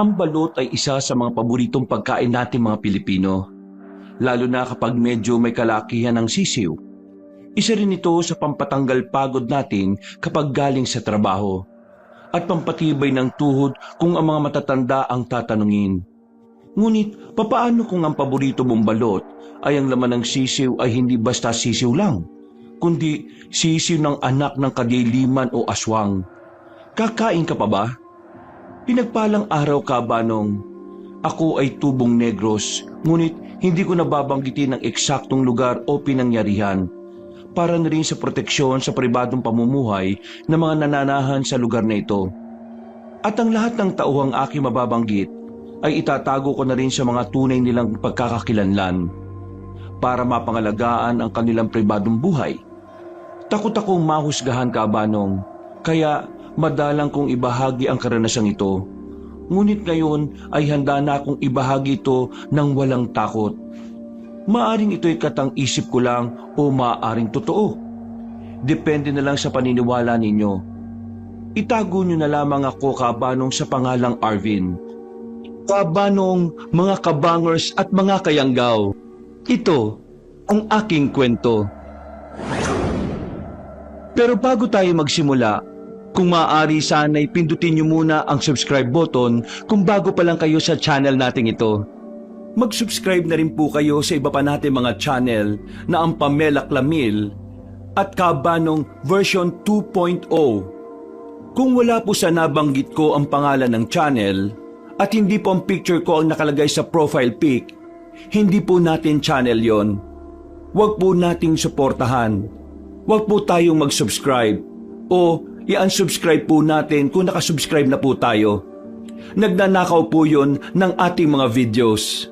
Ang balot ay isa sa mga paboritong pagkain natin mga Pilipino, lalo na kapag medyo may kalakihan ng sisiw. Isa rin ito sa pampatanggal pagod natin kapag galing sa trabaho at pampatibay ng tuhod kung ang mga matatanda ang tatanungin. Ngunit papaano kung ang paborito mong balot ay ang laman ng sisiw ay hindi basta sisiw lang, kundi sisiw ng anak ng kadiliman o aswang? Kakain ka pa ba? Pinagpalang araw ka, Banong. Ako ay Tubong Negros, ngunit hindi ko nababanggitin ang eksaktong lugar o pinangyarihan para na rin sa proteksyon sa pribadong pamumuhay ng mga nananahan sa lugar na ito. At ang lahat ng tauhang aking mababanggit ay itatago ko na rin sa mga tunay nilang pagkakakilanlan para mapangalagaan ang kanilang pribadong buhay. Takot akong mahusgahan ka, Banong, kaya madalang kong ibahagi ang karanasang ito. Ngunit ngayon ay handa na akong ibahagi ito ng walang takot. Maaring ito'y katang isip ko lang o maaring totoo. Depende na lang sa paniniwala ninyo. Itago nyo na lamang ako, Kabanong, sa pangalang Arvin. Kabanong, mga kabangers at mga kayanggaw, ito ang aking kwento. Pero bago tayo magsimula, kung maaari sana'y pindutin niyo muna ang subscribe button kung bago pa lang kayo sa channel nating ito. Mag-subscribe na rin po kayo sa iba pa nating mga channel na ang Pamela Clamil at Kabanong version 2.0. Kung wala po sa nabanggit ko ang pangalan ng channel at hindi po ang picture ko ang nakalagay sa profile pic, hindi po natin channel yon. Huwag po nating suportahan. Huwag po tayong mag-subscribe o i-unsubscribe po natin kung nakasubscribe na po tayo. Nagnanakaw po yun ng ating mga videos.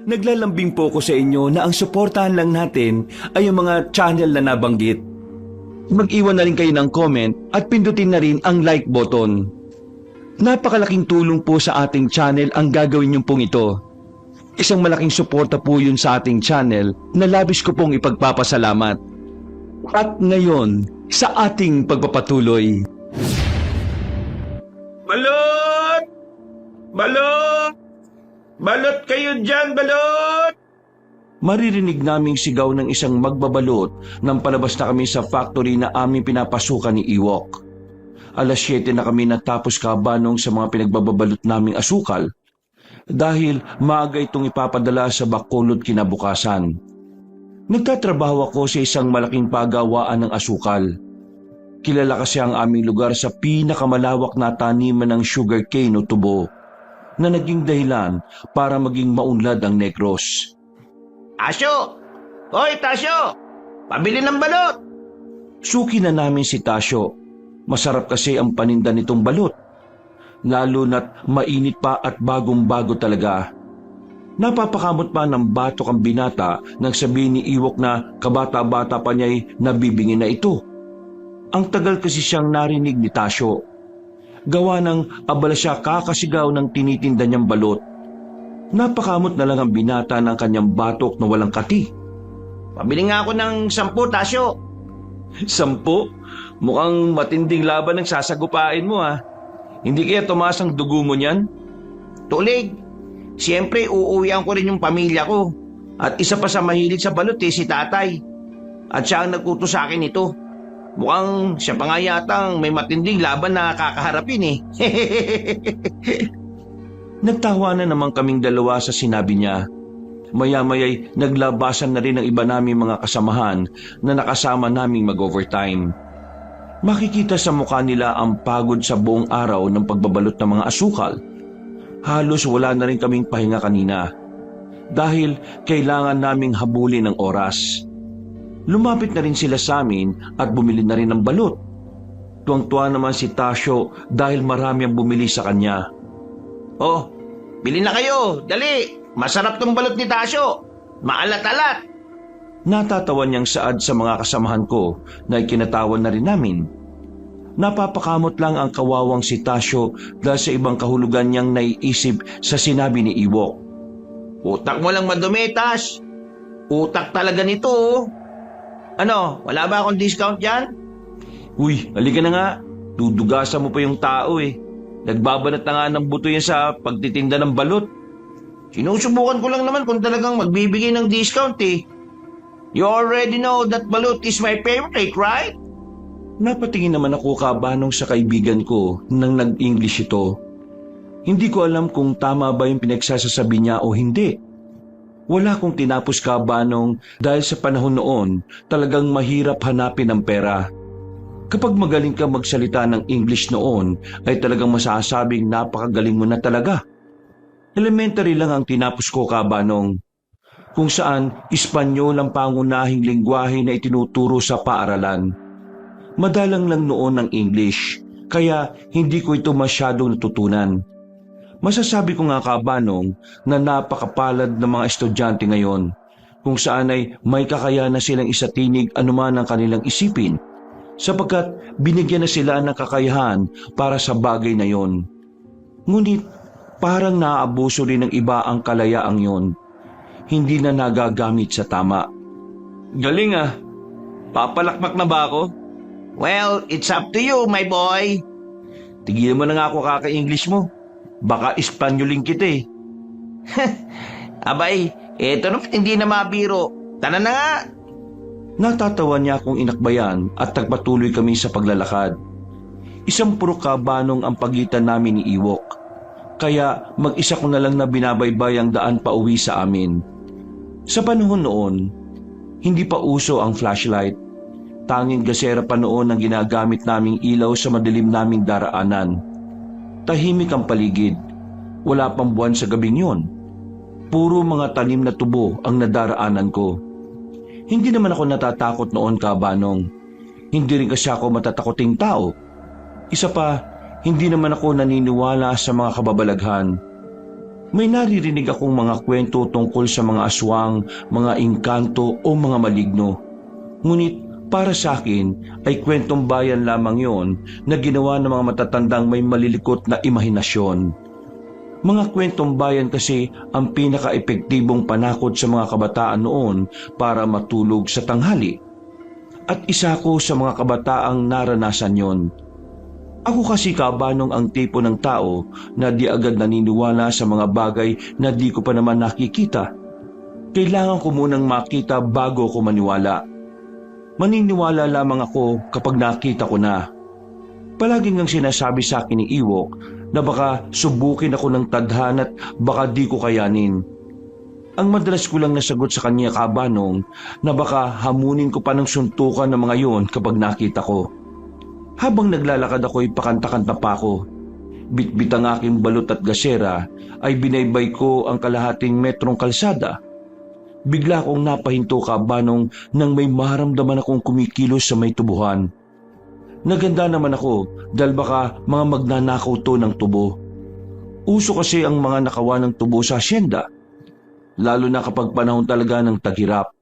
Naglalambing po ko sa inyo na ang suportahan lang natin ay yung mga channel na nabanggit. Mag-iwan na rin kayo ng comment at pindutin na rin ang like button. Napakalaking tulong po sa ating channel ang gagawin nyo pong ito. Isang malaking suporta po yun sa ating channel na labis ko pong ipagpapasalamat. At ngayon, sa ating pagpapatuloy. Balot! Balot! Balot kayo dyan, balot! Maririnig naming sigaw ng isang magbabalot nang palabas na kami sa factory na aming pinapasukan ni Ewok. Alas 7 na kami natapos, Kabanong, sa mga pinagbababalot naming asukal dahil maaga itong ipapadala sa Bacolod kinabukasan. Nagtatrabaho ako sa isang malaking pagawaan ng asukal. Kilala kasi ang aming lugar sa pinakamalawak na taniman ng sugarcane o tubo na naging dahilan para maging maunlad ang Negros. Tasyo! Hoy, Tasyo! Pabili ng balot! Suki na namin si Tasyo. Masarap kasi ang paninda nitong balot. Lalo na't mainit pa at bagong-bago talaga. Napapakamot pa ng batok ang binata nang sabihin ni Ewok na kabata-bata pa niya'y nabibingin na ito. Ang tagal kasi siyang narinig ni Tasyo. Gawa ng abala siya kakasigaw ng tinitinda niyang balot. Napakamot na lang ang binata ng kanyang batok na walang kati. Pabili nga ako ng 10, Tasyo. 10? Mukhang matinding laban ang sasagupain mo, ha? Hindi kaya tumaas ang dugo mo niyan? Tulig, siyempre uuwian ko rin yung pamilya ko. At isa pa sa mahilig sa balot si tatay. At siya ang nagkuto sa akin ito. Mukhang siya pa nga yatang may matinding laban na kakaharapin eh. Nagtawa na naman kaming dalawa sa sinabi niya. Maya-maya'y naglabasan na rin ang iba naming mga kasamahan na nakasama naming mag-overtime. Makikita sa mukha nila ang pagod sa buong araw ng pagbabalot ng mga asukal. Halos wala na rin kaming pahinga kanina dahil kailangan naming habulin ang oras. Lumapit na rin sila sa amin at bumili na rin ng balot. Tuwang-tuwa naman si Tasyo dahil marami ang bumili sa kanya. Oh, bili na kayo, dali. Masarap tong balot ni Tasyo. Maalat-alat. Natatawa niyang saad sa mga kasamahan ko na ikinatawan na rin namin. Napapakamot lang ang kawawang si Tasyo dahil sa ibang kahulugan niyang naiisip sa sinabi ni Ewok. Utak mo lang madumi, Tas. Utak talaga nito, oh. Ano, wala ba akong discount dyan? Uy, halika na nga. Dudugasan mo pa yung tao eh. Nagbabanat na nga ng buto yan sa pagtitinda ng balot. Sinusubukan ko lang naman kung talagang magbibigay ng discount eh. You already know that balut is my favorite, right? Napatingin naman ako kabanong sa kaibigan ko nang nag-English ito. Hindi ko alam kung tama ba yung pinagsasasabi niya o hindi. Wala akong tinapos kabanong dahil sa panahon noon talagang mahirap hanapin ang pera. Kapag magaling ka magsalita ng English noon ay talagang masasabing napakagaling mo na talaga. Elementary lang ang tinapos ko kabanong, kung saan Espanyol ang pangunahing lengguwahe na itinuturo sa paaralan. Madalang lang noon ang English, kaya hindi ko ito masyadong natutunan. Masasabi ko nga kabanong na napakapalad ng mga estudyante ngayon, kung saan ay may kakayanan silang isatinig anuman ang kanilang isipin, sapagkat binigyan na sila ng kakayahan para sa bagay na yon. Ngunit parang naaabuso rin ng iba ang kalayaang yon. Hindi na nagagamit sa tama. Galing ah. Papalakpak na ba ako? Well, it's up to you, my boy. Tigilan mo na nga ako kaka-English mo. Baka Espanyolin kita eh. Abay, eto naman hindi na mabiro. Tara na nga. Natatawa niya akong inakbayan at nagpatuloy kami sa paglalakad. Isang purok kabanong ang pagitan namin ni Iwok. Kaya mag-isa ko na lang na binabaybay ang daan pa uwi sa amin. Sa panahon noon, hindi pa uso ang flashlight. Tanging gasera pa noon ang ginagamit naming ilaw sa madilim naming daraanan. Tahimik ang paligid. Wala pang buwan sa gabing yon. Puro mga tanim na tubo ang nadaraanan ko. Hindi naman ako natatakot noon kabanong. Hindi rin kasi ako matatakoting tao. Isa pa, hindi naman ako naniniwala sa mga kababalaghan. May naririnig akong mga kwento tungkol sa mga aswang, mga engkanto o mga maligno. Ngunit para sa akin ay kwentong bayan lamang yon na ginawa ng mga matatandang may malilikot na imahinasyon. Mga kwentong bayan kasi ang pinaka-epektibong panakot sa mga kabataan noon para matulog sa tanghali. At isa ko sa mga kabataang naranasan yon. Ako kasi kabanong ang tipo ng tao na di agad naniniwala sa mga bagay na di ko pa naman nakikita. Kailangan ko munang makita bago ko maniwala. Maniniwala lamang ako kapag nakita ko na. Palagi ngang sinasabi sa akin ni Iwok na baka subukin ako ng tadhana at baka di ko kayanin. Ang madalas ko lang nasagot sa kanya kabanong na baka hamunin ko pa ng suntukan ng mga yon kapag nakita ko. Habang naglalakad ako'y pakanta-kanta pa ako. Bitbit ang aking balot at gasera ay binaybay ko ang kalahating metrong kalsada. Bigla akong napahinto kabanong nang may maramdaman akong kumikilos sa may tubuhan. Naganda naman ako dahil baka mga magnanakaw to ng tubo. Uso kasi ang mga nakawa ng tubo sa asyenda, lalo na kapag panahon talaga ng taghirap.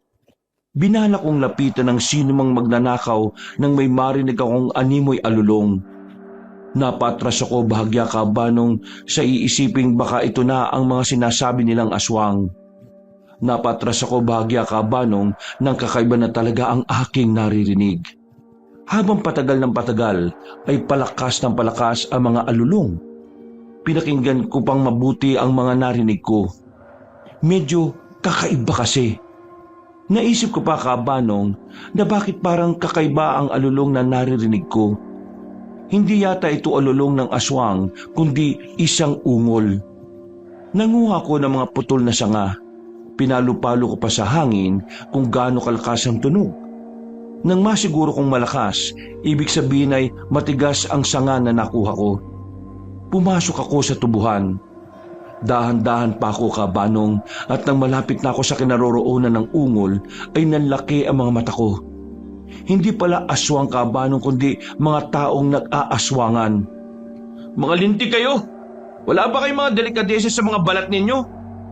Binala kong lapitan ng sino mang magnanakaw nang may marinig akong animoy alulong. Napatras ako bahagya kabanong sa iisiping baka ito na ang mga sinasabi nilang aswang. Napatras ako bahagya kabanong nang kakaiba na talaga ang aking naririnig. Habang patagal ng patagal ay palakas ng palakas ang mga alulong. Pinakinggan ko pang mabuti ang mga narinig ko. Medyo kakaiba kasi. Naisip ko pa kabanong na bakit parang kakaiba ang alulong na naririnig ko. Hindi yata ito alulong ng aswang kundi isang ungol. Nanguha ko ng mga putol na sanga. Pinalo-palo ko pa sa hangin kung gaano kalakas ang tunog. Nang masiguro kong malakas, ibig sabihin ay matigas ang sanga na nakuha ko. Pumasok ako sa tubuhan. Dahan-dahan pa ako kabanong at nang malapit na ako sa kinaroroonan ng ungol ay nanlaki ang mga mata ko. Hindi pala aswang kabanong kundi mga taong nag-aaswangan. Mga linti kayo! Wala ba kayong mga delikadesa sa mga balat ninyo?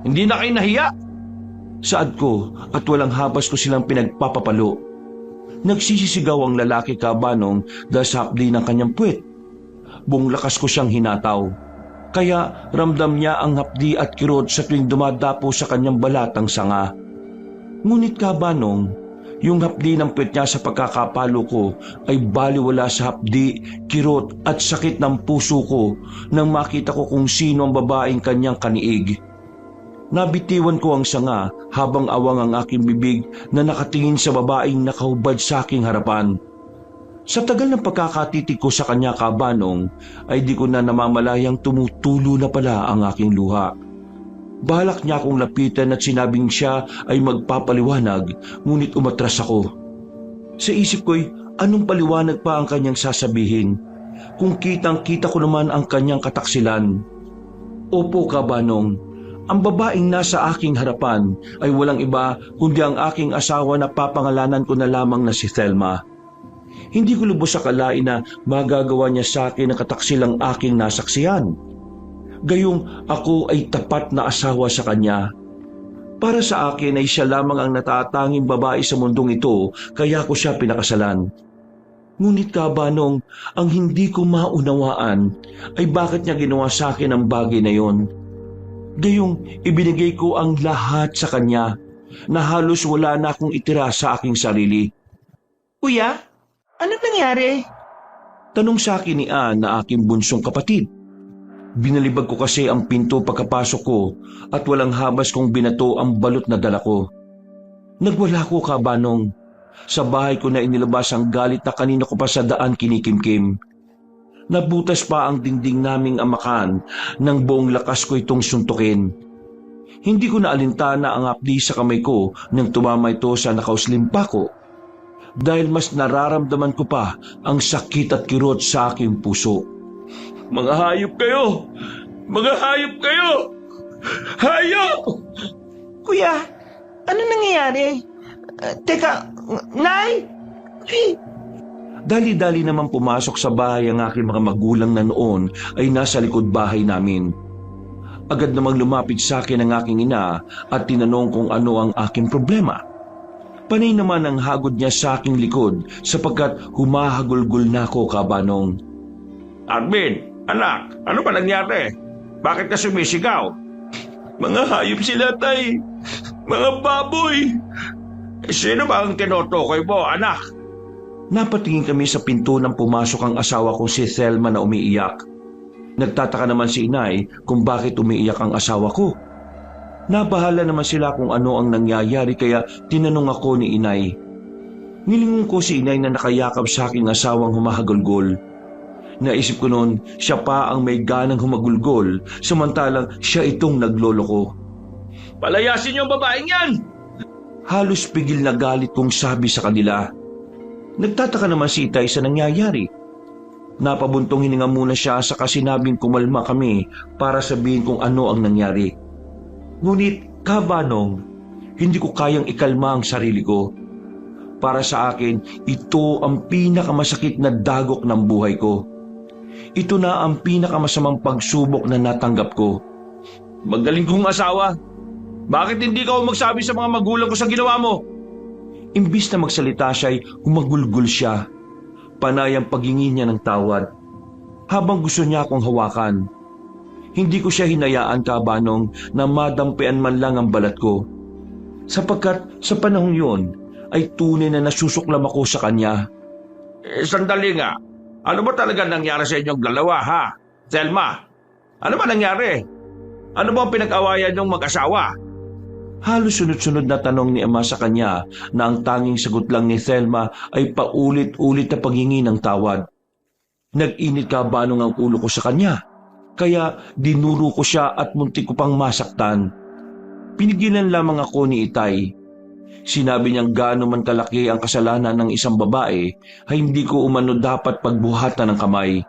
Hindi na kayo nahiya? Saad ko at walang habas ko silang pinagpapapalo. Nagsisisigaw ang lalaki kabanong dahil sa hapdi ng kanyang puwet. Buong lakas ko siyang hinataw. Kaya ramdam niya ang hapdi at kirot sa tuwing dumadapo sa kanyang balatang sanga. Ngunit kabanong, Yung hapdi ng puwet niya sa pagkakapalo ko ay baliwala sa hapdi, kirot at sakit ng puso ko nang makita ko kung sino ang babaeng kanyang kaniig. Nabitiwan ko ang sanga habang awang ang aking bibig na nakatingin sa babaeng nakahubad sa aking harapan. Sa tagal ng pagkakatitig ko sa kanya, Kabanong, ay di ko na namamalayang tumutulo na pala ang aking luha. Balak niya akong lapitan at sinabing siya ay magpapaliwanag, ngunit umatras ako. Sa isip ko'y anong paliwanag pa ang kanyang sasabihin, kung kitang-kita ko naman ang kanyang kataksilan. Opo, Kabanong, ang babaeng nasa aking harapan ay walang iba kundi ang aking asawa na papangalanan ko na lamang na si Thelma. Hindi ko lubos akalain na magagawa niya sa akin ang kataksilang aking nasaksihan. Gayong ako ay tapat na asawa sa kanya. Para sa akin ay siya lamang ang natatanging babae sa mundong ito, kaya ko siya pinakasalan. Ngunit, Kabanong, ang hindi ko maunawaan ay bakit niya ginawa sa akin ang bagay na yon. Gayong ibinigay ko ang lahat sa kanya, na halos wala na akong itira sa aking sarili. Kuya, anong nangyari? Tanong sa akin ni Ann na aking bunsong kapatid. Binalibag ko kasi ang pinto pagkapasok ko at walang habas kong binato ang balot na dala ko. Nagwala ko, Kabanong. Sa bahay ko na inilabas ang galit na kanina ko pa sa daan kinikimkim. Nabutas pa ang dingding naming amakan nang buong lakas ko itong suntukin. Hindi ko na alintana ang hapdi sa kamay ko nang tumama ito sa nakauslimpa ko. Dahil mas nararamdaman ko pa ang sakit at kirot sa aking puso. Mga hayop kayo! Mga hayop kayo! Hayop! Kuya, ano nangyayari? Teka, Nay! Dali-dali naman pumasok sa bahay ang aking mga magulang na noon ay nasa likod bahay namin. Agad namang lumapit sa akin ang aking ina at tinanong kung ano ang aking problema. Panay naman ang hagod niya sa aking likod sapagkat humahagulgol na ako, Kabanong. Arvin, anak, ano ba nangyari? Bakit ka sumisigaw? Mga hayop sila, tay. Mga baboy. Sino ba ang tinutukoy mo, anak? Napatingin kami sa pinto nang pumasok ang asawa kong si Thelma na umiiyak. Nagtataka naman si inay kung bakit umiiyak ang asawa ko. Nabahala naman sila kung ano ang nangyayari kaya tinanong ako ni inay. Nilingon ko si inay na nakayakap sa aking asawang humahagulgol. Naisip ko noon, siya pa ang may ganang humagulgol samantalang siya itong nagloloko. Palayasin niyo ang babaeng yan! Halos pigil na galit kong sabi sa kanila. Nagtataka naman si Itay sa nangyayari. Napabuntong hininga muna siya sa kasinabing kumalma kami para sabihin kung ano ang nangyari. Ngunit, Kabanong, hindi ko kayang ikalma ang sarili ko. Para sa akin, ito ang pinakamasakit na dagok ng buhay ko. Ito na ang pinakamasamang pagsubok na natanggap ko. Magaling kong asawa. Bakit hindi ka magsabi sa mga magulang ko sa ginawa mo? Imbis na magsalita siya'y humagulgol siya. Panay ang paghingi niya ng tawad. Habang gusto niya akong hawakan. Hindi ko siya hinayaan, Kabanong, na madampian man lang ang balat ko. Sapagkat sa panahong yun, ay tunay na nasusuklam ako sa kanya. Sandali nga. Ano ba talaga nangyari sa inyong dalawa, ha? Thelma, ano ba nangyari? Ano ba ang pinag-awayan niyong mag-asawa? Halos sunod-sunod na tanong ni Ama sa kanya na ang tanging sagot lang ni Thelma ay paulit-ulit na paghingi ng tawad. Nag-init, Kabanong, ang ulo ko sa kanya. Kaya dinuro ko siya at muntik ko pang masaktan. Pinigilan lamang ako ni Itay. Sinabi niyang gaano man kalaki ang kasalanan ng isang babae ay hindi ko umano dapat pagbuhatan ng kamay.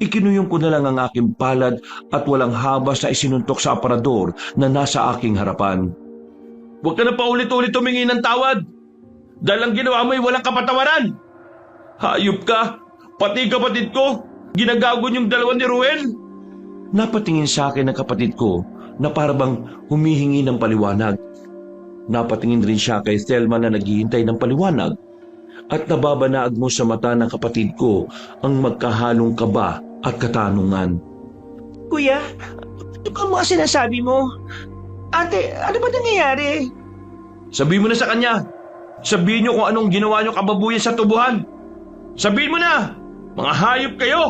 Ikinuyong ko na lang ang aking palad at walang habas na isinuntok sa aparador na nasa aking harapan. Huwag ka na paulit-ulit humingi ng tawad. Dahil ang ginawa mo ay walang kapatawaran. Hayop ka, pati kapatid ko, ginagago yung dalawa ni Ruel. Napatingin sa akin ang kapatid ko na parabang humihingi ng paliwanag. Napatingin rin siya kay Thelma na naghihintay ng paliwanag at nababanaag mo sa mata ng kapatid ko ang magkahalong kaba at katanungan. Kuya, ano ka mga sinasabi mo? Ate, ano ba nangyayari? Sabi mo na sa kanya, Sabihin niyo kung anong ginawa niyo kababuyan sa tubuhan. Sabihin mo na! Mga hayop kayo!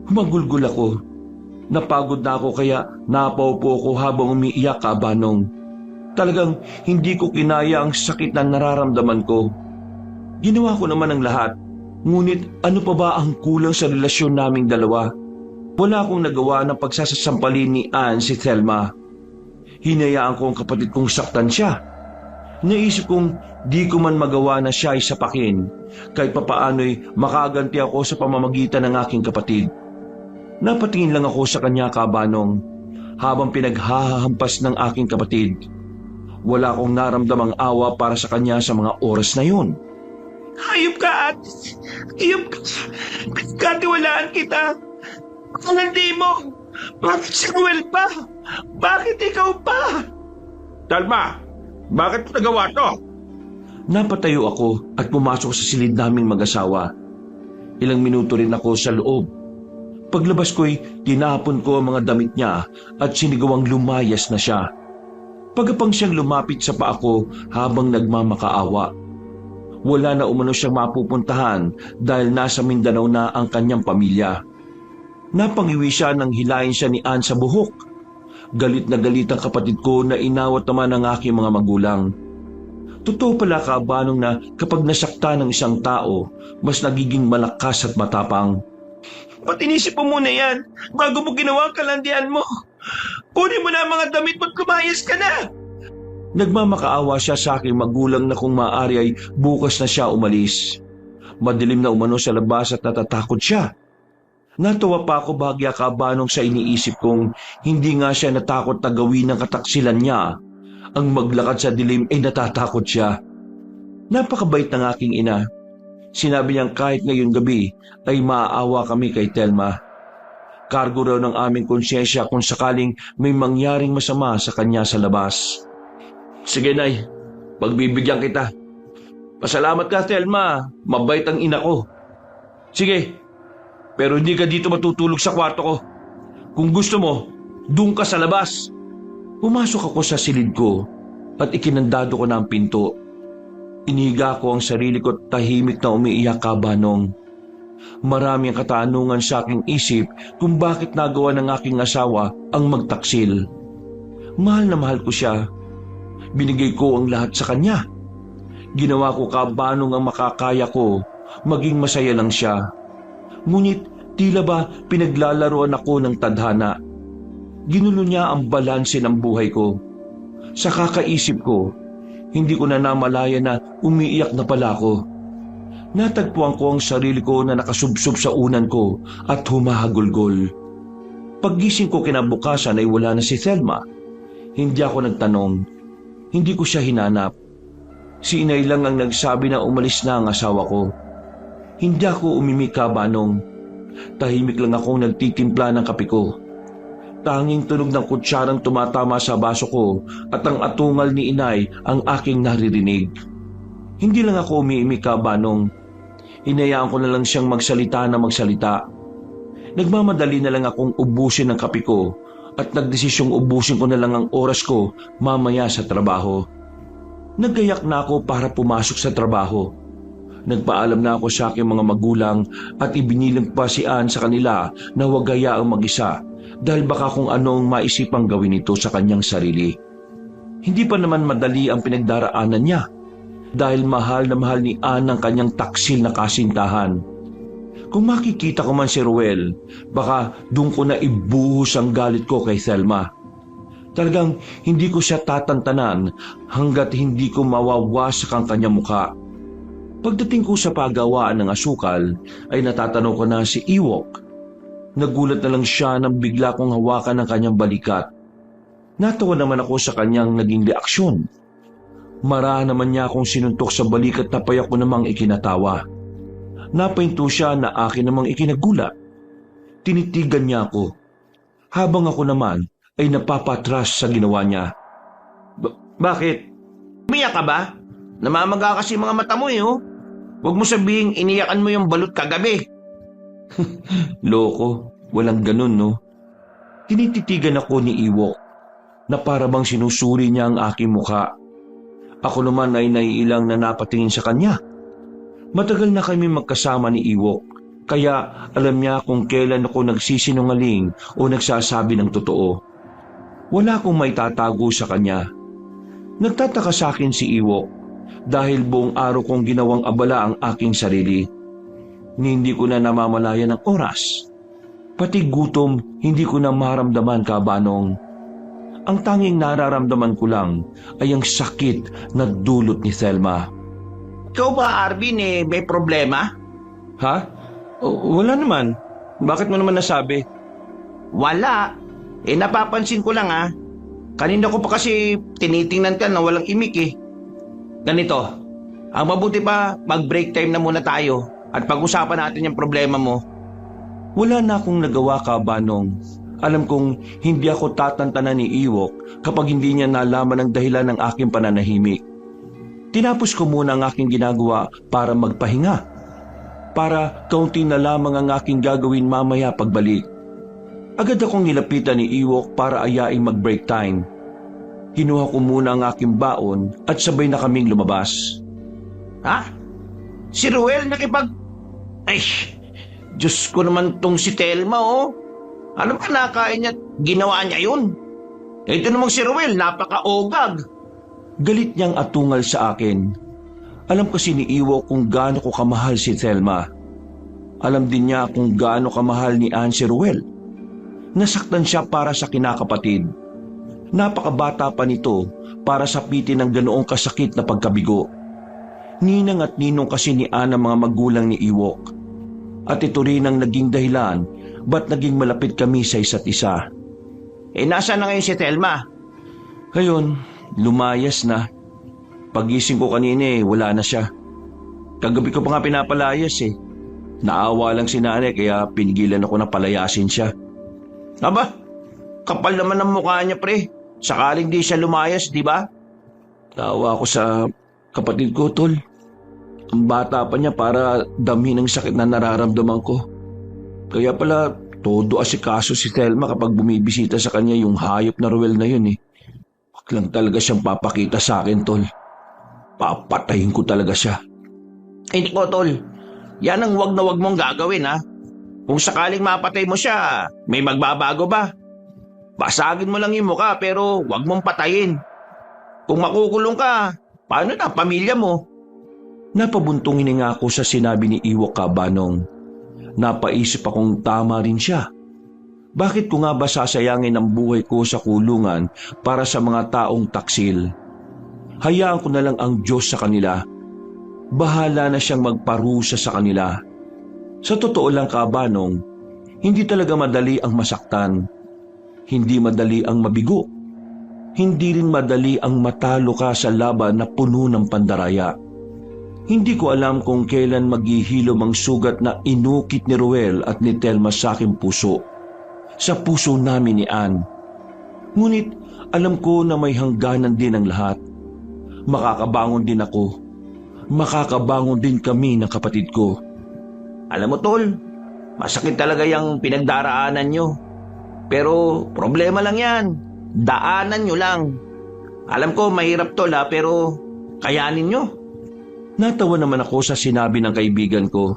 Humagulgol ako. Napagod na ako kaya napaupo ako habang umiiyak, Kabanong. Talagang hindi ko kinaya ang sakit na nararamdaman ko. Ginawa ko naman ang lahat. Ngunit ano pa ba ang kulang sa relasyon naming dalawa? Wala akong nagawa ng pagsasasampalin ni Ann si Thelma. Hinayaan ko ang kapatid kong saktan siya. Naisip kong di ko man magawa na siya ay sapakin, kahit papaano'y makaganti ako sa pamamagitan ng aking kapatid. Napatingin lang ako sa kanya, Kabanong, habang pinaghahampas ng aking kapatid. Wala akong naramdamang awa para sa kanya sa mga oras na yun. Hayop ka, at hayop ka. Katiwalaan kita. Kung hindi mo, bakit si Ruel pa? Bakit ikaw pa? Talma, bakit mo nagawa to? Napatayo ako at pumasok sa silid naming mag-asawa. Ilang minuto rin ako sa loob. Paglabas ko'y tinapon ko ang mga damit niya at sinigawang lumayas na siya. Pagkapang siyang lumapit sa paa ko habang nagmamakaawa. Wala na umano siyang mapupuntahan dahil nasa Mindanao na ang kanyang pamilya. Napangiwi siya nang hilahin siya ni Ann sa buhok. Galit na galit ang kapatid ko na inawat naman ang aking mga magulang. Totoo pala, Kabanong, na kapag nasakta ng isang tao, mas nagiging malakas at matapang. Patinisip mo muna yan bago mo ginawa ang kalandian mo. Kunin mo na ang mga damit mo at kumayas ka na. Nagmamakaawa siya sa aking magulang na kung maaari ay bukas na siya umalis. Madilim na umano sa labas at natatakot siya. Natuwa pa ako bahagya, Kabanong, sa iniisip kong hindi nga siya natakot na gawin ng kataksilan niya. Ang maglakad sa dilim ay natatakot siya. Napakabait ng aking ina. Sinabi niyang kahit ngayon gabi ay maaawa kami kay Thelma. Kargo raw ng aming konsyensya kung sakaling may mangyaring masama sa kanya sa labas. Sige, Nay, pagbibigyan kita. Pasalamat ka, Thelma. Mabait ang ina ko. Sige, pero hindi ka dito matutulog sa kwarto ko. Kung gusto mo, doon ka sa labas. Pumasok ako sa silid ko at ikinandado ko na ang pinto. Inihiga ko ang sarili ko at tahimik na umiiyak, Kabanong. Marami ang katanungan sa aking isip kung bakit nagawa ng aking asawa ang magtaksil. Mahal na mahal ko siya. Binigay ko ang lahat sa kanya. Ginawa ko, Kabanong, ang makakaya ko, maging masaya lang siya. Ngunit tila ba pinaglalaroan ako ng tadhana. Ginulo niya ang balanse ng buhay ko. Sa kakaisip ko, hindi ko na namalaya na umiiyak na pala ako. Natagpuan ko ang sarili ko na nakasubsob sa unan ko at humahagulgol. Paggising ko kinabukasan ay wala na si Thelma. Hindi ako nagtanong. Hindi ko siya hinanap. Si inay lang ang nagsabi na umalis na ang asawa ko. Hindi ako umimik, Kabanong. Tahimik lang akong nagtitimpla ng kape ko. Tanging tunog ng kutsarang tumatama sa baso ko at ang atungal ni inay ang aking naririnig. Hindi lang ako umiimik, Kabanong. Hinayaan ko na lang siyang magsalita na magsalita. Nagmamadali na lang akong ubusin ang kape ko at nagdesisyong ubusin ko na lang ang oras ko mamaya sa trabaho. Naggayak na ako para pumasok sa trabaho. Nagpaalam na ako sa aking mga magulang at ibinilang pa si Ann sa kanila na huwag hayaang mag-isa dahil baka kung anong maisipang gawin ito sa kanyang sarili. Hindi pa naman madali ang pinagdaraanan niya dahil mahal na mahal ni Ann ang kanyang taksil na kasintahan. Kung makikita ko man si Ruel, baka doon ko na ibuhos ang galit ko kay Thelma. Talagang hindi ko siya tatantanan hanggat hindi ko mawawasak ang kanyang mukha. Pagdating ko sa paggawaan ng asukal, ay natatanong ko na si Ewok. Nagulat na lang siya nang bigla kong hawakan ang kanyang balikat. Natawa naman ako sa kanyang naging reaksyon. Marahan naman niya akong sinuntok sa balikat na payak ko namang ikinatawa. Napahinto siya na akin namang ikinagulat. Tinitigan niya ako. Habang ako naman ay napapatras sa ginawa niya. Bakit? Umiyak ka ba? Namamaga kasi mga mata mo eh, oh. Huwag mo sabihing iniyakan mo yung balot kagabi. Loko, walang ganun, no? Tinititigan ako ni Ewok na para bang sinusuri niya ang aking mukha. Ako naman ay naiilang na napatingin sa kanya. Matagal na kami magkasama ni Ewok, kaya alam niya kung kailan ako nagsisinungaling o nagsasabi ng totoo. Wala akong may tatago sa kanya. Nagtataka sa akin si Ewok dahil buong araw kong ginawang abala ang aking sarili. Hindi ko na namamalayan ng oras. Pati gutom hindi ko na maramdaman, Kabanong. Ang tanging nararamdaman ko lang ay ang sakit na dulot ni Thelma. Ikaw ba, Arvin, may problema? Ha? Wala naman. Bakit mo naman nasabi? Wala. Napapansin ko lang Kanina ko pa kasi tinitingnan ka na walang imik Ganito, ang mabuti pa mag-break time na muna tayo at pag-usapan natin yung problema mo. Wala na akong nagawa, Kabanong. Alam kong hindi ako tatantanan ni Ewok kapag hindi niya nalaman ang dahilan ng aking pananahimik. Tinapos ko muna ang aking ginagawa para magpahinga. Para kaunti na lamang ang aking gagawin mamaya pagbalik. Agad akong nilapitan ni Ewok para ayaing mag-break time. Kinuha ko muna ang aking baon at sabay na kaming lumabas. Ha? Si Ruel nakipag... Ay, Diyos ko naman tong si Thelma Ano ba nakain niya? Ginawa niya yun. Ito namang si Ruel, napaka-ogag. Galit niyang atungal sa akin. Alam kasi ni Ewok kung gaano ko kamahal si Thelma. Alam din niya kung gaano kamahal ni Ann si Ruel. Nasaktan siya para sa kinakapatid. Napakabata pa nito para sapitin ng ganoong kasakit na pagkabigo. Ninang at ninong kasi ni Ann ang mga magulang ni Ewok. At ito rin ang naging dahilan ba't naging malapit kami sa isa't isa. Nasaan na ngayon si Thelma? Ngayon, lumayas na. Pagising ko kanina wala na siya. Kagabi ko pa nga pinapalayas Naawa lang si nanay kaya pinigilan ako na palayasin siya. Aba, kapal naman ang mukha niya pre. Sakaling di siya lumayas, di ba? Naawa ako sa kapatid ko, Tol. Ang bata pa niya para damhin ang sakit na nararamdaman ko. Kaya pala, todo asikaso si Thelma kapag bumibisita sa kanya yung hayop na Ruel na yun Wag lang talaga siyang papakita sa akin, Tol. Papatayin ko talaga siya. Hindi ko, Tol. Yan ang wag na wag mong gagawin, Kung sakaling mapatay mo siya, may magbabago ba? Basagin mo lang yung mukha pero wag mong patayin. Kung makukulong ka, paano na pamilya mo? Napabuntong hininga ako sa sinabi ni Ewok, Kabanong. Napaisip akong tama rin siya. Bakit ko nga ba sasayangin ang buhay ko sa kulungan para sa mga taong taksil? Hayaan ko na lang ang Diyos sa kanila. Bahala na siyang magparusa sa kanila. Sa totoo lang, Kabanong, hindi talaga madali ang masaktan. Hindi madali ang mabigo. Hindi rin madali ang matalo ka sa laban na puno ng pandaraya. Hindi ko alam kung kailan maghihilom ang sugat na inukit ni Ruel at ni Thelma sa aking puso. Sa puso namin ni Ann. Ngunit alam ko na may hangganan din ang lahat. Makakabangon din ako. Makakabangon din kami ng kapatid ko. Alam mo, Tol, masakit talaga yung pinagdaraanan nyo. Pero problema lang yan. Daanan nyo lang. Alam ko mahirap, Tol, pero kayanin nyo. Natawa naman ako sa sinabi ng kaibigan ko.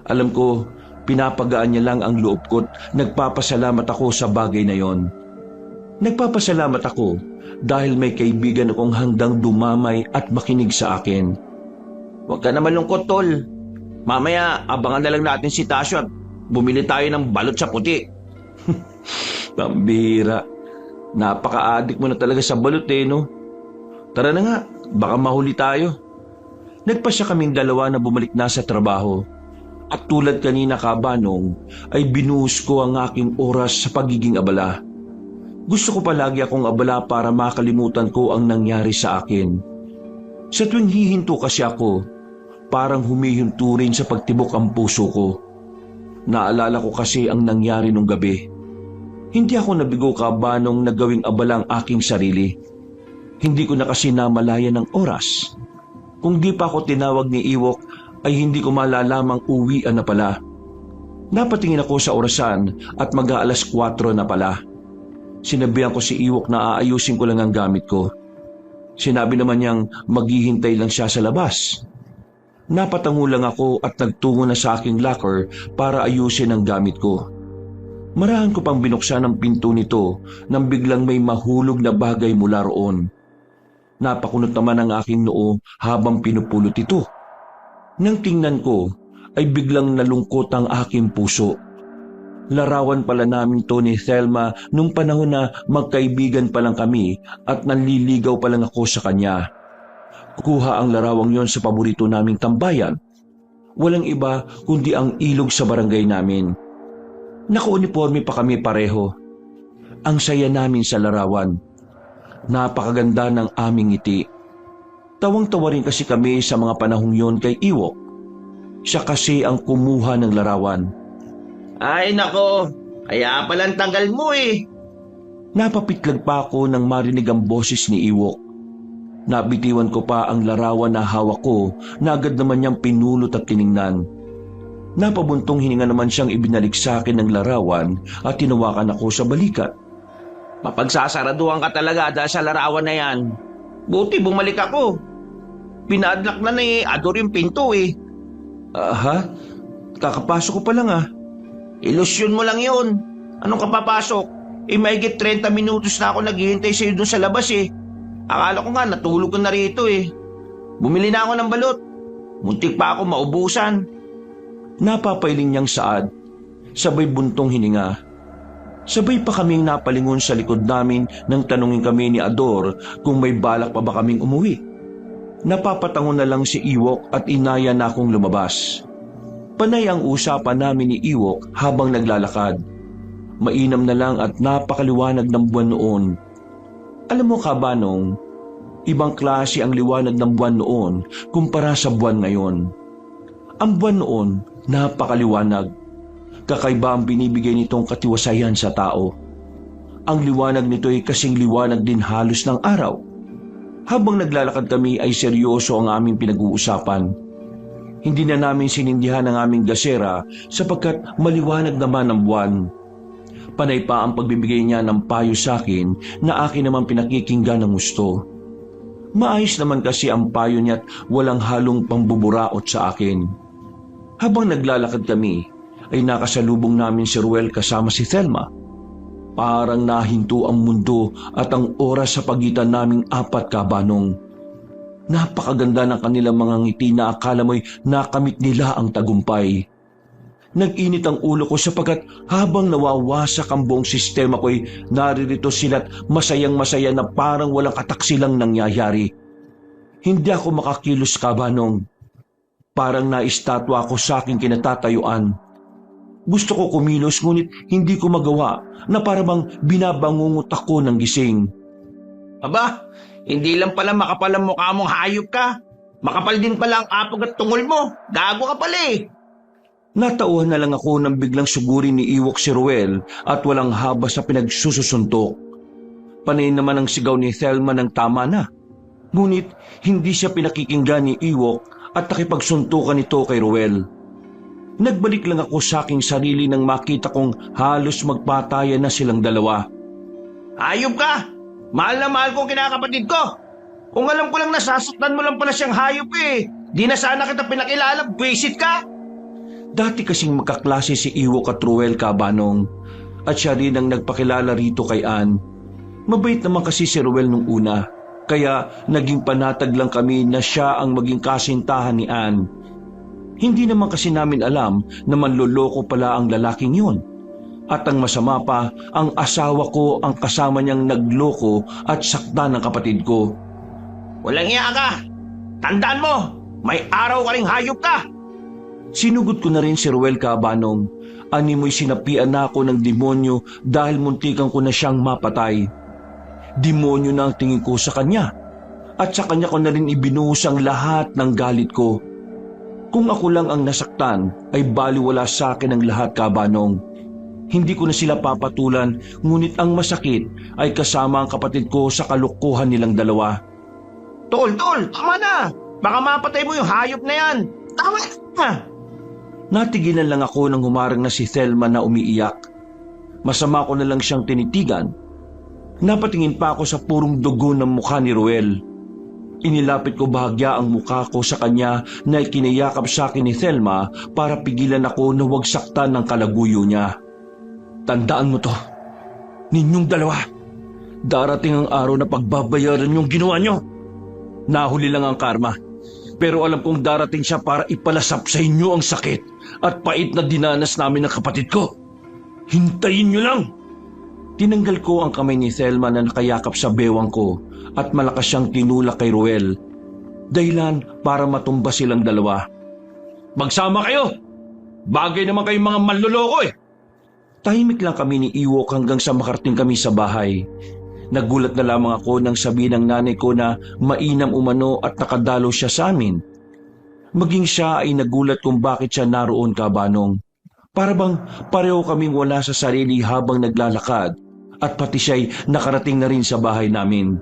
Alam ko, pinapagaan niya lang ang loob ko't nagpapasalamat ako sa bagay na yon. Nagpapasalamat ako dahil may kaibigan akong handang dumamay at makinig sa akin. Huwag ka na malungkot, Tol. Mamaya, abangan na lang natin si Tasyo at bumili tayo ng balot sa puti. Pambira. Napaka-addict mo na talaga sa balot no? Tara na nga, baka mahuli tayo. Nagpasya kaming dalawa na bumalik na sa trabaho. At tulad kanina, Kabanong, ay binuhos ko ang aking oras sa pagiging abala. Gusto ko palagi akong abala para makalimutan ko ang nangyari sa akin. Sa tuwing hihinto kasi ako, parang humihinto rin sa pagtibok ang puso ko. Naalala ko kasi ang nangyari nung gabi. Hindi ako nabigo, Kabanong, na gawing abala ang aking sarili. Hindi ko na kasi namalayan ng oras. Kung di pa ako tinawag ni Ewok, ay hindi ko malalamang uwian na pala. Napatingin ako sa orasan at mag-aalas 4 na pala. Sinabihan ko si Ewok na aayusin ko lang ang gamit ko. Sinabi naman niyang maghihintay lang siya sa labas. Napatango lang ako at nagtungo na sa aking locker para ayusin ang gamit ko. Marahan ko pang binuksan ang pinto nito nang biglang may mahulog na bagay mula roon. Napakunot naman ang aking noo habang pinupulot ito. Nang tingnan ko ay biglang nalungkot ang aking puso. Larawan pala namin to ni Thelma nung panahon na magkaibigan pa lang kami at nanliligaw pa lang ako sa kanya. Kuha ang larawang yon sa paborito naming tambayan. Walang iba kundi ang ilog sa barangay namin. Naka-uniforme pa kami pareho. Ang saya namin sa larawan. Napakaganda ng aming ngiti. Tawang-tawa rin kasi kami sa mga panahong yon kay Iwok. Siya kasi ang kumuha ng larawan. Ay nako, kaya palang tanggal mo eh. Napapitlag pa ako nang marinig ang boses ni Iwok. Nabitiwan ko pa ang larawan na hawak ko na agad naman niyang pinulot at tiningnan. Napabuntong hininga naman siyang ibinalik sa akin ng larawan at tinawakan ako sa balikat. Mapagsasaraduhan ka talaga dahil sa larawan na yan. Buti bumalik ako. Pinadlock na ni Ador yung pinto eh. Ha? Kakapasok ko pa lang ah. Ilusyon mo lang yun. Anong kapapasok? Mahigit 30 minutos na ako naghihintay sa'yo dun sa labas eh. Akala ko nga natulog ko na rito eh. Bumili na ako ng balot. Muntik pa ako maubusan. Napapailing niyang saad. Sabay buntong hininga. Sabay pa kaming napalingon sa likod namin nang tanungin kami ni Ador kung may balak pa ba kaming umuwi. Napapatango na lang si Iwok at inaya na akong lumabas. Panay ang usapan namin ni Iwok habang naglalakad. Mainam na lang at napakaliwanag ng buwan noon. Alam mo Kabanong, ibang klase ang liwanag ng buwan noon kumpara sa buwan ngayon. Ang buwan noon, napakaliwanag. Kakaiba ang binibigay nitong katiwasayan sa tao. Ang liwanag nito ay kasing liwanag din halos ng araw. Habang naglalakad kami ay seryoso ang aming pinag-uusapan. Hindi na namin sinindihan ang aming gasera sapagkat maliwanag naman ang buwan. Panay pa ang pagbibigay niya ng payo sa akin na akin naman pinakikinggan ng gusto. Maayos naman kasi ang payo niya at walang halong pambuburaot sa akin. Habang naglalakad kami, ay nakasalubong namin si Ruel kasama si Thelma. Parang nahinto ang mundo at ang oras sa pagitan naming apat Kabanong. Napakaganda ng kanilang mga ngiti na akala mo'y nakamit nila ang tagumpay. Nag-init ang ulo ko sapagkat habang nawawasak ang buong sistema ko'y naririto sila't masayang-masaya na parang walang kataksilang nangyayari. Hindi ako makakilos Kabanong. Parang naistatwa ako sa aking kinatatayuan. Gusto ko kumilos ngunit hindi ko magawa na parang binabangungot ako ng gising. Aba, hindi lang pala makapal ang mukha mong hayop ka. Makapal din pala ang apog at tungol mo. Gago ka pala eh. Natauhan na lang ako nang biglang sugurin ni Iwok si Ruel at walang haba sa pinagsususuntok. Panay naman ang sigaw ni Thelma ng tama na. Ngunit hindi siya pinakikinggan ni Iwok at nakipagsuntukan ito kay Ruel. Nagbalik lang ako sa aking sarili nang makita kong halos magpatayan na silang dalawa. Hayop ka! Mahal na mahal ko ang kinakapatid ko. Kung alam ko lang nasasaktan mo lang pala siyang hayop eh. Di na sana kita pinakilala, buwisit ka! Dati kasing magkaklase si Iwok at Ruel Kabanong at siya rin ang nagpakilala rito kay Ann. Mabait naman kasi si Ruel nung una, kaya naging panatag lang kami na siya ang maging kasintahan ni Ann. Hindi naman kasi namin alam na manloloko pala ang lalaking yun. At ang masama pa, ang asawa ko ang kasama niyang nagloko at sakta ng kapatid ko. Walang iya ka! Tandaan mo, may araw ka ring hayop ka! Sinugod ko na rin si Ruel Kabanong. Animoy sinapian na ako ng demonyo dahil muntikan ko na siyang mapatay. Demonyo na ang tingin ko sa kanya. At sa kanya ko na rin ibinuhos ang lahat ng galit ko. Kung ako lang ang nasaktan, ay baliwala sa akin ang lahat Kabanong. Hindi ko na sila papatulan, ngunit ang masakit ay kasama ang kapatid ko sa kalukuhan nilang dalawa. Tol, tama na! Baka mapatay mo yung hayop na yan! Tama na! Natigilan lang ako nang humarang na si Thelma na umiiyak. Masama ko na lang siyang tinitigan. Napatingin pa ako sa purong dugo ng mukha ni Ruel. Inilapit ko bahagya ang mukha ko sa kanya na ikinayakap sa akin ni Thelma para pigilan ako na huwag saktan ng kalaguyo niya. Tandaan mo to, ninyong dalawa. Darating ang araw na pagbabayaran yung ginawa nyo. Nahuli lang ang karma. Pero alam kong darating siya para ipalasap sa inyo ang sakit at pait na dinanas namin ng kapatid ko. Hintayin nyo lang! Tinanggal ko ang kamay ni Thelma na nakayakap sa bewang ko at malakas siyang tinulak kay Ruel. Dahilan para matumba silang dalawa. Magsama kayo! Bagay naman kayong mga manloloko eh! Tahimik lang kami ni Iwok hanggang sa makarating kami sa bahay. Nagulat na lamang ako nang sabihin ng nanay ko na mainam umano at nakadalo siya sa amin. Maging siya ay nagulat kung bakit siya naroon, Kabanong. Para bang pareho kaming wala sa sarili habang naglalakad at pati siya'y nakarating na rin sa bahay namin.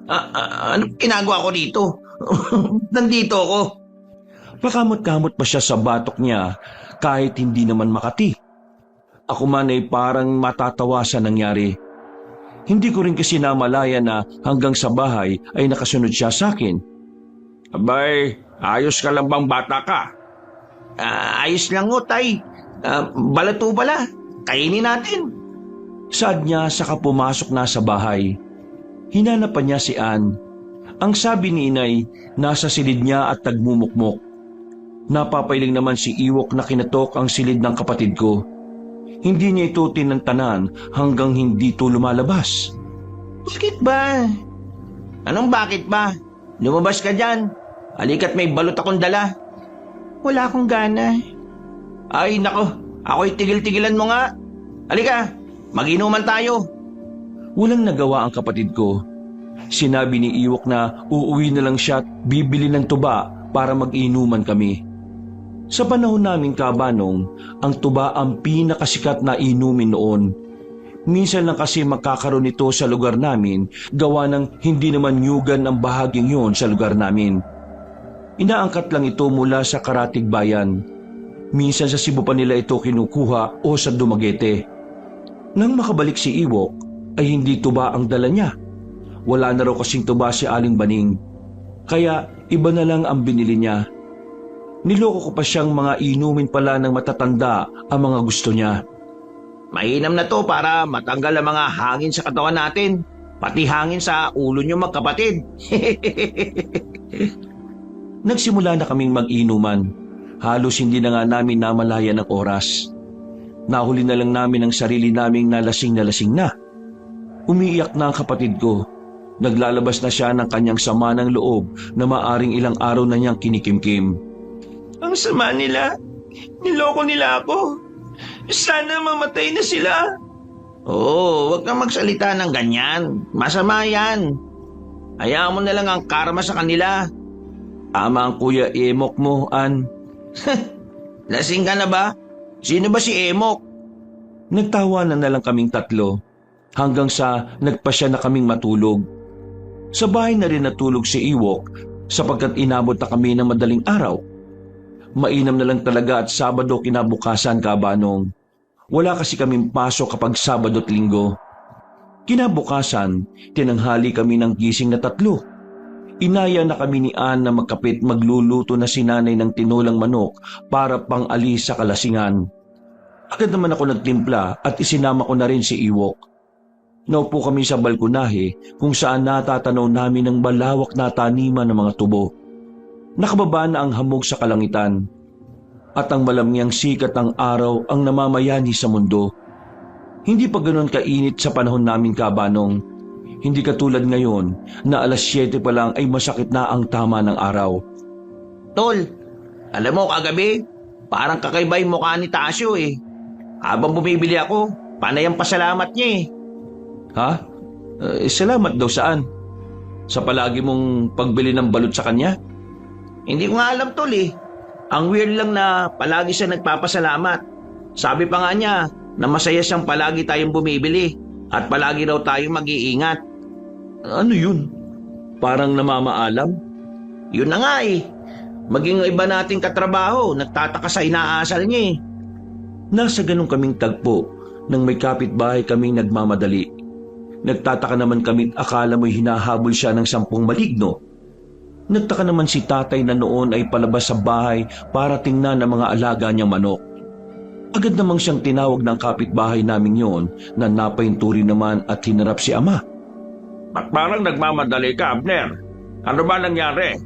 Ano ginagawa ko dito? Nandito ako. Pakamot-kamot pa siya sa batok niya kahit hindi naman makati. Ako man ay parang matatawa sa nangyari. Hindi ko rin kasi namalaya na hanggang sa bahay ay nakasunod siya sa akin. Abay, ayos ka lang bang bata ka? Ayos lang ho, tay. Balato pala. Kainin natin. Saad niya saka pumasok na sa bahay. Hinanap pa niya si Ann. Ang sabi ni inay, nasa silid niya at nagmumukmok. Napapailing naman si Iwok na kinatok ang silid ng kapatid ko. Hindi niya ito tinantanan hanggang hindi ito lumalabas. Bakit ba? Anong bakit ba? Lumabas ka dyan. Halika't may balot akong dala. Wala akong gana. Ay nako, ako'y tigil-tigilan mo nga. Halika, mag-inuman tayo. Walang nagawa ang kapatid ko. Sinabi ni Iwok na uuwi na lang siya at bibili ng tuba para mag-inuman kami. Sa panahon namin, Kabanong, ang tuba ang pinakasikat na inumin noon. Minsan lang kasi makakaroon ito sa lugar namin, gawa ng hindi naman nyugan ang bahagyang yon sa lugar namin. Inaangkat lang ito mula sa Karatig Bayan. Minsan sa Cebu pa nila ito kinukuha o sa Dumaguete. Nang makabalik si Iwok, ay hindi tuba ang dala niya. Wala na raw kasing tuba si Aling Baning. Kaya iba na lang ang binili niya. Niloko ko pa siyang mga inumin pala ng matatanda ang mga gusto niya. Mainam na to para matanggal ang mga hangin sa katawan natin. Pati hangin sa ulo niyo magkapatid. Nagsimula na kaming mag-inuman. Halos hindi na nga namin namalayan ang oras. Nahuli na lang namin ang sarili naming nalasing na. Umiiyak na ang kapatid ko. Naglalabas na siya ng kanyang sama ng loob na maaring ilang araw na niyang kinikimkim. Ang sama nila. Niloko nila ako. Sana mamatay na sila. Oo, wag kang magsalita ng ganyan. Masama yan. Hayaan mo na lang ang karma sa kanila. Tama ang Kuya Emok mo, Ann. Lasing ka na ba? Sino ba si Emok? Nagtawanan na lang kaming tatlo hanggang sa nagpasya na kaming matulog. Sa bahay na rin natulog si Iwok sapagkat inabot na kami ng madaling araw. Mainam na lang talaga at Sabado kinabukasan, Kabanong. Wala kasi kaming pasok kapag Sabado at Linggo. Kinabukasan, tinanghali kami ng gising na tatlo. Inaya na kami ni Ann na magkapit magluluto na si nanay ng tinulang manok para pang-alis sa kalasingan. Agad naman ako nagtimpla at isinama ko na rin si Iwok. Naupo kami sa balkonahe kung saan natatanaw namin ang malawak na taniman ng mga tubo. Nakababa na ang hamog sa kalangitan at ang malamyang sikat ng araw ang namamayani sa mundo. Hindi pa ganoon kainit sa panahon namin, Kabanong. Hindi katulad ngayon na alas 7 pa lang ay masakit na ang tama ng araw. Tol, alam mo kagabi, parang kakaiba yung mukha ni Tasyo eh. Habang bumibili ako, panay ang pasalamat niya eh. Ha? Salamat daw saan? Sa palagi mong pagbili ng balot sa kanya? Hindi ko nga alam, tol eh. Ang weird lang na palagi siya nagpapasalamat. Sabi pa nga niya na masaya siyang palagi tayong bumibili at palagi raw tayong mag-iingat. Ano yun? Parang namamaalam? Yun na nga eh. Maging iba nating katrabaho, nagtataka sa inaasal niya eh. Nasa ganun kaming tagpo nang may kapitbahay kaming nagmamadali. Nagtataka naman kami akala mo'y hinahabol siya ng 10 maligno. Nagtaka naman si tatay na noon ay palabas sa bahay para tingnan ang mga alaga niyang manok. Agad namang siyang tinawag ng kapitbahay namin yon na napainturi naman at hinarap si ama. Ba't parang nagmamadali ka, Abner? Ano ba nangyari?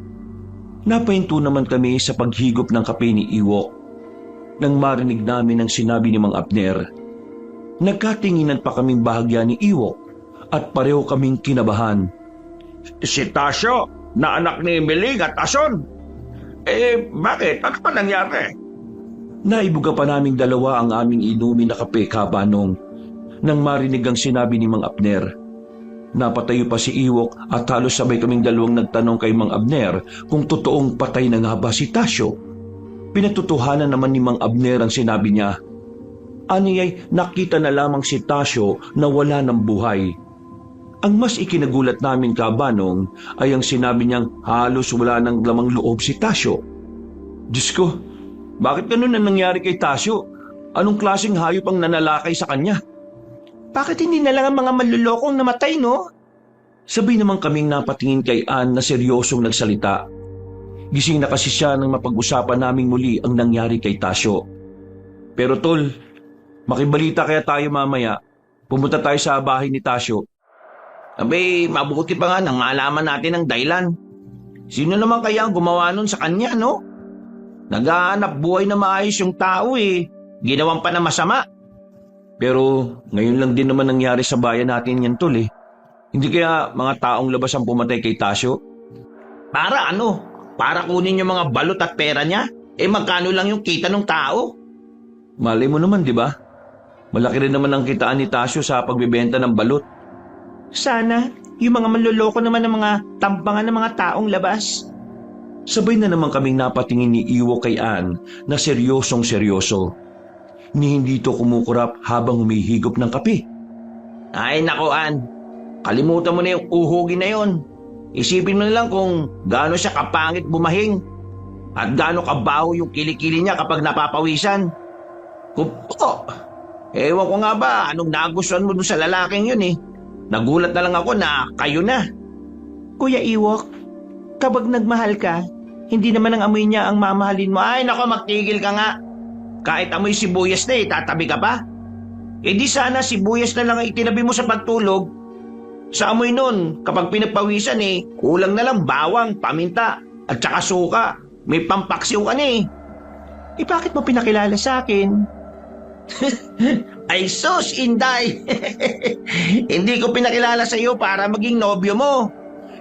Napahinto naman kami sa paghigop ng kape ni Iwok. Nang marinig namin ang sinabi ni Mang Abner, nagkatinginan pa kaming bahagya ni Iwok at pareho kaming kinabahan. Si Tasyo, na anak ni Milig at Ason. Bakit? Ano pa nangyari? Naibuga pa naming dalawa ang aming inumin na kape, Kabanong, nang marinig ang sinabi ni Mang Abner. Napatayo pa si Iwok at halos sabay kaming dalawang nagtanong kay Mang Abner kung totoong patay na nga ba si Tasyo. Pinatutuhanan naman ni Mang Abner ang sinabi niya. Aniyay nakita na lamang si Tasyo na wala ng buhay. Ang mas ikinagulat namin, Kabanong, ay ang sinabi niyang halos wala ng lamang loob si Tasyo. Diyos ko, bakit ganun na nangyari kay Tasyo? Anong klaseng hayop ang nanalakay sa kanya? Bakit hindi na lang ang mga manlulokong namatay, no? Sabay naman kaming napatingin kay Ann na seryosong nagsalita. Gising na kasi siya nang mapag-usapan naming muli ang nangyari kay Tasyo. Pero tol, makibalita kaya tayo mamaya. Pumunta tayo sa bahay ni Tasyo. Mabuti pa nga nang malaman natin ang dahilan. Sino naman kaya ang gumawa nun sa kanya, no? Naghahanap buhay na maayos yung tao Ginawang pa na masama. Pero ngayon lang din naman nangyari sa bayan natin yan, tol eh. Hindi kaya mga taong labas ang pumatay kay Tasyo? Para ano? Para kunin yung mga balot at pera niya? Magkano lang yung kita ng tao? Malay mo naman, di ba? Malaki rin naman ang kitaan ni Tasyo sa pagbebenta ng balot. Sana, yung mga manluloko naman ng mga tampangan ng mga taong labas. Sabay na naman kaming napatingin ni Iwo kay Ann na seryosong seryoso. Ni hindi ito kumukurap habang humihigop ng kape. Ay nako, Ann. Kalimutan mo na yung uhugin na yon. Isipin mo na lang kung gaano siya kapangit bumahing at gaano kabaho yung kilikili niya kapag napapawisan. Ewan ko nga ba anong nagustuhan mo dun sa lalaking yun Nagulat na lang ako na kayo na. Kuya Iwok, kapag nagmahal ka, hindi naman ang amoy niya ang mamahalin mo. Ay nako, magtigil ka nga. Kahit amoy sibuyas na tatabi ka pa? Di sana sibuyas na lang ang itinabi mo sa pagtulog. Sa amoy nun, kapag pinagpawisan kulang na lang bawang, paminta, at saka suka. May pampaksiw ka na Bakit mo pinakilala sa akin? Ay sus, Inday! Hindi ko pinakilala sa iyo para maging nobyo mo.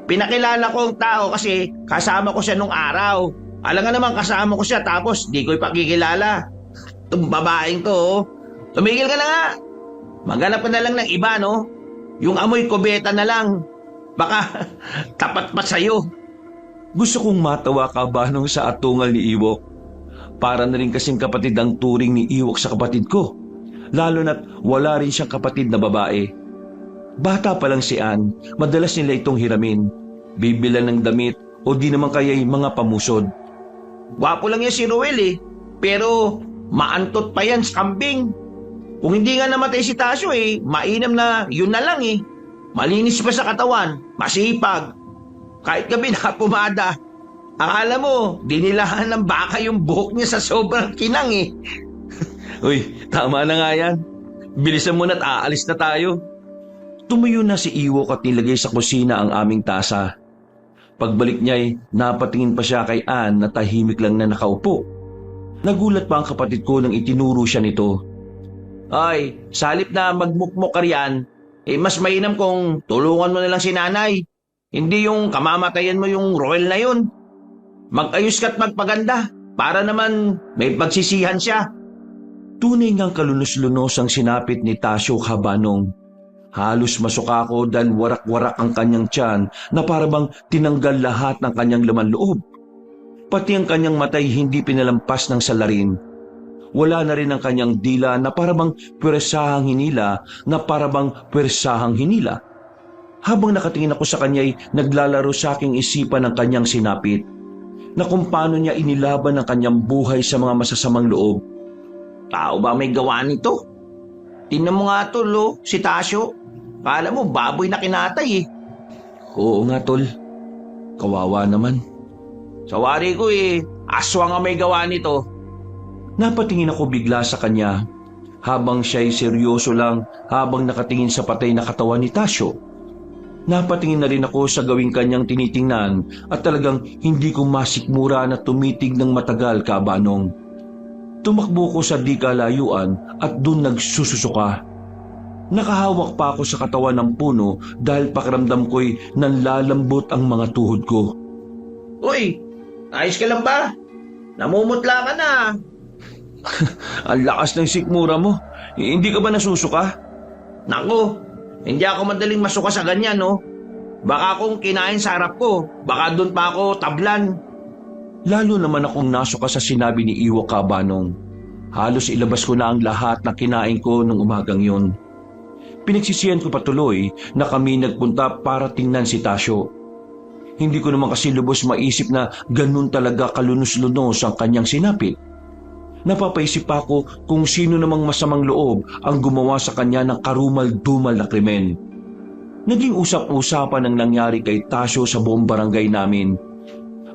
Pinakilala ko ang tao kasi kasama ko siya nung araw. Alam nga naman kasama ko siya tapos di ko ipakikilala. Itong babaeng to, tumigil ka na nga. Maghanap ka na lang ng iba, no? Yung amoy kubeta na lang. Baka tapat pa sa'yo. Gusto kong matawa, Kabanong, sa atungal ni Iwok. Para na rin kasing kapatid ang turing ni Iwok sa kapatid ko. Lalo na't wala rin siyang kapatid na babae. Bata pa lang si Ann, madalas nila itong hiramin. Bibilan ng damit o di naman kaya'y mga pamusod. Gwapo lang yan si Ruel pero maantot pa yan sa kambing. Kung hindi nga namatay si Tasyo mainam na yun na lang Malinis pa sa katawan, masipag. Kahit gabi nakapumada. Akala mo, dinilahan ng baka yung buhok niya sa sobrang kinang Uy, tama na nga yan. Bilisan mo na't aalis na tayo. Tumuyo na si Iwok at nilagay sa kusina ang aming tasa. Pagbalik niya'y napatingin pa siya kay Ann na tahimik lang na nakaupo. Nagulat pa ang kapatid ko nang itinuro siya nito. Ay, salip na magmukmok ka riyan, mas mainam kung tulungan mo na lang si nanay. Hindi yung kamamatayan mo yung Roel na yun. Mag-ayos ka't magpaganda para naman may pagsisihan siya. Tunay ngang kalunos-lunos ang sinapit ni Tasyo, Kabanong. Halos masuka ko dahil warak-warak ang kanyang tiyan na parabang tinanggal lahat ng kanyang laman loob. Pati ang kanyang matay hindi pinalampas ng salarin. Wala na rin ang kanyang dila na parabang pwersahang hinila na parabang pwersahang hinila. Habang nakatingin ako sa kanya'y naglalaro sa aking isipan ang kanyang sinapit na kung paano niya inilaban ang kanyang buhay sa mga masasamang loob. Tao ba may gawa nito? Tingnan mo nga tol, si Tasyo. Kala mo baboy na kinatay Oo nga, tol. Kawawa naman. Sa wari ko aswang ang may gawa nito. Napatingin ako bigla sa kanya habang siya'y seryoso lang habang nakatingin sa patay na katawan ni Tasyo. Napatingin na rin ako sa gawing kanyang tinitingnan at talagang hindi ko masikmura na tumitig ng matagal, Kabanong. Tumakbo ko sa di kalayuan at dun nagsususuka. Nakahawak pa ako sa katawan ng puno dahil pakiramdam ko'y nanlalambot ang mga tuhod ko. Uy, ayos ka lang ba? Namumutla ka na. Ang lakas ng sikmura mo. Hindi ka ba nasusuka? Naku, hindi ako madaling masuka sa ganyan, no? Baka kung kinain sa harap ko, baka doon pa ako tablan. Lalo naman akong nasuka sa sinabi ni Iwo, Kabanong. Halos ilabas ko na ang lahat na kinain ko nung umagang yun. Pinagsisihan ko patuloy na kami nagpunta para tingnan si Tasyo. Hindi ko naman kasi lubos maisip na ganun talaga kalunos-lunos ang kanyang sinapit. Napapaisip ako kung sino namang masamang loob ang gumawa sa kanya ng karumal-dumal na krimen. Naging usap-usapan ang nangyari kay Tasyo sa buong barangay namin.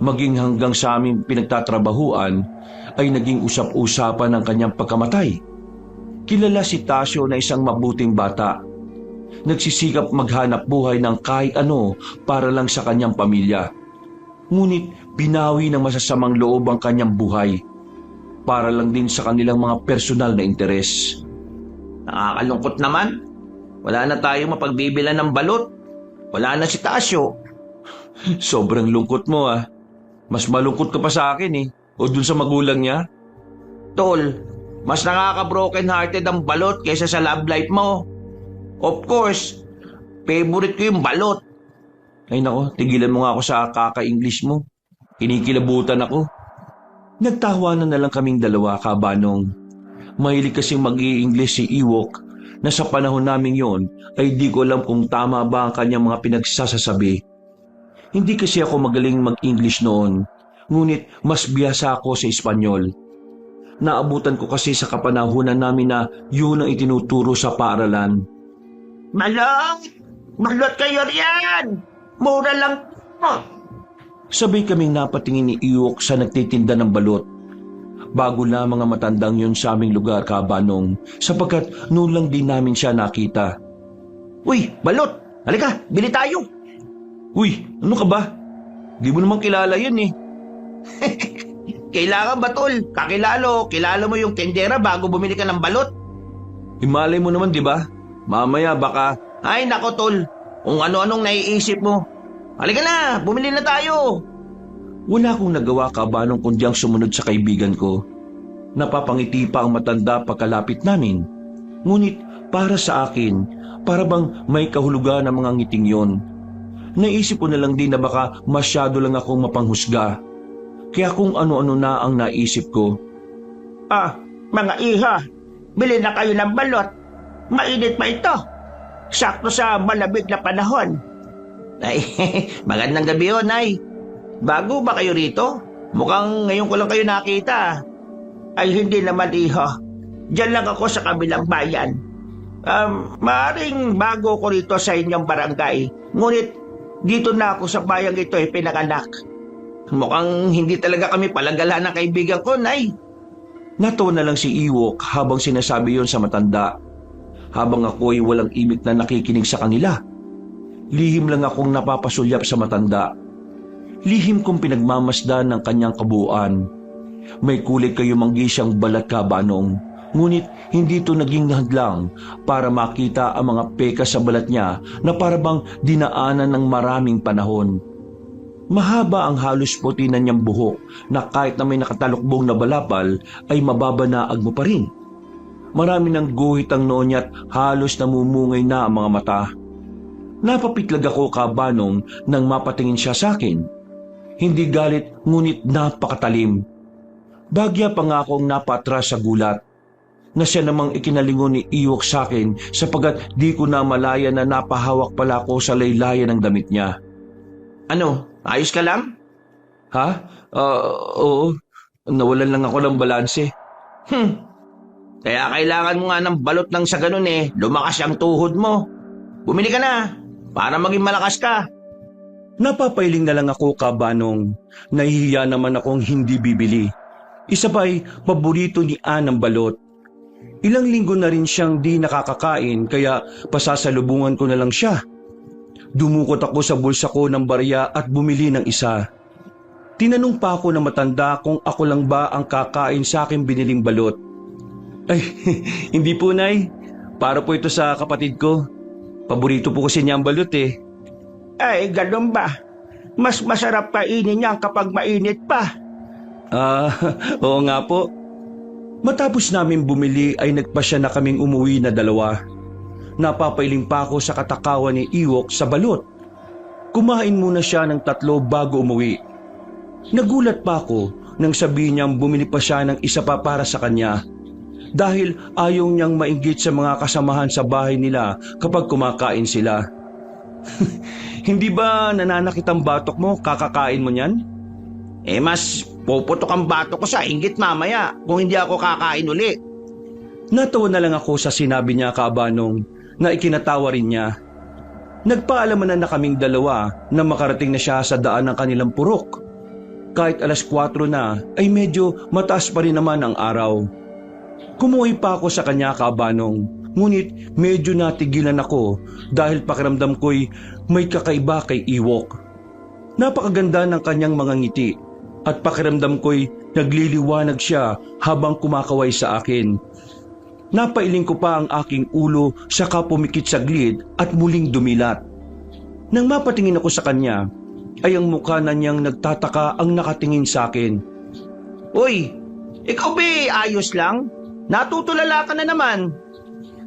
Maging hanggang sa aming pinagtatrabahuan ay naging usap-usapan ang kanyang pagkamatay. Kilala si Tasyo na isang mabuting bata. Nagsisikap maghanap buhay ng kahit ano para lang sa kanyang pamilya. Ngunit binawi ng masasamang loob ang kanyang buhay para lang din sa kanilang mga personal na interes. Nakakalungkot naman. Wala na tayong mapagbibilan ng balot. Wala na si Tasyo. Sobrang lungkot mo ah. Mas malungkot ka pa sa akin o dun sa magulang niya. Tol, mas nakaka-broken hearted ang balot kaysa sa love life mo. Of course, favorite ko yung balot. Ay nako, tigilan mo nga ako sa kaka-English mo. Kinikilabutan ako. Nagtawanan na lang kaming dalawa, Kabanong. Mahilig kasing mag-i-English si Ewok na sa panahon namin yon ay di ko alam kung tama ba ang kanyang mga pinagsasasabi. Hindi kasi ako magaling mag-English noon, ngunit mas biyasa ako sa Espanyol. Naabutan ko kasi sa kapanahunan namin na yun ang itinuturo sa paaralan. Malong! Balot kayo riyan! Mura lang po! Sabay kaming napatingin ni Ewok sa nagtitinda ng balot. Bago na mga matandang yun sa aming lugar, Kabanong, sapagkat noon lang din namin siya nakita. Uy, balot! Halika, bili tayo! Uy, ano ka ba? Di mo naman kilala yun Kailangan ba, tol? Kilala mo yung tendera bago bumili ka ng balot? Himalay mo naman, di ba? Mamaya baka... Ay, nako, tol. Kung ano-anong naiisip mo. Halika na, bumili na tayo. Wala akong nagawa, Kabanong, kundi ang sumunod sa kaibigan ko. Napapangiti pa ang matanda pagkalapit namin. Ngunit para sa akin, para bang may kahulugan ang mga ngiting yon. Naisip ko na lang din na baka masyado lang akong mapanghusga. Kaya kung ano-ano na ang naisip ko. Mga iha, bili na kayo ng balot. Mainit pa ito. Sakto sa malamig na panahon. Ay, magandang gabi yun, ay. Bago ba kayo rito? Mukhang ngayon ko lang kayo nakita. Ay hindi naman iha. Diyan lang ako sa kabilang bayan. Maaring bago ko rito sa inyong barangay. Ngunit dito na ako sa bayang ito pinanganak. Mukhang hindi talaga kami palagala ng kaibigan ko, Nay. Natawa na lang si Ewok habang sinasabi yon sa matanda. Habang ako'y walang imik na nakikinig sa kanila. Lihim lang akong napapasulyap sa matanda. Lihim kong pinagmamasdan ng kanyang kabuuan. May kulit kayo manggi siyang balat, Kabanong. Ngunit hindi ito naging hadlang para makita ang mga peka sa balat niya na parabang dinaanan ng maraming panahon. Mahaba ang halos puti na niyang buhok na kahit na may nakatalukbong na balapal ay mababanaag mo pa rin. Marami ng guhit ang noo niya at halos namumungay na ang mga mata. Napapitlag ako, Kabanong, nang mapatingin siya sa akin. Hindi galit ngunit napakatalim. Bagya pa nga akong napatras sa gulat na siya namang ikinalingon ni Ewok sa akin sapagat di ko na malaya na napahawak pala ako sa laylayan ng damit niya. Ano, ayos ka lang? Ha? Oo. Nawalan lang ako ng balanse. Kaya kailangan mo nga ng balot ng sa ganun lumakas ang tuhod mo. Bumili ka na, para maging malakas ka. Napapailing na lang ako, kabanong. Nahihiya naman akong hindi bibili. Isa pa'y paborito ni Ann ang balot. Ilang linggo na rin siyang di nakakakain kaya pasasalubungan ko na lang siya. Dumukot ako sa bulsa ko ng barya at bumili ng isa. Tinanong pa ako na matanda kung ako lang ba ang kakain sa aking biniling balot. Ay, hindi po, Nay. Para po ito sa kapatid ko. Paborito po kasi niya ang balot eh. Ay, ganun ba? Mas masarap kainin niyan kapag mainit pa. Oo nga po. Matapos namin bumili ay nagpasya na kaming umuwi na dalawa. Napapailing pa ako sa katakawan ni Iwok sa balot. Kumain muna siya ng 3 bago umuwi. Nagulat pa ako nang sabihin niyang bumili pa siya ng isa pa para sa kanya. Dahil ayaw niyang mainggit sa mga kasamahan sa bahay nila kapag kumakain sila. Hindi ba nananakit ang batok mo kakakain mo niyan? Mas puputok ang batok ko sa inggit mamaya kung hindi ako kakain uli. Natawa na lang ako sa sinabi niya, kabanong, na ikinatawa rin niya. Nagpaalaman na kaming dalawa na makarating na siya sa daan ng kanilang purok. Kahit 4:00 na ay medyo mataas pa rin naman ang araw. Kumuhay pa ako sa kanya, kabanong, ngunit medyo natigilan ako dahil pakiramdam ko'y may kakaiba kay Iwok. Napakaganda ng kanyang mga ngiti at pakiramdam ko'y nagliliwanag siya habang kumakaway sa akin. Napailing ko pa ang aking ulo saka pumikit saglit at muling dumilat. Nang mapatingin ako sa kanya, ay ang mukha na niyang nagtataka ang nakatingin sa akin. Uy, ikaw ba ayos lang? Natutulala ka na naman.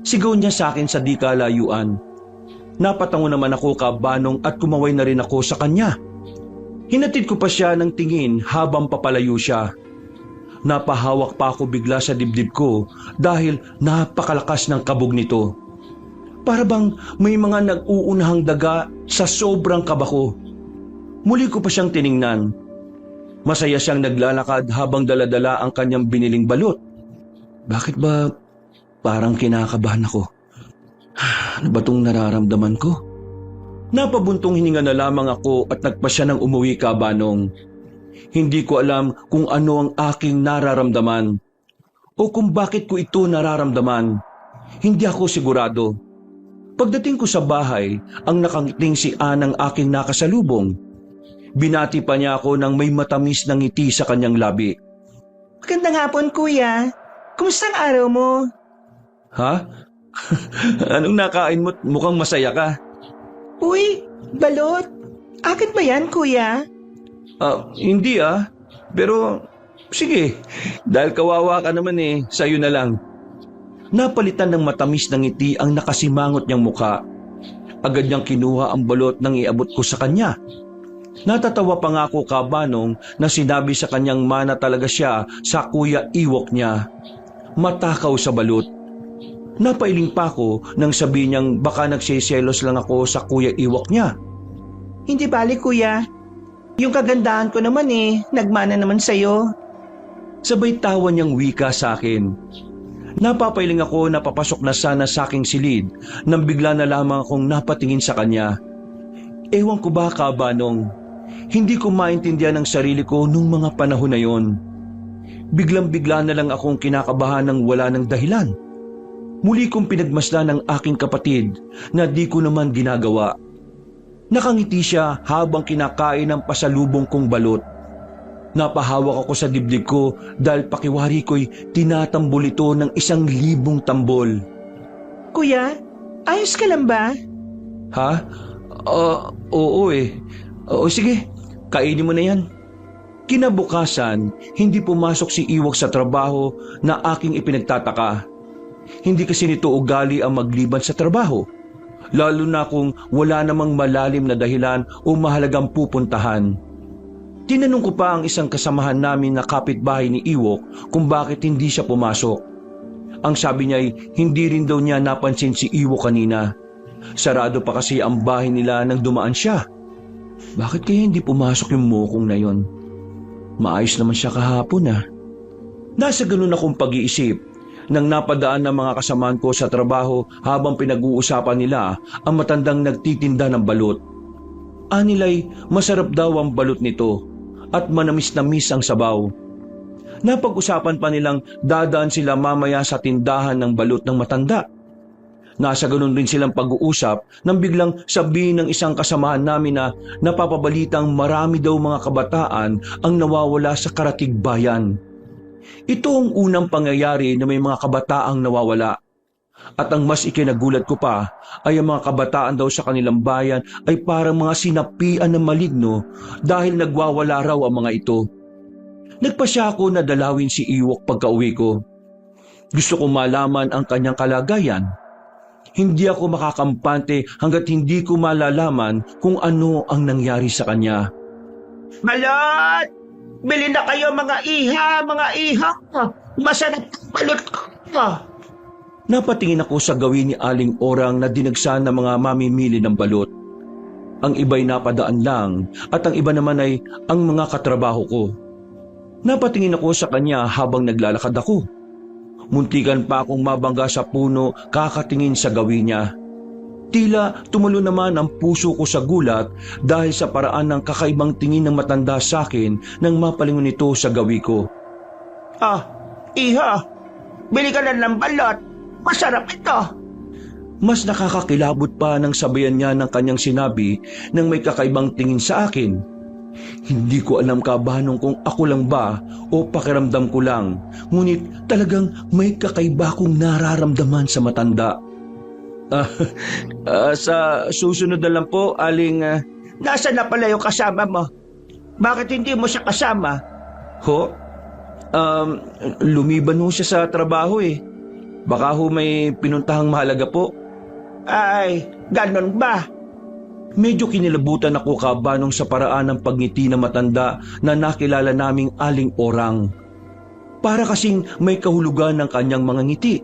Sigaw niya sa akin sa di kalayuan. Napatango naman ako, kabanong, at kumaway na rin ako sa kanya. Hinatid ko pa siya ng tingin habang papalayo siya. Napahawak pa ako bigla sa dibdib ko dahil napakalakas ng kabog nito. Para bang may mga nag-uunahang daga sa sobrang kaba ko. Muli ko pa siyang tiningnan. Masaya siyang naglalakad habang daladala ang kanyang biniling balot. Bakit ba parang kinakabahan ako? Ano ba itong nararamdaman ko? Napabuntong hininga na lamang ako at nagpasya ng umuwi, kabanong. Hindi ko alam kung ano ang aking nararamdaman o kung bakit ko ito nararamdaman. Hindi ako sigurado. Pagdating ko sa bahay, ang nakangiting si Ann ang aking nakasalubong. Binati pa niya ako ng may matamis na ngiti sa kanyang labi. Magandang hapon, kuya. Kumusta ang araw mo? Ha? Anong nakain mo? Mukhang masaya ka. Uy, balot. Akin ba yan, kuya? Hindi Pero, sige. Dahil kawawa ka naman sa'yo na lang. Napalitan ng matamis na ngiti ang nakasimangot niyang mukha. Agad niyang kinuha ang balot nang iabot ko sa kanya. Natatawa pa nga ako, kabanong, na sinabi sa kanyang mana talaga siya sa kuya Iwok niya. Matakaw sa balot. Napailing pa ako nang sabihin niyang baka nagsiselos lang ako sa kuya Iwok niya. Hindi bali, kuya. Yung kagandahan ko naman nagmana naman sa'yo. Sabay tawa niyang wika sa akin. Napapailing ako na papasok na sana sa aking silid nang bigla na lamang akong napatingin sa kanya. Ewan ko ba, kabanong, hindi ko maintindihan ang sarili ko nung mga panahon na yon. Biglang-bigla na lang akong kinakabahan ng wala ng dahilan. Muli kong pinagmasdan ng aking kapatid na di ko naman ginagawa. Nakangiti siya habang kinakain ang pasalubong kong balot. Napahawak ako sa dibdib ko dahil pakiwari ko'y tinatambol ito ng 1,000 tambol. Kuya, ayos ka lang ba? Ha? Oo Oo, sige, kainin mo na yan. Kinabukasan, hindi pumasok si Iwok sa trabaho na aking ipinagtataka. Hindi kasi nito ugali ang magliban sa trabaho, lalo na kung wala namang malalim na dahilan o mahalagang pupuntahan. Tinanong ko pa ang isang kasamahan namin na kapitbahay ni Iwok kung bakit hindi siya pumasok. Ang sabi niya ay hindi rin daw niya napansin si Iwok kanina. Sarado pa kasi ang bahay nila nang dumaan siya. Bakit kaya hindi pumasok yung mokong na yon? Maayos naman siya kahapon Nasa ganun akong pag-iisip nang napadaan ng mga kasamaan ko sa trabaho habang pinag-uusapan nila ang matandang nagtitinda ng balot. Anilay masarap daw ang balot nito at manamis-namis ang sabaw. Napag-usapan pa nilang dadaan sila mamaya sa tindahan ng balot ng matanda. Nasa ganun rin silang pag-uusap nang biglang sabihin ng isang kasamahan namin na napapabalitang marami daw mga kabataan ang nawawala sa Karatig Bayan. Ito ang unang pangyayari na may mga kabataang nawawala. At ang mas ikinagulat ko pa ay ang mga kabataan daw sa kanilang bayan ay parang mga sinapian ng maligno dahil nagwawala raw ang mga ito. Nagpasya ako na dalawin si Iwok pagka-uwi ko. Gusto kong malaman ang kanyang kalagayan. Hindi ako makakampante hanggat hindi ko malalaman kung ano ang nangyari sa kanya. Balot! Bili na kayo mga iha, mga iha. Masarap ang balot ko. Napatingin ako sa gawin ni Aling Orang na dinagsan ng mga mamimili ng balot. Ang iba'y napadaan lang at ang iba naman ay ang mga katrabaho ko. Napatingin ako sa kanya habang naglalakad ako. Muntikan pa akong mabangga sa puno kakatingin sa gawin niya. Tila tumulo naman ang puso ko sa gulat dahil sa paraan ng kakaibang tingin ng matanda sa akin nang mapalingon ito sa gawi ko. Iha, bili ka na ng balot. Masarap ito. Mas nakakakilabot pa nang sabayan niya ng kanyang sinabi nang may kakaibang tingin sa akin. Hindi ko alam kabanong kung ako lang ba o pakiramdam ko lang, ngunit talagang may kakaiba akong nararamdaman sa matanda. Sa susunod na lang po, Aling... Nasaan na pala yung kasama mo? Bakit hindi mo siya kasama? Ho? Lumiban ho siya sa trabaho eh. Baka ho may pinuntahang mahalaga po. Ay, ganon ba? Medyo kinilabutan ako kabanong sa paraan ng pagngiti na matanda na nakilala naming Aling Orang. Para kasing may kahulugan ng kanyang mga ngiti.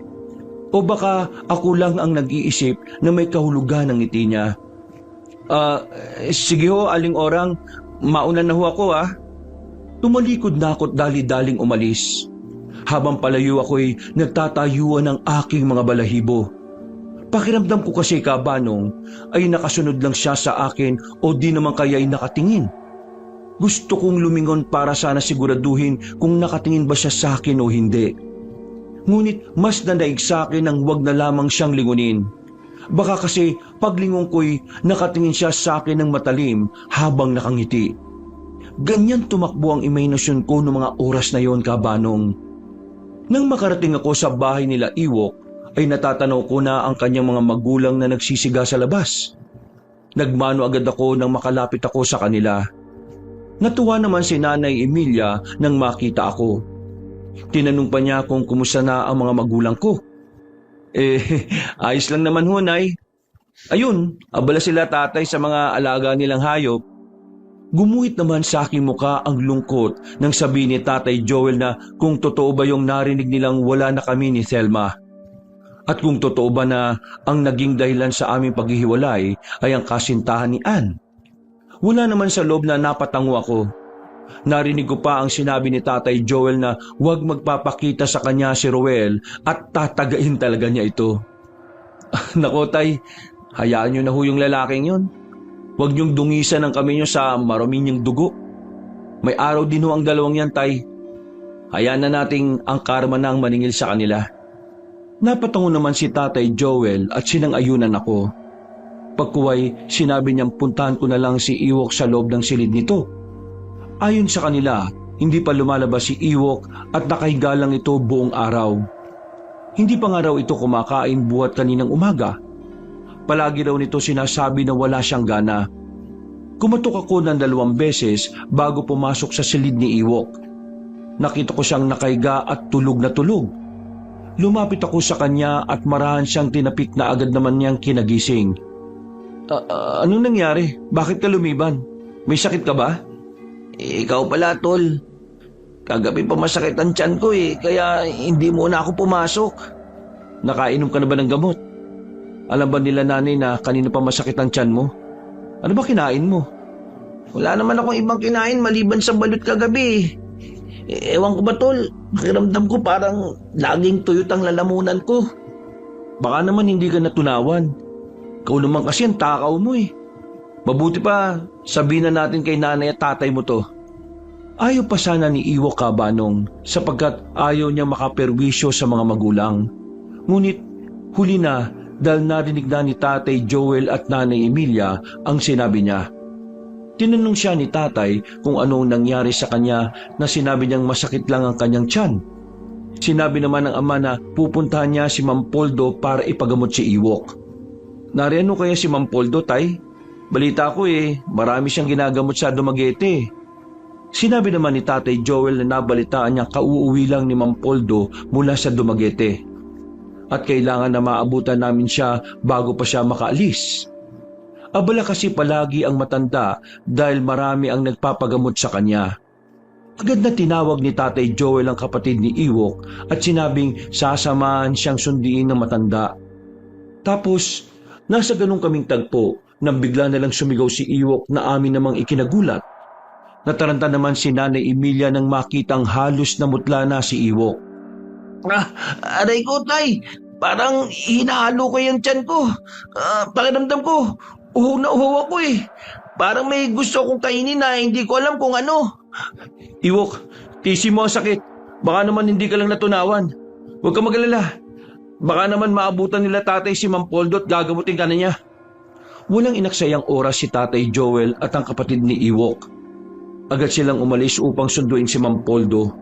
O baka ako lang ang nag-iisip na may kahulugan ng ngiti niya. Sige ho, Aling Orang, mauna na ho ako Tumalikod na ako't dali-daling umalis. Habang palayo ako'y nagtatayuan ng aking mga balahibo. Pakiramdam ko kasi kabanong ay nakasunod lang siya sa akin o di naman kaya'y nakatingin. Gusto kong lumingon para sana siguraduhin kung nakatingin ba siya sa akin o hindi. Ngunit mas nanaig sa akin ang wag na lamang siyang lingunin. Baka kasi paglingon ko'y nakatingin siya sa akin ng matalim habang nakangiti. Ganyan tumakbo ang imahinasyon ko noong mga oras na yon kabanong. Nang makarating ako sa bahay nila Iwok, ay natatanaw ko na ang kanyang mga magulang na nagsisiga sa labas. Nagmano agad ako nang makalapit ako sa kanila. Natuwa naman si Nanay Emilia nang makita ako. Tinanong pa niya kung kumusta na ang mga magulang ko. Ayos lang naman ho, Nay. Ayun, abala sila tatay sa mga alaga nilang hayop. Gumuhit naman sa aking muka ang lungkot nang sabihin ni Tatay Joel na kung totoo ba yung narinig nilang wala na kami ni Thelma. At kung totoo ba na ang naging dahilan sa aming paghihiwalay ay ang kasintahan ni Ann. Wala naman sa loob na napatango ako. Narinig ko pa ang sinabi ni Tatay Joel na huwag magpapakita sa kanya si Roel at tatagain talaga niya ito. Nako Tay, hayaan niyo na ho yung lalaking yun. Huwag niyong dungisan ang kamay niyo sa marumi niyang dugo. May araw din ho ang dalawang yan, Tay. Hayaan na nating ang karma na ang maningil sa kanila. Napatango naman si Tatay Joel at sinang-ayunan ako. Pagkuway, sinabi niyang puntahan ko na lang si Iwok sa loob ng silid nito. Ayon sa kanila, hindi pa lumalabas si Iwok at nakahiga lang ito buong araw. Hindi pa nga raw ito kumakain buhat kaninang umaga. Palagi raw nito sinasabi na wala siyang gana. Kumatok ako ng 2 beses bago pumasok sa silid ni Iwok. Nakita ko siyang nakahiga at tulog na tulog. Lumapit ako sa kanya at marahan siyang tinapik na agad naman niyang kinagising. Anong nangyari? Bakit ka lumiban? May sakit ka ba? Ikaw pala, Tol. Kagabi pa masakit ang tiyan ko kaya hindi muna ako pumasok. Nakainom ka na ba ng gamot? Alam ba nila nanay na kanina pa masakit ang tiyan mo? Ano ba kinain mo? Wala naman akong ibang kinain maliban sa balot kagabi. Ewan ko ba, Tol? Pakiramdam ko parang laging tuyot ang lalamunan ko. Baka naman hindi ka natunawan. Ikaw naman kasi ang takaw mo Mabuti pa, sabihin na natin kay nanay at tatay mo to. Ayaw pa sana ni Iwok Kabanong sapagkat ayaw niya makaperwisyo sa mga magulang. Ngunit huli na dahil narinig na ni Tatay Joel at Nanay Emilia ang sinabi niya. Tinanong siya ni tatay kung anong nangyari sa kanya na sinabi niyang masakit lang ang kanyang tiyan. Sinabi naman ng ama na pupuntahan niya si Mang Poldo para ipagamot si Iwok. Nareno kaya si Mang Poldo, tay? Balita ko marami siyang ginagamot sa Dumaguete. Sinabi naman ni Tatay Joel na nabalitaan niya kauuwi lang ni Mang Poldo mula sa Dumaguete. At kailangan na maabutan namin siya bago pa siya makaalis. Abala kasi palagi ang matanda dahil marami ang nagpapagamot sa kanya. Agad na tinawag ni Tatay Joel ang kapatid ni Iwok at sinabing sasamahan siyang sundiin ng matanda. Tapos, nasa ganun kaming tagpo nang bigla na lang sumigaw si Iwok na amin namang ikinagulat. Nataranta naman si Nanay Emilia nang makitang halos namutla na si Iwok. Aray ko, tay. Parang hinahalo ko yung tiyan ko. Pakiramdam ko, uhaw na uhaw ako Parang may gusto kong kainin na hindi ko alam kung ano. Iwok, tisi mo ang sakit. Baka naman hindi ka lang natunawan. Huwag ka mag-alala. Baka naman maabutan nila tatay si Mang Poldo at gagamutin ka na niya. Walang inaksayang oras si Tatay Joel at ang kapatid ni Iwok. Agad silang umalis upang sunduin si Mang Poldo.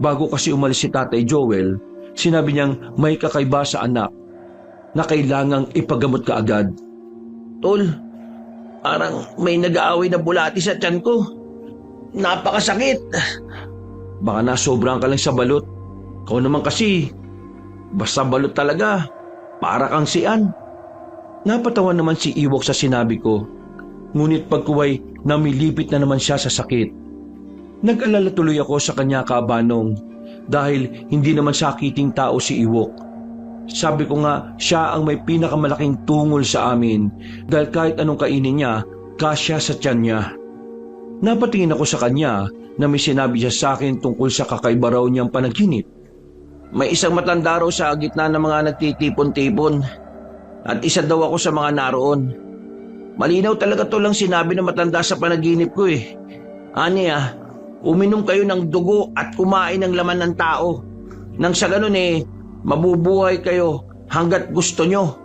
Bago kasi umalis si Tatay Joel, sinabi niyang may kakaiba sa anak na kailangang ipagamot ka agad. Tol, parang may nag-aaway na bulati sa tiyan ko. Napakasakit. Baka nasobrang ka lang sa balot. Kau naman kasi, basta balot talaga, para kang sian. Napatawa naman si Iwok sa sinabi ko. Ngunit pagkuway, namilipit na naman siya sa sakit. Nag-alala tuloy ako sa kanya, Kabanong, dahil hindi naman sakiting tao si Iwok. Sabi ko nga, siya ang may pinakamalaking tungol sa amin dahil kahit anong kainin niya, kasya sa tiyan niya. Napatingin ako sa kanya na may sinabi siya sa akin tungkol sa kakaiba raw niyang panaginip. May isang matanda raw sa gitna ng mga nagtitipon-tipon at isa daw ako sa mga naroon. Malinaw talaga to lang sinabi ng matanda sa panaginip ko Ani uminom kayo ng dugo at kumain ng laman ng tao. Nang sa ganun mabubuhay kayo hanggat gusto nyo.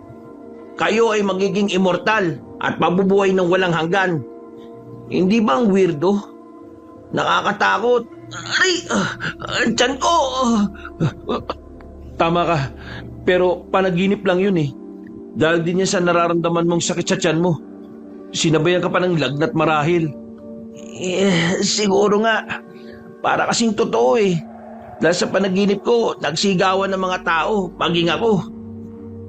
Kayo ay magiging immortal at mabubuhay ng walang hanggan. Hindi ba ang weirdo? Nakakatakot. Aray! Tiyan ko! Tama ka, pero panaginip lang yun Dahil din niya sa nararamdaman mong sakit sa tiyan mo. Sinabayan ka pa ng lagnat marahil. Siguro nga. Para kasing totoo Dahil sa panaginip ko, nagsigawan ng mga tao, maging ako.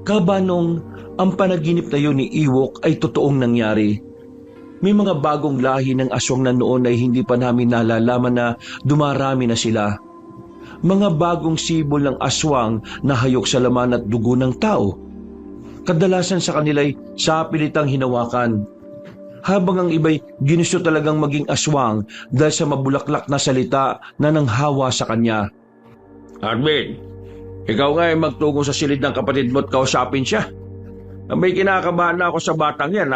Kabanong, ang panaginip na yun ni Iwok ay totoong nangyari. May mga bagong lahi ng aswang na noon ay hindi pa namin nalalaman na dumarami na sila. Mga bagong sibol ng aswang na hayok sa laman at dugo ng tao. Kadalasan sa kanila'y sapilitang hinawakan. Habang ang iba'y ginusto talagang maging aswang dahil sa mabulaklak na salita na nanghawa sa kanya. Arvin, ikaw nga ay magtungo sa silid ng kapatid mo at kausapin siya. May kinakabahan na ako sa batang yan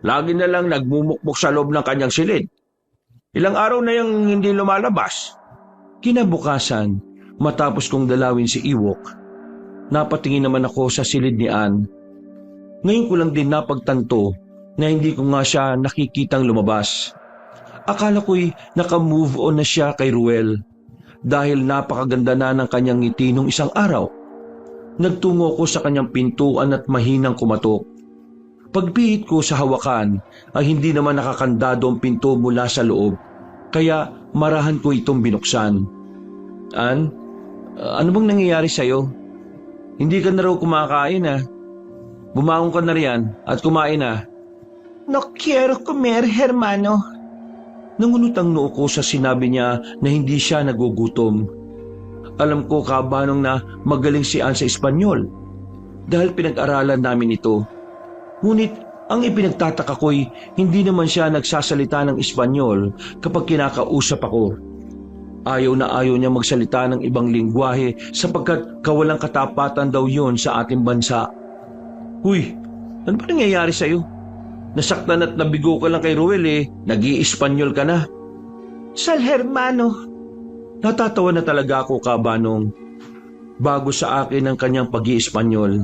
Lagi na lang nagmumukmuk sa loob ng kanyang silid. Ilang araw na yung hindi lumalabas. Kinabukasan, matapos kong dalawin si Iwok, napatingin naman ako sa silid ni Ann. Ngayon ko lang din napagtanto na hindi ko nga siya nakikitang lumabas. Akala ko'y naka-move on na siya kay Ruel dahil napakaganda na ng kanyang ngiti nung isang araw. Nagtungo ko sa kanyang pintuan at mahinang kumatok. Pagpihit ko sa hawakan ay hindi naman nakakandado ang pinto mula sa loob, kaya marahan ko itong binuksan. Ann, ano bang nangyayari sa'yo? Hindi ka na raw kumakain Bumangon ka na riyan at kumain No quiero comer, hermano. Nangunot ang noo ko sa sinabi niya na hindi siya nagugutom. Alam ko, Kabanong, na magaling si Ann sa Espanyol dahil pinag-aralan namin ito. Ngunit ang ipinagtataka ko'y hindi naman siya nagsasalita ng Espanyol kapag kinakausap ako. Ayaw na ayaw niya magsalita ng ibang lingwahe sapagkat kawalang katapatan daw yon sa ating bansa. Huy, ano ba nangyayari sa'yo? Nasaktan at nabigo ka lang kay Ruel nag-i-Espanyol ka na. Sal hermano. Natatawa na talaga ako, Kabanong. Bago sa akin ang kanyang pag-i-Espanyol.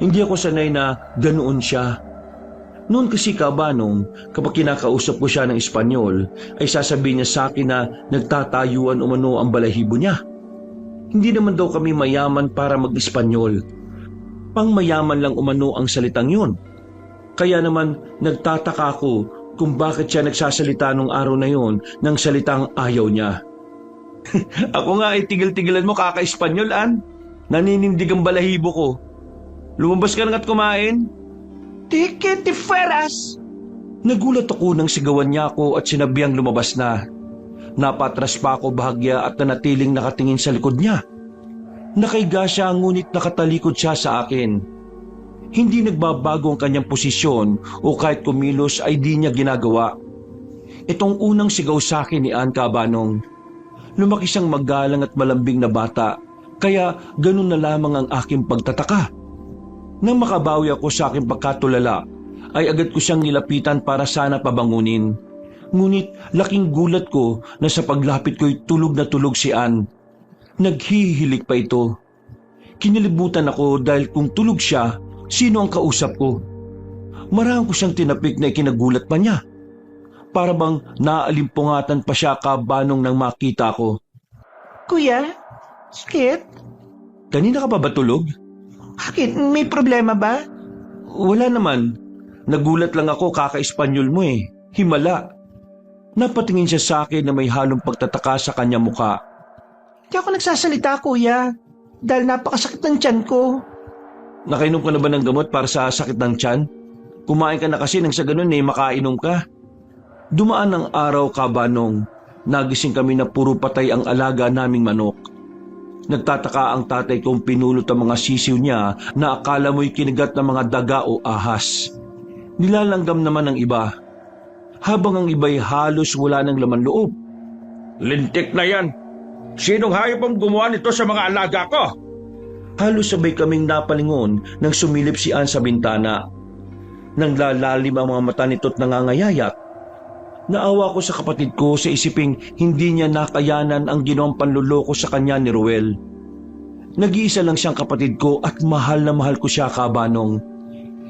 Hindi ako sanay na ganoon siya. Noon kasi, Kabanong, kapag kinakausap ko siya ng Espanyol, ay sasabihin niya sa akin na nagtatayuan umano ang balahibo niya. Hindi naman daw kami mayaman para mag-Espanyol. Pangmayaman lang umano ang salitang yun. Kaya naman nagtataka ako kung bakit siya nagsasalita nung araw na yon ng salitang ayaw niya. Ako nga tigil-tigilan mo kaka-Espanyol, An. Naninindig ang balahibo ko. Lumabas ka na at kumain. Ticket de fueras. Nagulat ako nang sigawan niya ako at sinabihang lumabas na. Napatras pa ako bahagya at nanatiling nakatingin sa likod niya. Nakaiga siya ngunit nakatalikod siya sa akin. Hindi nagbabago ang kanyang posisyon o kahit kumilos ay di niya ginagawa. Itong unang sigaw sa akin ni Ann, Kabanong. Lumaki siyang magalang at malambing na bata, kaya ganun na lamang ang aking pagtataka. Nang makabawi ako sa aking pagkatulala, ay agad ko siyang nilapitan para sana pabangunin. Ngunit laking gulat ko na sa paglapit ko'y tulog na tulog si Ann. Naghihilik pa ito. Kinilibutan ako dahil kung tulog siya, sino ang kausap ko? Marahang ko siyang tinapik na ikinagulat pa niya. Para bang naalimpungatan pa siya, Kabanong, nang makita ko. Kuya, sakit? Kanina ka pa ba tulog? Bakit? May problema ba? Wala naman. Nagulat lang ako kaka-Espanyol mo Himala. Napatingin siya sa akin na may halong pagtataka sa kanya mukha. Hindi ako nagsasalita, kuya. Dahil napakasakit ng tiyan ko. Nakainom ka na ba ng gamot para sa sakit ng tiyan? Kumain ka na kasi nang sa ganun makainom ka. Dumaan ang araw, Kabanong. Nagising kami na puro patay ang alaga naming manok. Nagtataka ang tatay kong pinulot ang mga sisiw niya na akala mo'y kinigat ng mga daga o ahas. Nilalanggam naman ng iba. Habang ang iba'y halos wala ng laman loob. Lintik na yan. Sinong hayop ang gumawa nito sa mga alaga ko? Halos sabay kaming napalingon nang sumilip si Ann sa bintana. Nang lalalim ang mga mata nito't nangangayayak. Naawa ko sa kapatid ko sa isiping hindi niya nakayanan ang ginawang panluloko sa kanya ni Ruel. Nag-iisa lang siyang kapatid ko at mahal na mahal ko siya, Kabanong.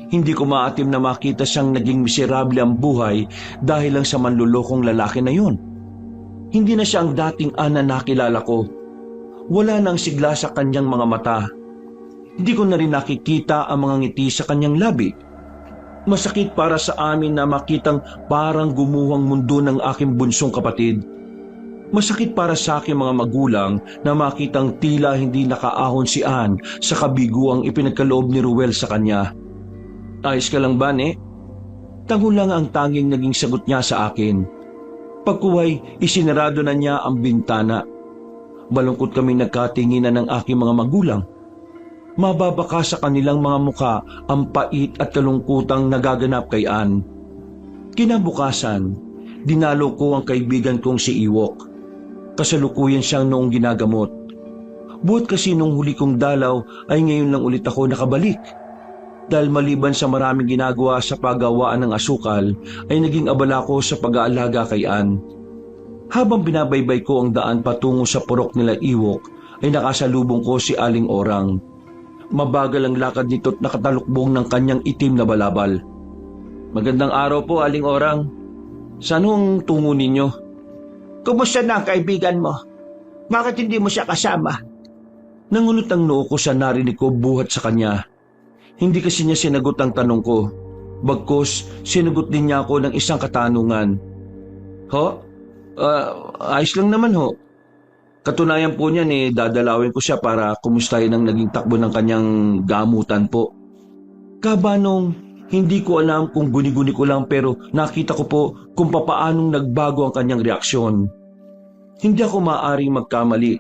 Hindi ko maatim na makita siyang naging miserable ang buhay dahil lang sa manlulokong lalaki na yun. Hindi na siya ang dating Ann na nakilala ko. Wala nang sigla sa kanyang mga mata. Hindi ko na rin nakikita ang mga ngiti sa kanyang labi. Masakit para sa amin na makitang parang gumuhang mundo ng aking bunsong kapatid. Masakit para sa aking mga magulang na makitang tila hindi nakaahon si Ann sa kabiguang ipinagkaloob ni Ruel sa kanya. Ayos ka lang ba, ne? Tango lang ang tanging naging sagot niya sa akin. Pagkuway, isinarado na niya ang bintana. Malungkot kaming nagkatinginan ng aking mga magulang. Mababaka sa kanilang mga muka ang pait at kalungkutang nagaganap kay Ann. Kinabukasan, dinalo ko ang kaibigan kong si Iwok. Kasalukuyan siyang noong ginagamot. Buhat kasi nung huli kong dalaw ay ngayon lang ulit ako nakabalik. Dahil maliban sa maraming ginagawa sa paggawaan ng asukal, ay naging abala ko sa pag-aalaga kay Ann. Habang binabaybay ko ang daan patungo sa purok nila Iwok, ay nakasalubong ko si Aling Orang. Mabagal ang lakad nito't nakatalukbong ng kanyang itim na balabal. Magandang araw po, Aling Orang. Saan ang tungo ninyo? Kumusta na ang kaibigan mo? Bakit hindi mo siya kasama? Nangunot ang noo ko sa narinig ko buhat sa kanya. Hindi kasi niya sinagot ang tanong ko. Bagkus, sinagot din niya ako ng isang katanungan. Ho? Ayos lang naman ho. Katunayan po niyan dadalawin ko siya para kumustahin ang naging takbo ng kanyang gamutan po. Kabanong, hindi ko alam kung guni-guni ko lang pero nakita ko po kung papaanong nagbago ang kanyang reaksyon. Hindi ako maaaring magkamali.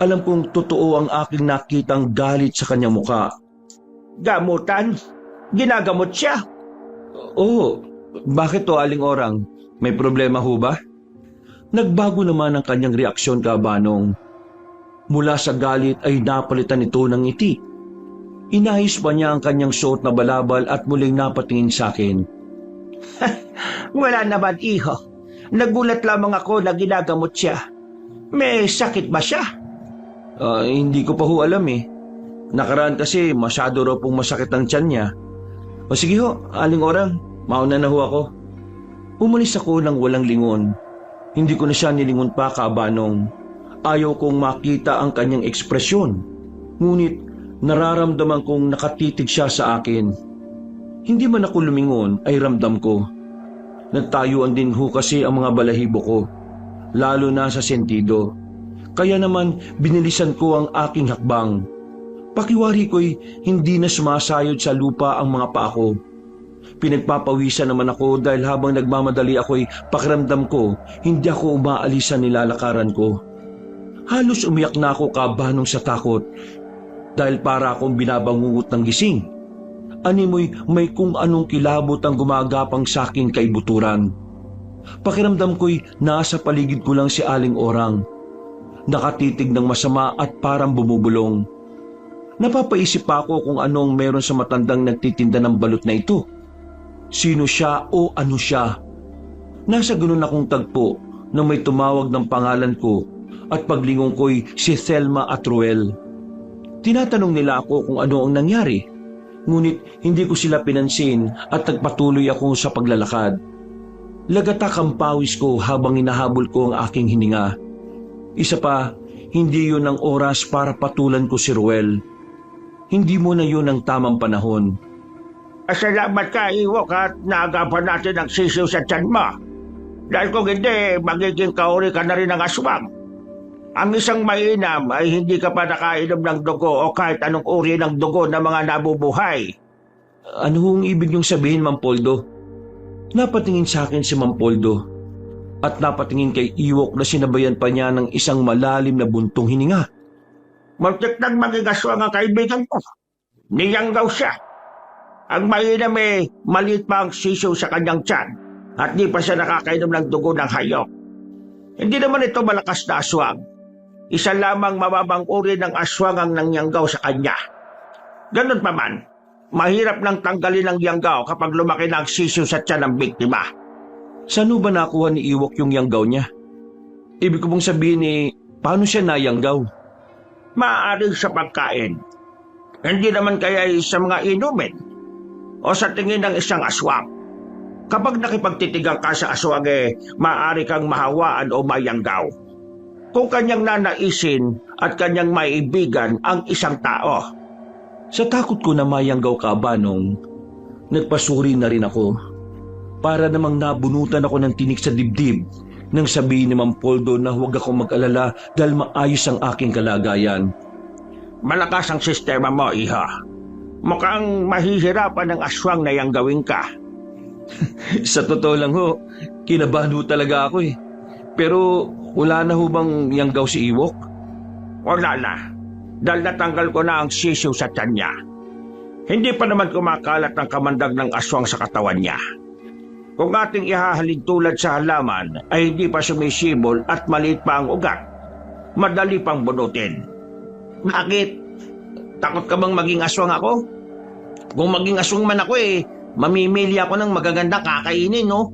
Alam kong totoo ang aking nakitang galit sa kanyang muka. Gamutan? Ginagamot siya? Oo. Bakit to, Aling Orang? May problema ho ba? Nagbago naman ang kanyang reaksyon, Kabanong. Mula sa galit ay napalitan ito ng ngiti. Inayos pa niya ang kanyang suot na balabal at muling napatingin sa akin. Wala naman, iho. Nagulat lamang ako na ginagamot siya. May sakit ba siya? Hindi ko pa ho alam eh. Nakaraan kasi masyado raw pong masakit ang tiyan niya. O sige ho, Aling Orang, mauna na ho ako. Umalis ako ng walang lingon. Hindi ko na siya nilingon pa, Kabanong. Ayaw kong makita ang kanyang ekspresyon. Ngunit nararamdaman kong nakatitig siya sa akin. Hindi man ako lumingon ay ramdam ko. Nagtayuan din ho kasi ang mga balahibo ko, lalo na sa sentido. Kaya naman binilisan ko ang aking hakbang. Pakiwari ko'y hindi na sumasayod sa lupa ang mga paa ko. Pinagpapawisan naman ako dahil habang nagmamadali ako'y pakiramdam ko hindi ako umaalis sa nilalakaran ko. Halos umiyak na ako, Kabanong, sa takot dahil para akong binabangungot ng gising. Animoy may kung anong kilabot ang gumagapang sa aking kaibuturan. Pakiramdam ko'y nasa paligid ko lang si Aling Orang. Nakatitig ng masama at parang bumubulong. Napapaisip pa ako kung anong meron sa matandang nagtitinda ng balot na ito. Sino siya o ano siya? Nasa ganun akong tagpo na may tumawag ng pangalan ko at paglingon ko'y si Thelma at Ruel. Tinatanong nila ako kung ano ang nangyari. Ngunit hindi ko sila pinansin at nagpatuloy ako sa paglalakad. Lagatak ang pawis ko habang hinahabol ko ang aking hininga. Isa pa, hindi yun ang oras para patulan ko si Ruel. Hindi mo na yun ang tamang panahon. Salamat ka, Iwok, at naagapan natin ang sisiw sa tiyan mo. Dahil kung hindi, magiging kauri ka na rin ng aswang. Ang isang mainam ay hindi ka pa nakainom ng dugo o kahit anong uri ng dugo ng mga nabubuhay. Ano hong ibig niyong sabihin, Mang Poldo? Napatingin sa akin si Mang Poldo at napatingin kay Iwok na sinabayan pa niya ng isang malalim na buntong hininga. Muntik nang maging aswang ang kaibigan ko. Niyanggaw siya. Ang mainam maliit pa ang sisiw sa kanyang tiyan at di pa siya nakakainom ng dugo ng hayop. Hindi naman ito malakas na aswang. Isa lamang mababang uri ng aswang ang nangyanggaw sa kanya. Ganun pa man, mahirap nang tanggalin ang yanggaw kapag lumaki na ang sisiw sa tiyan ng biktima. Saan ba nakuha ni Iwok yung yanggaw niya? Ibig ko pong sabihin paano siya nayanggaw? Maaaring sa pagkain. Hindi naman kaya sa mga inumin o sa tingin ng isang aswang. Kapag nakipagtitigang ka sa aswang maaari kang mahawaan o mayanggaw. Kung kanyang nanaisin at kanyang maibigan ang isang tao. Sa takot ko na mayanggaw, Kabanong, nagpasuri na rin ako. Para namang nabunutan ako ng tinik sa dibdib nang sabihin ni Mang Poldo na huwag akong mag-alala dahil maayos ang aking kalagayan. Malakas ang sistema mo, iha. Mukhang mahihirapan ng aswang na yanggawin ka. Sa totoo lang ho, kinabahan ho talaga ako Pero wala na ho bang yanggaw si Iwok? Wala na. Dahil natanggal ko na ang sisiw sa tiyan niya. Hindi pa naman kumakalat ng kamandag ng aswang sa katawan niya. Kung ating ihahalin tulad sa halaman ay hindi pa sumisibol at maliit pa ang ugat. Madali pang bunutin. Bakit? Takot ka bang maging aswang ako? Kung maging aswang man ako mamimili ako ng magagandang kakainin, no?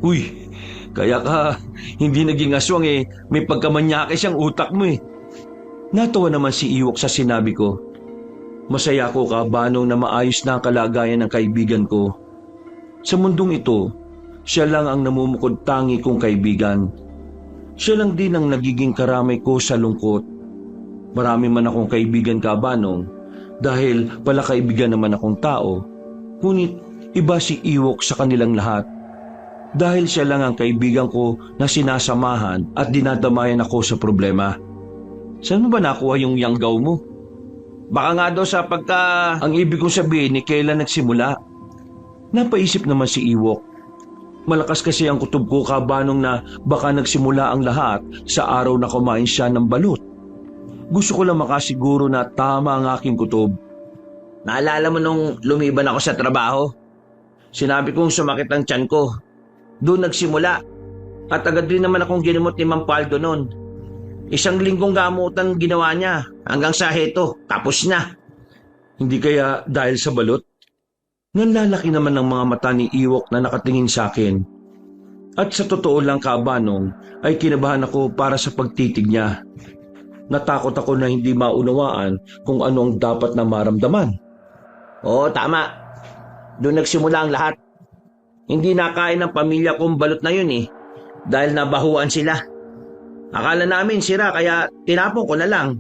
Uy, kaya ka hindi naging aswang may pagkamanyakis ang utak mo Natawa naman si Iwok sa sinabi ko. Masaya ko, Kabanong, na maayos na ang kalagayan ng kaibigan ko. Sa mundong ito, siya lang ang namumukod tangi kong kaibigan. Siya lang din ang nagiging karamay ko sa lungkot. Marami man akong kaibigan, Kabanong, dahil pala kaibigan naman akong tao. Ngunit iba si Iwok sa kanilang lahat. Dahil siya lang ang kaibigan ko na sinasamahan at dinadamayan ako sa problema. Saan mo ba nakuha yung yanggaw mo? Baka nga daw sa pagka... Ang ibig kong sabihin kailan nagsimula. Napaisip naman si Iwok. Malakas kasi ang kutob ko, Kabanong, na baka nagsimula ang lahat sa araw na kumain siya ng balut. Gusto ko lang makasiguro na tama ang aking kutob. Naalala mo nung lumiban ako sa trabaho? Sinabi kong sumakit ang tiyan ko. Doon nagsimula. At agad rin naman akong ginamot ni Mang Paldo noon. 1 linggong gamutan ginawa niya hanggang sa heto, tapos na. Hindi kaya dahil sa balot? Nanlalaki naman ng mga mata ni Iwok na nakatingin sa akin. At sa totoo lang, Kabanong, ay kinabahan ako para sa pagtitig niya. Natakot ako na hindi maunawaan kung ano ang dapat na maramdaman. Oo, tama. Doon nagsimula ang lahat. Hindi nakain ng pamilya kong balot na yun dahil nabahuan sila. Akala namin sira kaya tinapon ko na lang.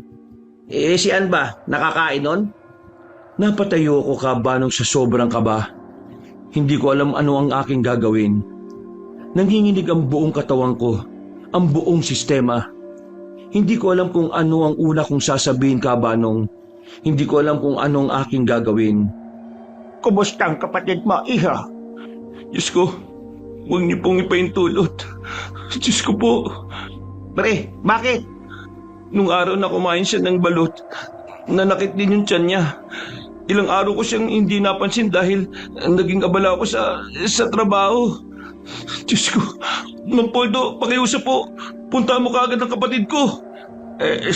Si Ann ba, nakakain nun? Napatayo ako, Kabanong, sa sobrang kaba. Hindi ko alam ano ang aking gagawin. Nanginginig ang buong katawan ko, ang buong sistema. Hindi ko alam kung ano ang una kong sasabihin, Kabanong. Hindi ko alam kung ano ang aking gagawin. Kumusta ang kapatid mo, iha? Diyos ko, huwag niyo pong ipaintulot. Diyos ko po. Pre, bakit? Nung araw na kumain siya ng balot, nanakit din yung tiyan niya. Ilang araw ko siyang hindi napansin dahil naging abala ako sa trabaho. Diyos ko, Mang Poldo, pakiusap po. Punta mo kaagad ang kapatid ko.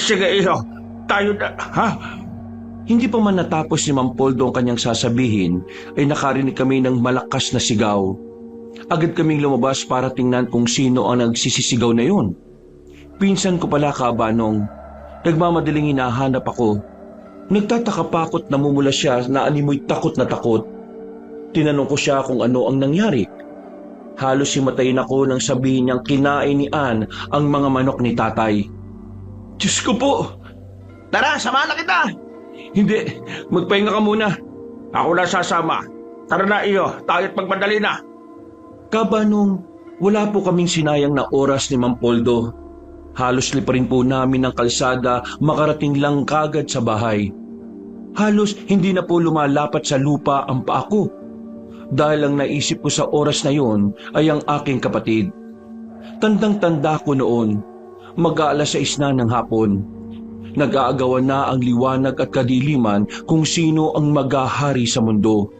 Sige, iho. Tayo na, ha? Hindi pa man natapos ni Mang Poldo ang kanyang sasabihin, ay nakarinig kami ng malakas na sigaw. Agad kaming lumabas para tingnan kung sino ang nagsisisigaw na yun. Pinsan ko pala, Kabanong. Nagmamadaling hinahanap ako. Nagtataka pa ako't namumula siya na animoy takot na takot. Tinanong ko siya kung ano ang nangyari. Halos himatayin ako nang sabihin niyang kinain ni Ann ang mga manok ni tatay. Diyos ko po! Tara, samahan na kita! Hindi, magpahinga ka muna. Ako na sasama. Tara na, iyo. Tayo't magmadali na. Kabanong, wala po kaming sinayang na oras ni Mang Poldo. Halos liparin po namin ang kalsada, makarating lang kagad sa bahay. Halos hindi na po lumalapat sa lupa ang paa ko. Dahil ang naisip ko sa oras na yon ay ang aking kapatid. Tandang-tanda ko noon, mag-aalas 6 na ng hapon. Nag-aagawan na ang liwanag at kadiliman kung sino ang maghahari sa mundo.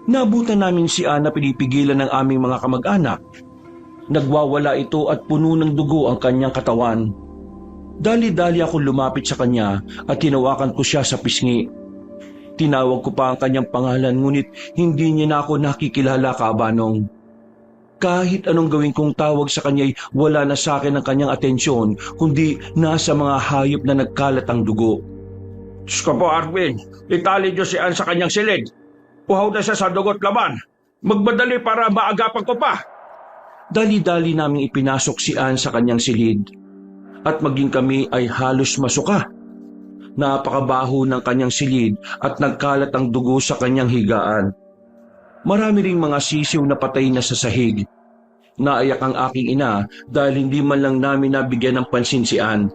Nabutan namin si Ana pinipigilan ng aming mga kamag-anak. Nagwawala ito at puno ng dugo ang kanyang katawan. Dali-dali ako lumapit sa kanya at tinawakan ko siya sa pisngi. Tinawag ko pa ang kanyang pangalan ngunit hindi niya na ako nakikilala, Kabanong. Kahit anong gawin kong tawag sa kanya'y wala na sa akin ang kanyang atensyon kundi nasa mga hayop na nagkalat ang dugo. Diyos ko po, Arvin. Itali niyo si Ann sa kanyang silid. Puhaw na siya sa dugo't laman. Magmadali para maagapan ko pa. Dali-dali naming ipinasok si Ann sa kanyang silid. At maging kami ay halos masuka. Napakabaho ng kanyang silid at nagkalat ang dugo sa kanyang higaan. Marami ring mga sisiw na patay na sa sahig. Naiyak ang aking ina dahil hindi man lang namin nabigyan ng pansin si Ann.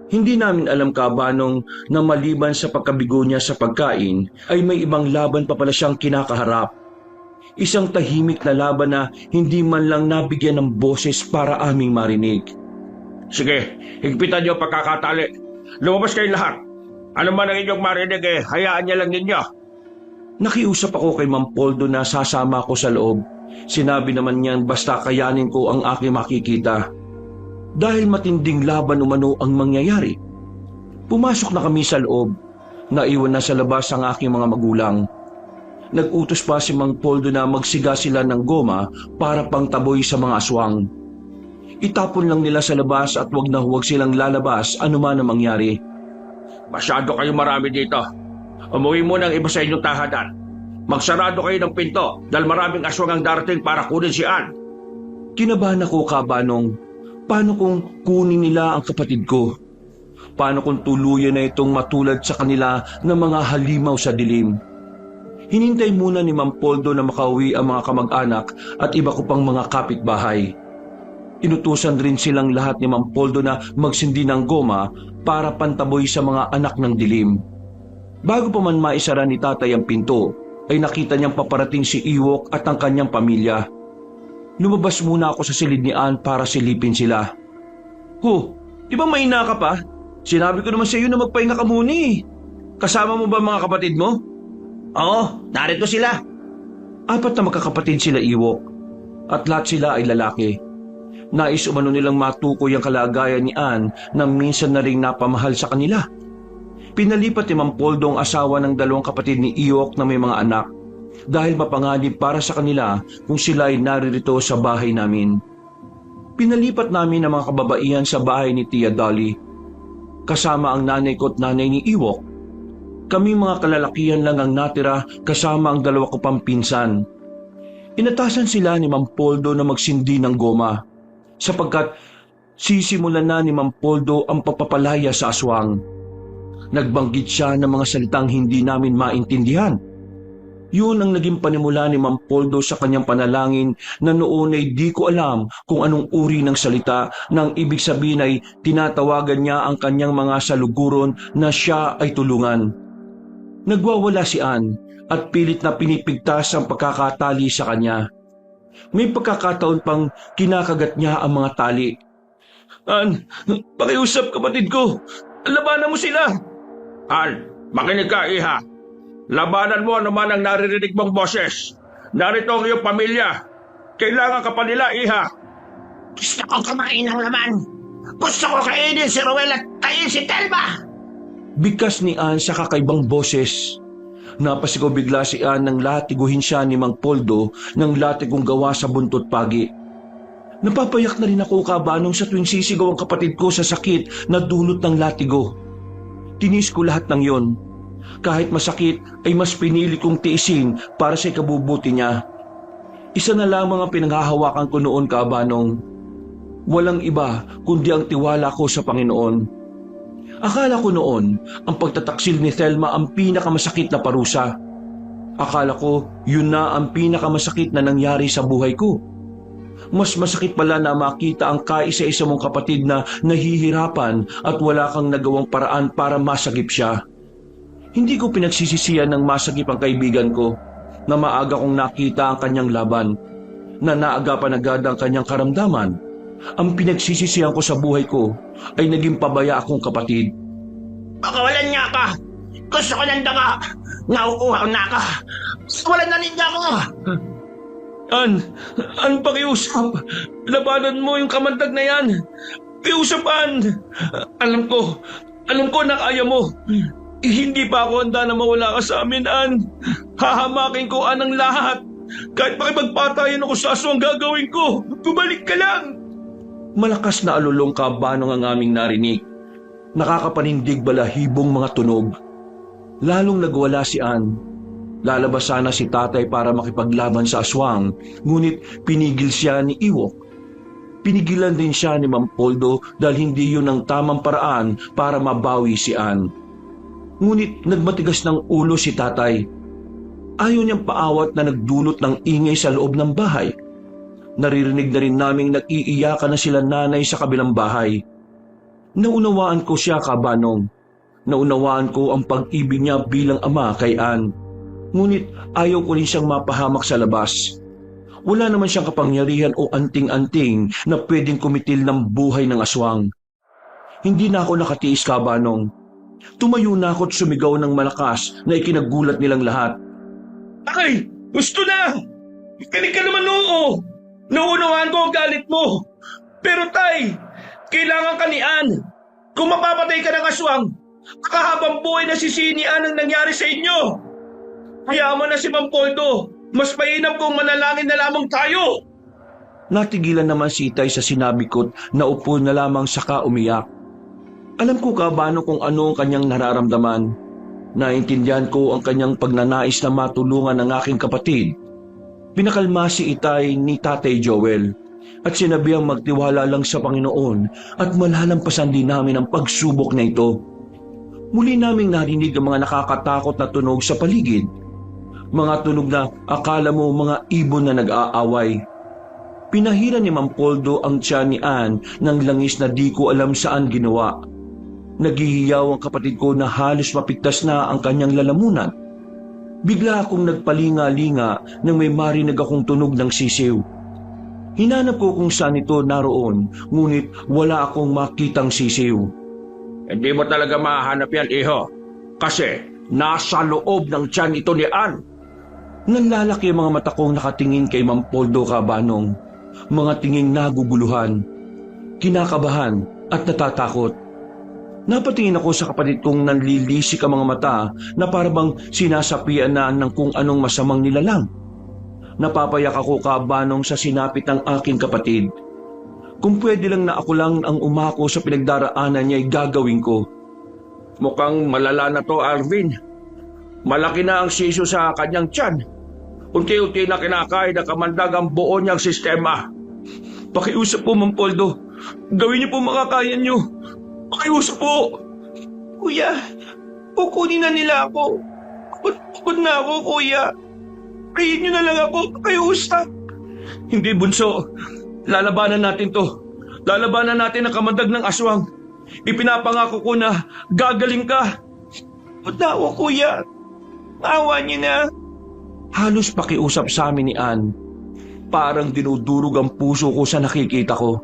Hindi namin alam, Kabanong, na maliban sa pagkabigo niya sa pagkain ay may ibang laban pa pala siyang kinakaharap. Isang tahimik na laban na hindi man lang nabigyan ng boses para aming marinig. Sige, higpitan niyo pagkakatali. Lumabas kayong lahat. Ano man ang inyong marinig hayaan niya lang ninyo. Nakiusap ako kay Mang Poldo na sasama ako sa loob. Sinabi naman niyan basta kayanin ko ang aking makikita. Dahil matinding laban umano ang mangyayari. Pumasok na kami sa loob. Naiwan na sa labas ang aking mga magulang. Nag-utos pa si Mang Poldo na magsiga sila ng goma para pangtaboy sa mga aswang. Itapon lang nila sa labas at huwag na huwag silang lalabas anuman ang mangyari. Masyado kayo marami dito. Umuwi muna ang iba sa inyong tahanan. Magsarado kayo ng pinto dahil maraming aswang ang darating para kunin si Ann. Kinabahan ako, Kabanong. Paano kung kunin nila ang kapatid ko? Paano kung tuluyan na itong matulad sa kanila ng mga halimaw sa dilim? Hinintay muna ni Mang Poldo na makauwi ang mga kamag-anak at iba ko pang mga kapitbahay. Inutusan rin silang lahat ni Mang Poldo na magsindi ng goma para pantaboy sa mga anak ng dilim. Bago pa man maisara ni tatay ang pinto, ay nakita niyang paparating si Iwok at ang kanyang pamilya. Lumabas muna ako sa silid ni Ann para silipin sila. Di ba mahina ka pa? Sinabi ko naman sa iyo na magpahinga ka muna eh. Kasama mo ba mga kapatid mo? Oo, narito sila. 4 na magkakapatid sila, Iwok. At lahat sila ay lalaki. Nais umano nilang matukoy ang kalagayan ni Ann na minsan na ring napamahal sa kanila. Pinalipat ni Mang Poldo ang asawa ng 2 kapatid ni Iwok na may mga anak. dahil mapanganib para sa kanila kung sila ay naririto sa bahay namin. Pinalipat namin ang mga kababaihan sa bahay ni Tia Dolly, kasama ang nanay ko at nanay ni Iwok. Kaming mga kalalakihan lang ang natira kasama ang dalawa ko pang pinsan. Inatasan sila ni Mang Poldo na magsindi ng goma, sapagkat sisimulan na ni Mang Poldo ang papapalaya sa aswang. Nagbanggit siya ng mga salitang hindi namin maintindihan. Yun ang naging panimula ni Mang Poldo sa kanyang panalangin na noon ay di ko alam kung anong uri ng salita nang ibig sabihin ay tinatawagan niya ang kanyang mga saluguron na siya ay tulungan. Nagwawala si Ann at pilit na pinipigtas ang pagkakatali sa kanya. May pagkakataon pang kinakagat niya ang mga tali. Ann, pakiusap kapatid ko. Labanan mo sila. Ann, makinig ka, iha. Labanan mo naman ang naririnig mong boses. Narito ang iyong pamilya. Kailangan ka pa nila, iha. Gusto ko kumain ng laman. Gusto ko kainin si Ruel at kainin si Telma. Bigkas ni Ann sa kakaibang boses. Napasigaw bigla si Ann nang latiguhin siya ni Mang Poldo ng latigong gawa sa buntot pagi. Napapayak na rin ako kabanong sa tuwing sisigaw ang kapatid ko sa sakit na dulot ng latigo. Tinis ko lahat ng yon. Kahit masakit ay mas pinili kong tiisin para sa ikabubuti niya. Isa na lamang ang pinanghahawakan ko noon kabanong. Walang iba kundi ang tiwala ko sa Panginoon. Akala ko noon ang pagtataksil ni Thelma ang pinakamasakit na parusa. Akala ko yun na ang pinakamasakit na nangyari sa buhay ko. Mas masakit pala na makita ang kaisa-isa mong kapatid na nahihirapan at wala kang nagawang paraan para masagip siya. Hindi ko pinagsisisihan ng masagip ang kaibigan ko na maaga kong nakita ang kanyang laban, na naagapan agad ang kanyang karamdaman. Ang pinagsisisihan ko sa buhay ko ay naging pabaya akong kapatid. Pakawalan niya ka! Gusto ko ng daga! Nauuhaw na ka! Walan na ninja ko! An pakiusap. Labanan mo yung kamandag na yan. Pakiusap, An. Alam ko na kaya mo. Hindi pa ako handa na mawala ka sa amin, An. Hahamakin ko, An, ang lahat. Kahit makipagpatayan ako sa aswang gagawin ko. Bumalik ka lang. Malakas na alulong kabanong ang aming narinig. Nakakapanindig balahibong mga tunog. Lalong nagwala si Ann. Lalabas sana si tatay para makipaglaban sa aswang, ngunit pinigil siya ni Iwok. Pinigilan din siya ni Mang Poldo dahil hindi yun ang tamang paraan para mabawi si Ann. Ngunit nagmatigas ng ulo si tatay. Ayaw niyang paawat na nagdulot ng ingay sa loob ng bahay. Naririnig na rin naming nag-iiyakan na sila nanay sa kabilang bahay. Naunawaan ko siya kabanong. Naunawaan ko ang pag-ibig niya bilang ama kay Ann. Ngunit ayaw ko rin siyang mapahamak sa labas. Wala naman siyang kapangyarihan o anting-anting na pwedeng kumitil ng buhay ng aswang. Hindi na ako nakatiis kabanong. Tumayo na ako at sumigaw ng malakas na ikinagulat nilang lahat. Ay! Gusto na! Kinig ka naman oo! Nauunawaan ko ang galit mo! Pero tay, kailangan ka ni Ann. Kung mapapatay ka ng aswang, kahabang buhay na sisinian ang nangyari sa inyo. Hayaan mo na si Mang Poldo. Mas mainam kung manalangin na lamang tayo. Natigilan naman si Itay sa sinabi ko't naupo na lamang saka umiyak. Alam ko kabano kung ano ang kanyang nararamdaman. Naintindihan ko ang kanyang pagnanais na matulungan ang aking kapatid. Pinakalma si Itay ni Tatay Joel at sinabihang magtiwala lang sa Panginoon at malalampasan din namin ang pagsubok na ito. Muli naming narinig ang mga nakakatakot na tunog sa paligid. Mga tunog na akala mo mga ibon na nag-aaway. Pinahira ni Mang Poldo ang tiyan ni Ann ng langis na di ko alam saan ginawa. Naghihiyaw ang kapatid ko na halos mapigtas na ang kanyang lalamunan. Bigla akong nagpalinga-linga nang may marinig akong tunog ng sisiw. Hinanap ko kung saan ito naroon, ngunit wala akong makitang sisiw. Hindi mo talaga mahanap yan, iho. Kasi nasa loob ng tiyan ito ni Ann. Nanlalaki ang mga mata kong nakatingin kay Mang Poldo kabanong. Mga tinging naguguluhan, kinakabahan at natatakot. Napatingin ako sa kapatid kong nanlilisik ang mga mata na parabang sinasapian na ng kung anong masamang nilalang. Napapayak ako kabanong sa sinapit ng aking kapatid. Kung pwede lang na ako lang ang umako sa pinagdaraanan niya ay gagawin ko. Mukhang malala na to, Alvin. Malaki na ang siso sa kanyang tiyan. Unti-unti na kinakain na kamandag ang buo niyang sistema. Pakiusap po, Mang Poldo. Gawin niyo po makakaya niyo. Pakiusap po. Kuya, kukunin na nila ako. Pagod na ako, kuya. Kayin niyo na lang ako, pakiusap. Hindi, bunso. Lalabanan natin to. Lalabanan natin ang kamandag ng aswang. Ipinapangako ko na gagaling ka. Pagod na ako, kuya. Awa niyo na. Halos pakiusap sa amin ni Ann. Parang dinudurog ang puso ko sa nakikita ko.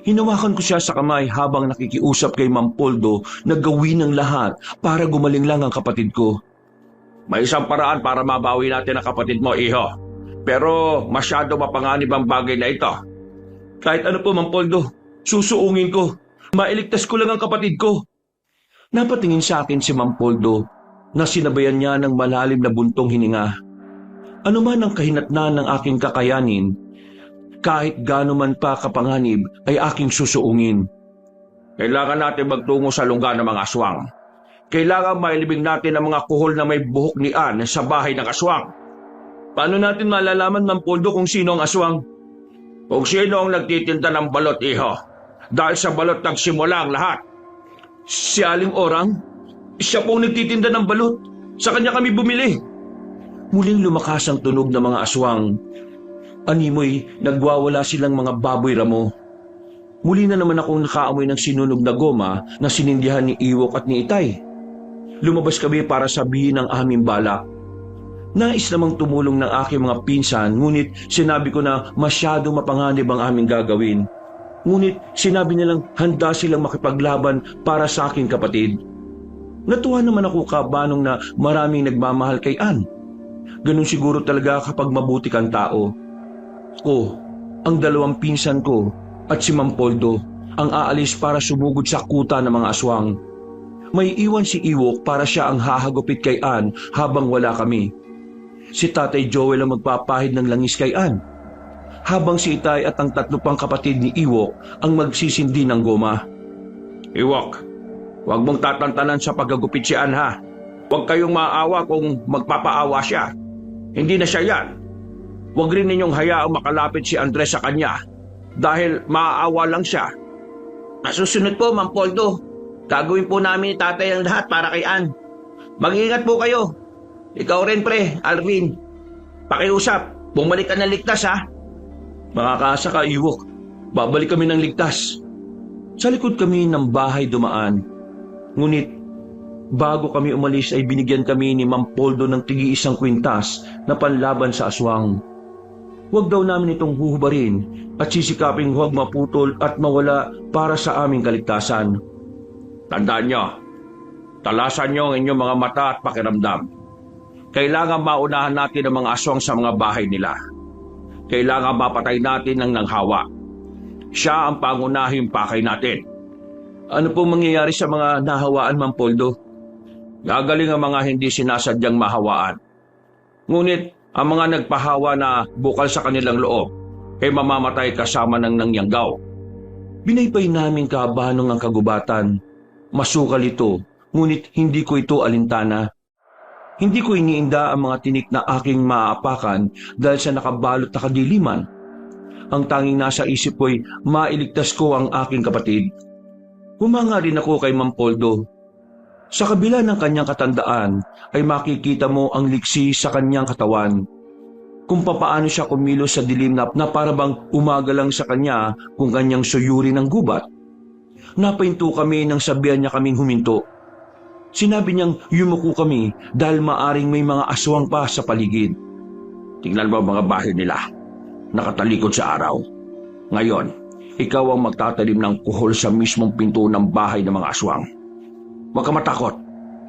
Hinawakan ko siya sa kamay habang nakikiusap kay Mang Poldo na gawin ang lahat para gumaling lang ang kapatid ko. May isang paraan para mabawi natin ang kapatid mo, iho. Pero masyado mapanganib ang bagay na ito. Kahit ano po, Mang Poldo, susuungin ko. Mailigtas ko lang ang kapatid ko. Napatingin sa akin si Mang Poldo na sinabayan niya ng malalim na buntong hininga. Ano man ang kahinatnan ng aking kakayanin, kahit gaano man pa kapanganib ay aking susuungin. Kailangan natin magtungo sa lungga ng mga aswang. Kailangan mailibing natin ang mga kuhol na may buhok ni Ann sa bahay ng aswang. Paano natin malalaman, Mang Poldo, kung sino ang aswang? Kung sino ang nagtitinda ng balot, iho. Dahil sa balot nagsimula ang lahat. Si Aling Orang? Siya po nagtitinda ng balot. Sa kanya kami bumili. Muling lumakas ang tunog ng mga aswang. Animoy, nagwawala silang mga baboy ramo. Muli na naman akong nakaamoy ng sinunog na goma na sinindihan ni Iwok at ni Itay. Lumabas kami para sabihin ang aming balak. Nais namang tumulong ng aking mga pinsan, ngunit sinabi ko na masyado mapanganib ang aming gagawin. Ngunit sinabi nilang handa silang makipaglaban para sa aking kapatid. Natuwa naman ako kabanong na maraming nagmamahal kay Ann. Ganun siguro talaga kapag mabuti kang tao. Ko, ang dalawang pinsan ko at si Mang Poldo ang aalis para sumugod sa kuta ng mga aswang. May iwan si Iwok para siya ang hahagupit kay Ann habang wala kami. Si Tatay Joel ang magpapahid ng langis kay Ann, habang si Itay at ang tatlo pang kapatid ni Iwok ang magsisindi ng goma. Iwok, huwag mong tatantanan sa paggagupit si Ann, ha. Huwag kayong maawa kung magpapaawa siya. Hindi na siya yan. Huwag rin ninyong hayaang makalapit si Andres sa kanya dahil maaawa lang siya. Masusunod po, Mang Poldo. Gagawin po namin ni tatay ang lahat para kay Ann. Mag-ingat po kayo. Ikaw rin, pre, Alvin. Pakiusap, bumalik ka ng ligtas, ha? Makakaasa ka, Iwok. Babalik kami ng ligtas. Sa likod kami ng bahay dumaan. Ngunit, bago kami umalis ay binigyan kami ni Mang Poldo ng tig-1 kwintas na panlaban sa aswang. Huwag daw namin itong huhubarin at sisikaping huwag maputol at mawala para sa aming kaligtasan. Tandaan nyo, talasan nyo ang inyong mga mata at pakiramdam. Kailangan maunahan natin ang mga aswang sa mga bahay nila. Kailangan mapatay natin ang nanghawa. Siya ang pangunahing pakay natin. Ano pong mangyayari sa mga nahawaan, Mang Poldo? Gagaling ang mga hindi sinasadyang mahawaan. Ngunit ang mga nagpahawa na bukal sa kanilang loob ay mamamatay kasama ng nangyanggaw. Binaypay namin kabanong ang kagubatan. Masukal ito, ngunit hindi ko ito alintana. Hindi ko iniinda ang mga tinik na aking maaapakan dahil sa nakabalot na kadiliman. Ang tanging nasa isip ko'y mailigtas ko ang aking kapatid. Humanga rin ako kay Mang Poldo. Sa kabila ng kanyang katandaan ay makikita mo ang liksi sa kanyang katawan. Kung papaano siya kumilos sa dilim na parabang umaga lang sa kanya kung kanyang suyuri ng gubat. Napahinto kami nang sabihan niya kaming huminto. Sinabi niyang yumuko kami dahil maaring may mga aswang pa sa paligid. Tingnan mo ang mga bahay nila, nakatalikod sa araw. Ngayon, ikaw ang magtatalim ng kuhol sa mismong pinto ng bahay ng mga aswang. Huwag ka matakot.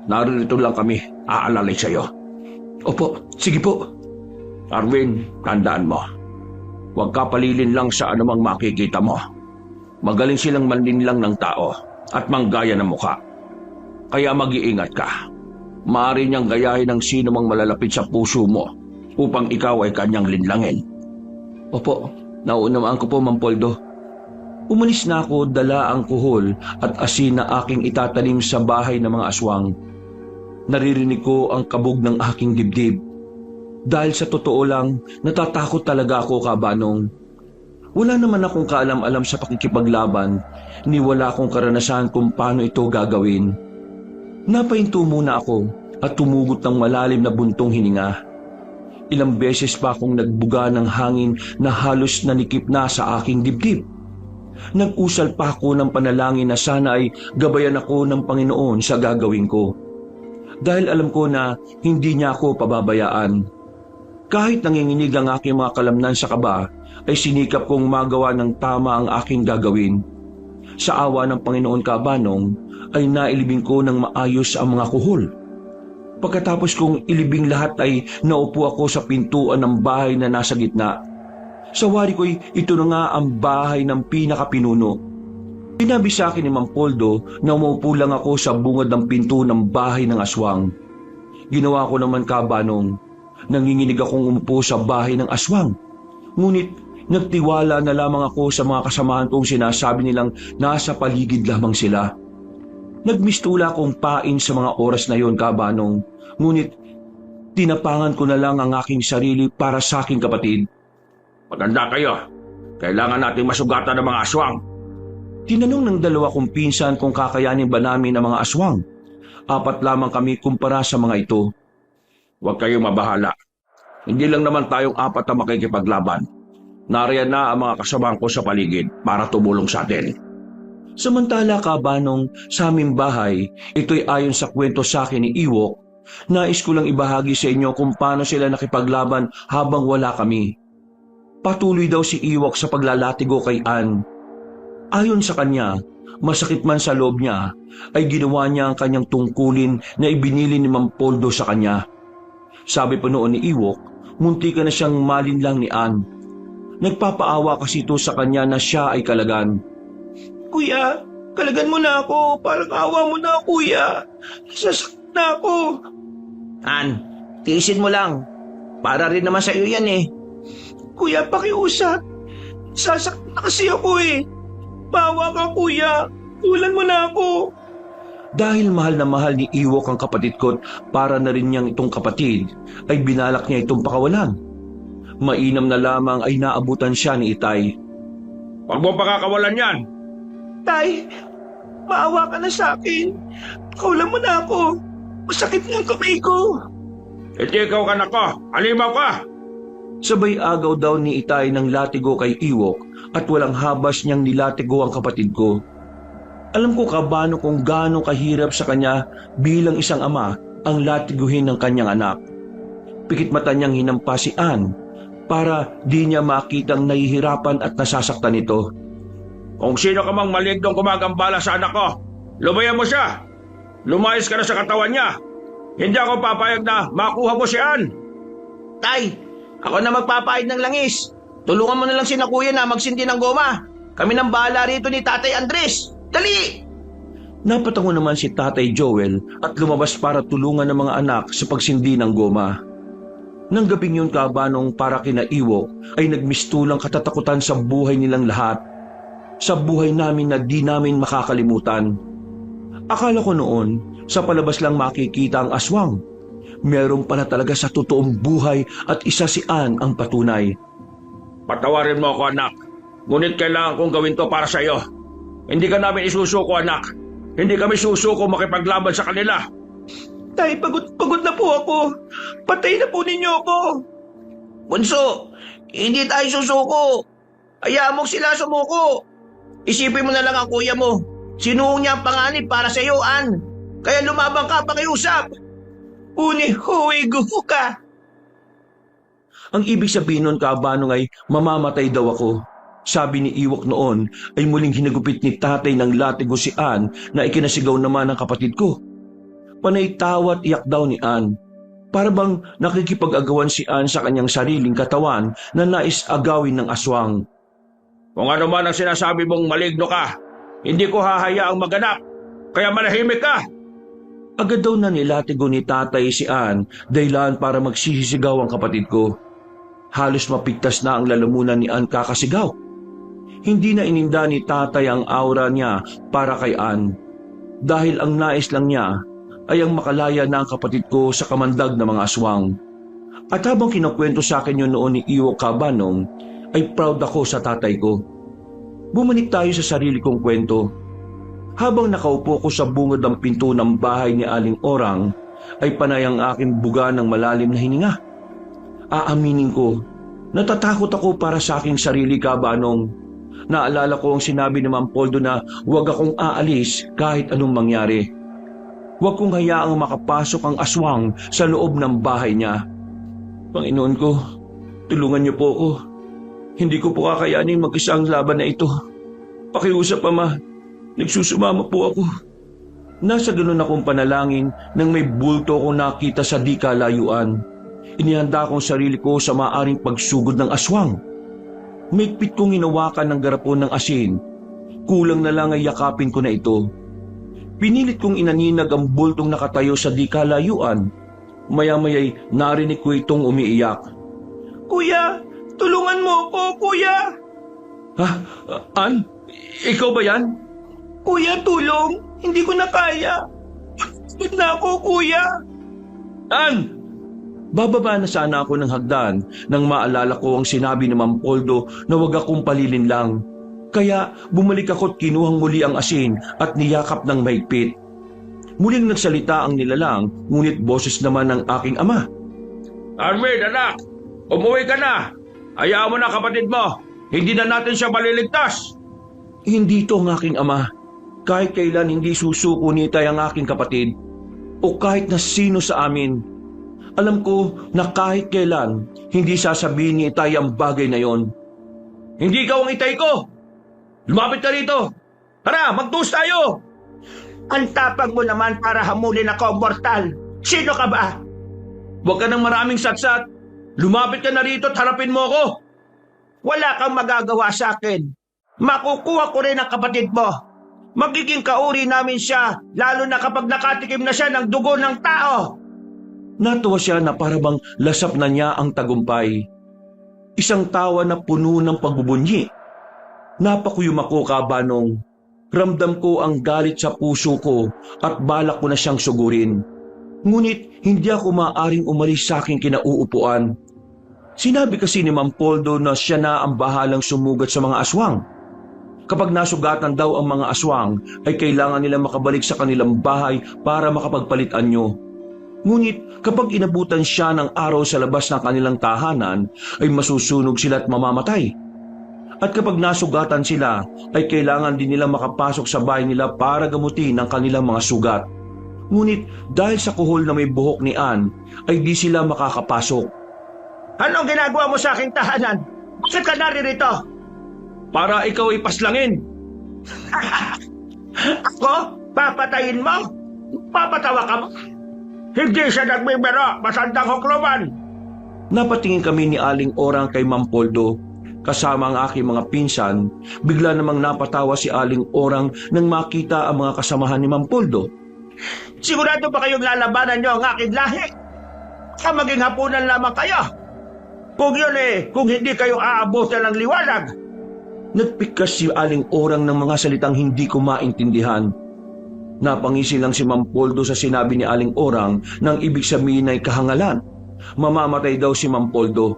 Naririto lang kami, aalalay sa'yo. Opo, sige po. Arvin, tandaan mo. Huwag ka palilin lang sa anumang makikita mo. Magaling silang manlinlang ng tao. at manggaya ng mukha. Kaya mag-iingat ka. Maaari niyang gayahin ng sino mang malalapit sa puso mo upang ikaw ay kanyang linlangin. Opo, nauunawaan ko po, Mang Poldo. Umalis na ako, dala ang kuhol at asin na aking itatanim sa bahay ng mga aswang. Naririnig ko ang kabog ng aking dibdib. Dahil sa totoo lang, natatakot talaga ako, Kabanong. Wala naman akong kaalam-alam sa pakikipaglaban, ni wala akong karanasan kung paano ito gagawin. Napahinto muna ako at tumugot ng malalim na buntong hininga. Ilang beses pa akong nagbuga ng hangin na halos nanikip na sa aking dibdib. Nag-usal pa ako ng panalangin na sana ay gabayan ako ng Panginoon sa gagawin ko. Dahil alam ko na hindi niya ako pababayaan. Kahit nanginginig ang aking mga kalamnan sa kaba, ay sinikap kong magawa ng tama ang aking gagawin. Sa awa ng Panginoon, Kabanong, ay nailibing ko ng maayos ang mga kuhol. Pagkatapos kong ilibing lahat ay naupo ako sa pintuan ng bahay na nasa gitna. Sa wari ko'y ito na nga ang bahay ng pinakapinuno. Sinabi sa akin ni Mang Poldo na umaupo lang ako sa bungad ng pinto ng bahay ng aswang. Ginawa ko naman, Kabanong. Nanginginig akong umupo sa bahay ng aswang. Ngunit nagtiwala na lamang ako sa mga kasamahan kong sinasabi nilang nasa paligid lamang sila. Nagmistula akong pain sa mga oras na yon, Kabanong. Ngunit tinapangan ko na lang ang aking sarili para sa aking kapatid. Maganda kayo. Kailangan nating masugatan ng mga aswang. Tinanong ng dalawa kong pinsan kung kakayanin ba namin ang mga aswang. 4 lamang kami kumpara sa mga ito. Huwag kayong mabahala. Hindi lang naman tayong 4 na makikipaglaban. Nariyan na ang mga kasamahan ko sa paligid para tumulong sa atin. Samantala, Kabanong, sa aming bahay, ito'y ayon sa kwento sa akin ni Iwok, nais ko lang ibahagi sa inyo kung paano sila nakipaglaban habang wala kami. Patuloy daw si Iwok sa paglalatigo kay Ann. Ayon sa kanya, masakit man sa loob niya, ay ginawa niya ang kanyang tungkulin na ibinili ni Mang Poldo sa kanya. Sabi pa noon ni Iwok, munti ka na siyang malinlang ni Ann. Nagpapaawa kasi ito sa kanya na siya ay kalagan. Kuya, kalagan mo na ako. Parang awa mo na, kuya. Sasakit na ako. An, tiisin mo lang. Para rin naman sa iyo yan eh. Kuya, pakiusap. Sasakit na kasi ako eh. Bawa ka, kuya. Tulan mo na ako. Dahil mahal na mahal ni Iwok ang kapatid ko para na rin niyang itong kapatid, ay binalak niya itong pakawalan. Mainam na lamang ay naabutan siya ni Itay. Huwag mo pakakawalan yan. Tay, maawa ka na sa akin. Kaulan mo na ako. Masakit ng kamay ko. Ikaw ka na ko. Alimaw ka. Sabay agaw daw ni Itay ng latigo kay Iwok at walang habas niyang nilatigo ang kapatid ko. Alam ko, Kabano, kung gaano kahirap sa kanya bilang isang ama ang latiguhin ng kanyang anak. Pikit mata niyang hinampa si Ann para di niya makitang nahihirapan at nasasaktan ito. Kung sino ka mang malignong gumagambala sa anak ko, lumayan mo siya. Lumayas ka na sa katawan niya. Hindi ako papayag na makuha mo si Ann. Tay, ako na magpapahid ng langis. Tulungan mo na lang si na kuya na magsindi ng goma. Kami nang bahala rito ni Tatay Andres. Dali! Napatango naman si Tatay Joel at lumabas para tulungan ng mga anak sa pagsindi ng goma. Nang gabing yun, Kabanong, para kina Iwok ay nagmistulang katatakutan sa buhay nilang lahat. Sa buhay namin na di namin makakalimutan. Akala ko noon, sa palabas lang makikita ang aswang. Meron pala talaga sa totoong buhay at isa si Ann ang patunay. Patawarin mo ako, anak. Ngunit kailangan kong gawin to para sa iyo. Hindi ka namin isusuko, anak. Hindi kami susuko makipaglaban sa kanila. Tay, pagod na po ako. Patay na po ninyo ako. Bunso, hindi tayo susuko. Hayaan mo sila sumuko. Isipin mo na lang ang kuya mo. Sinuong niya ang panganib para sa iyo, Ann. Kaya lumabang ka, pakiusap. Uni, huwi, guho ka. Ang ibig sabihin nun, Kabanong, ay mamamatay daw ako. Sabi ni Iwok noon ay muling hinagupit ni tatay ng latigo si Ann na ikinasigaw naman ng kapatid ko. Panay tawa at iyak daw ni Ann. Para bang nakikipag-agawan si Ann sa kanyang sariling katawan na nais agawin ng aswang. Kung ano man ang sinasabi mong maligno ka, Hindi ko hahayaang maganap. Kaya manahimik ka. Agad daw na nilatigo ni tatay si Ann dahilan para magsisisigaw ang kapatid ko. Halos mapigtas na ang lalamunan ni Ann kakasigaw. Hindi na ininda ni tatay ang aura niya para kay Ann. Dahil ang nais lang niya ay ang makalaya na ang kapatid ko sa kamandag na mga aswang. At habang kinukwento sa akin yun noon ni Iwo Kabanong, ay proud ako sa tatay ko. Bumalik tayo sa sarili kong kwento. Habang nakaupo ko sa bungod ng pinto ng bahay ni Aling Orang, ay panay ang aking buga ng malalim na hininga. Aaminin ko, natatakot ako para sa aking sarili, Kabanong. Naalala ko ang sinabi ni Ma'am Poldo na huwag akong aalis kahit anong mangyari. Huwag kong hayaang makapasok ang aswang sa loob ng bahay niya. Panginoon ko, tulungan niyo po ako. Hindi ko po kakayanin mag-isa ang laban na ito. Pakiusap, Ama. Nagsusumama po ako. Nasa ganun akong panalangin nang may bulto akong nakita sa di kalayuan. Inihanda kong sarili ko sa maaring pagsugod ng aswang. Maigpit kong hinawakan ng garapon ng asin. Kulang na lang ay yakapin ko na ito. Pinilit kong inaninag ang bultong nakatayo sa di kalayuan. Maya-maya'y narinig ko itong umiiyak. Kuya, tulungan mo ako, kuya. Ha? Ann? Ikaw ba yan? Kuya, tulong. Hindi ko na kaya. Pagod na ako, kuya. Ann! Bababa na sana ako ng hagdan nang maalala ko ang sinabi ni Ma'am Poldo na huwag akong palilin lang. Kaya bumalik ako't kinuhang muli ang asin at niyakap ng mahigpit. Muling nagsalita ang nilalang, ngunit boses naman ng aking ama. Arvid, anak. Umuwi ka na. Hayaan mo na kapatid mo. Hindi na natin siya maliligtas. Hindi to ang aking ama. Kahit kailan hindi susuko ni Itay ang aking kapatid. O kahit na sino sa amin. Alam ko na kahit kailan hindi sasabihin ni Itay ang bagay na yon. Hindi ikaw ang Itay ko. Lumapit ka rito. Tara, magtuos tayo. Ang tapang mo naman para hamulin ako, mortal. Sino ka ba? Huwag ka ng maraming satsat. Lumapit ka na rito at harapin mo ako. Wala kang magagawa sa akin. Makukuha ko rin ang kapatid mo. Magiging kauri namin siya, lalo na kapag nakatikim na siya ng dugo ng tao. Natuwa siya na parabang lasap na niya ang tagumpay. Isang tawa na puno ng pagbubunyi. Napakuyom ako, Kabanong. Ramdam ko ang galit sa puso ko at balak ko na siyang sugurin. Ngunit hindi ako maaaring umalis sa aking kinauupuan. Sinabi kasi ni Ma'am Poldo na siya na ang bahalang sumugat sa mga aswang. Kapag nasugatan daw ang mga aswang, ay kailangan nila makabalik sa kanilang bahay para makapagpalit anyo. Ngunit kapag inabutan siya ng araw sa labas ng kanilang tahanan, ay masusunog sila at mamamatay. At kapag nasugatan sila, ay kailangan din nila makapasok sa bahay nila para gamutin ang kanilang mga sugat. Ngunit dahil sa kuhol na may buhok ni Ann, ay di sila makakapasok. Anong ginagawa mo sa aking tahanan? Bakit ka naririto? Para ikaw ipaslangin. Ako? Papatayin mo? Papatawa ka mo? Hindi siya nagmimero, masandang hukluman. Napatingin kami ni Aling Orang kay Ma'am Poldo. Kasama ang aking mga pinsan, bigla namang napatawa si Aling Orang nang makita ang mga kasamahan ni Ma'am Poldo. Sigurado ba kayong lalabanan niyo ang aking lahi? Maging hapunan lamang kayo. Kung yun kung hindi kayo aabutan ng liwanag. Nagpikas si Aling Orang ng mga salitang hindi ko maintindihan. Napangisi lang si Ma'am Poldo sa sinabi ni Aling Orang nang ibig sabihin ay kahangalan. Mamamatay daw si Ma'am Poldo.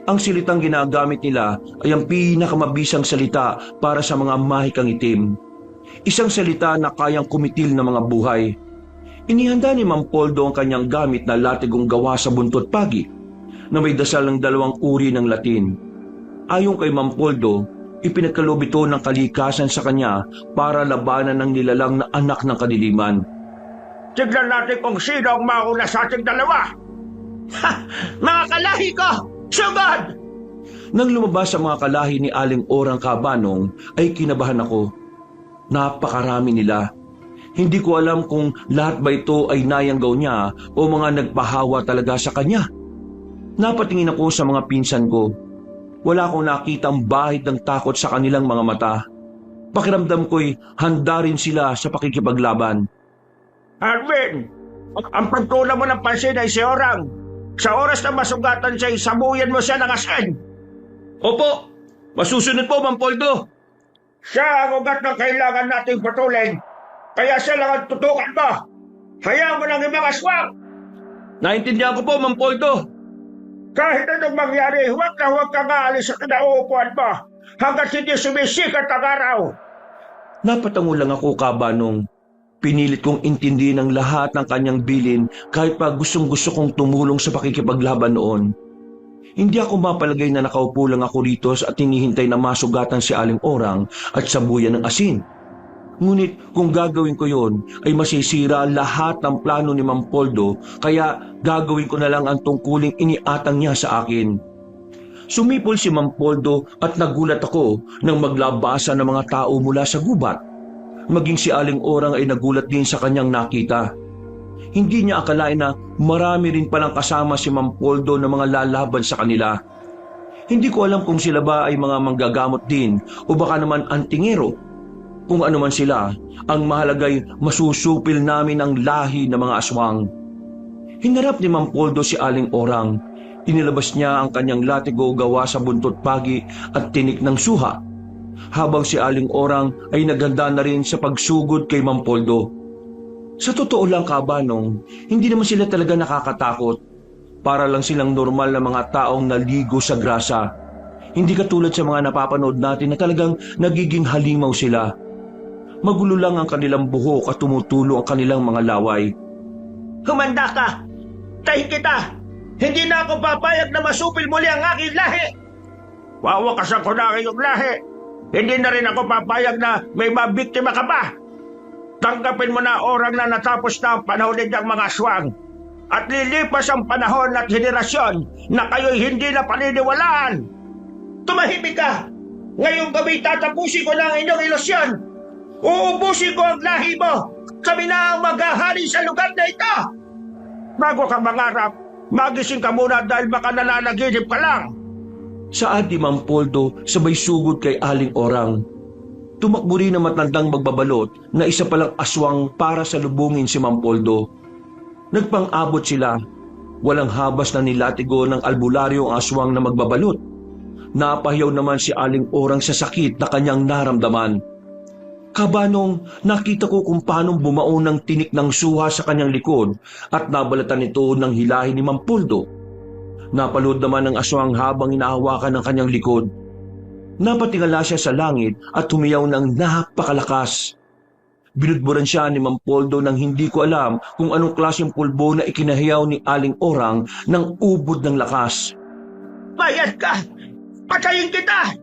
Ang silitang ginagamit nila ay ang pinakamabisang salita para sa mga mahikang itim. Isang salita na kayang kumitil ng mga buhay. Inihanda ni Ma'am Poldo ang kanyang gamit na latigong gawa sa buntot pagi na may dasal ng 2 uri ng Latin. Ayon kay Ma'am Poldo, ipinagkaloob ito ng kalikasan sa kanya para labanan ng nilalang na anak ng kadiliman. Tignan natin kung sino ang mauna sa ating dalawa. Ha! Mga kalahi ko! Sugod! Nang lumabas ang mga kalahi ni Aling Orang Kabanong, ay kinabahan ako. Napakarami nila. Hindi ko alam kung lahat ba ito ay nayanggaw niya o mga nagpahawa talaga sa kanya. Napatingin ako sa mga pinsan ko. Wala akong nakitang bahid ng takot sa kanilang mga mata. Pakiramdam ko'y handa rin sila sa pakikipaglaban. Arvin, ang pagtula mo ng pansin ay si Orang. Sa oras na masugatan siya, isabuyan mo siya ng asin. Opo, masusunod po, Mang Poldo. Siya ang ugat na kailangan nating putulin. Kaya siya lang ang tutukan mo. Hayaan mo lang ibang aswang. Naintindihan ko po, Mang Poldo. Kahit anong mangyari, huwag kang aalis sa kinauupuan mo hanggat hindi sumisikat ang araw. Napatango lang ako, Kabanong. Pinilit kong intindihin ang lahat ng kanyang bilin kahit pa gustong-gusto kong tumulong sa pakikipaglaban noon. Hindi ako mapalagay na nakaupo lang ako rito at hinihintay na masugatan si Aling Orang at sabuyan ng asin. Ngunit kung gagawin ko yon ay masisira lahat ng plano ni Mang Poldo, kaya gagawin ko na lang ang tungkuling iniatang niya sa akin. Sumipol si Mang Poldo at nagulat ako nang maglabasa ng mga tao mula sa gubat. Maging si Aling Orang ay nagulat din sa kanyang nakita. Hindi niya akalain na marami rin palang kasama si Mang Poldo na mga lalaban sa kanila. Hindi ko alam kung sila ba ay mga manggagamot din o baka naman antingero. Kung ano man sila, ang mahalagay masusupil namin ang lahi ng mga aswang. Hinarap ni Mang Poldo si Aling Orang. Inilabas niya ang kanyang latigo gawa sa buntot pagi at tinik ng suha. Habang si Aling Orang ay naghanda na rin sa pagsugod kay Mang Poldo. Sa totoo lang, Kabanong, hindi naman sila talaga nakakatakot. Para lang silang normal na mga taong naligo sa grasa. Hindi katulad sa mga napapanood natin na talagang nagiging halimaw sila. Magulo lang ang kanilang buhok at tumutulo ang kanilang mga laway. Humanda ka! Tahin kita! Hindi na ako papayag na masupil muli ang aking lahi! Wawakasan ko na ang iyong lahi! Hindi na rin ako papayag na may mabiktima ka pa! Tanggapin mo na Orang na natapos na ang panahon niyang mga aswang. At lilipas ang panahon at henerasyon na kayo'y hindi na paniniwalaan. Tumahimik ka! Ngayong gabi tatapusin ko na ang inyong ilusyon. Uubusin ko ang lahi mo. Kami na ang maghahari sa lugar na ito. Bago ka mangarap, magising ka muna dahil baka nananaginip ka lang. Saad ni Mang Poldo sabay sugod kay Aling Orang. Tumakbo rin ang matandang magbabalot na isa palang aswang para salubungin si Mang Poldo. Nagpang-abot sila. Walang habas na nilatigo ng albularyo ang aswang na magbabalot. Napahiyaw naman si Aling Orang sa sakit na kanyang naramdaman. Kabanong, nakita ko kung paano bumaon ng tinik ng suha sa kanyang likod at nabalatan ito ng hilahin ni Mang Poldo. Napalood naman ng aswang habang inahawakan ng kanyang likod. Napatingala siya sa langit at humiyaw ng napakalakas. Binudburan siya ni Mang Poldo nang hindi ko alam kung anong klaseng pulbo na ikinahiyaw ni Aling Orang ng ubod ng lakas. Bayad ka! Patayin kita!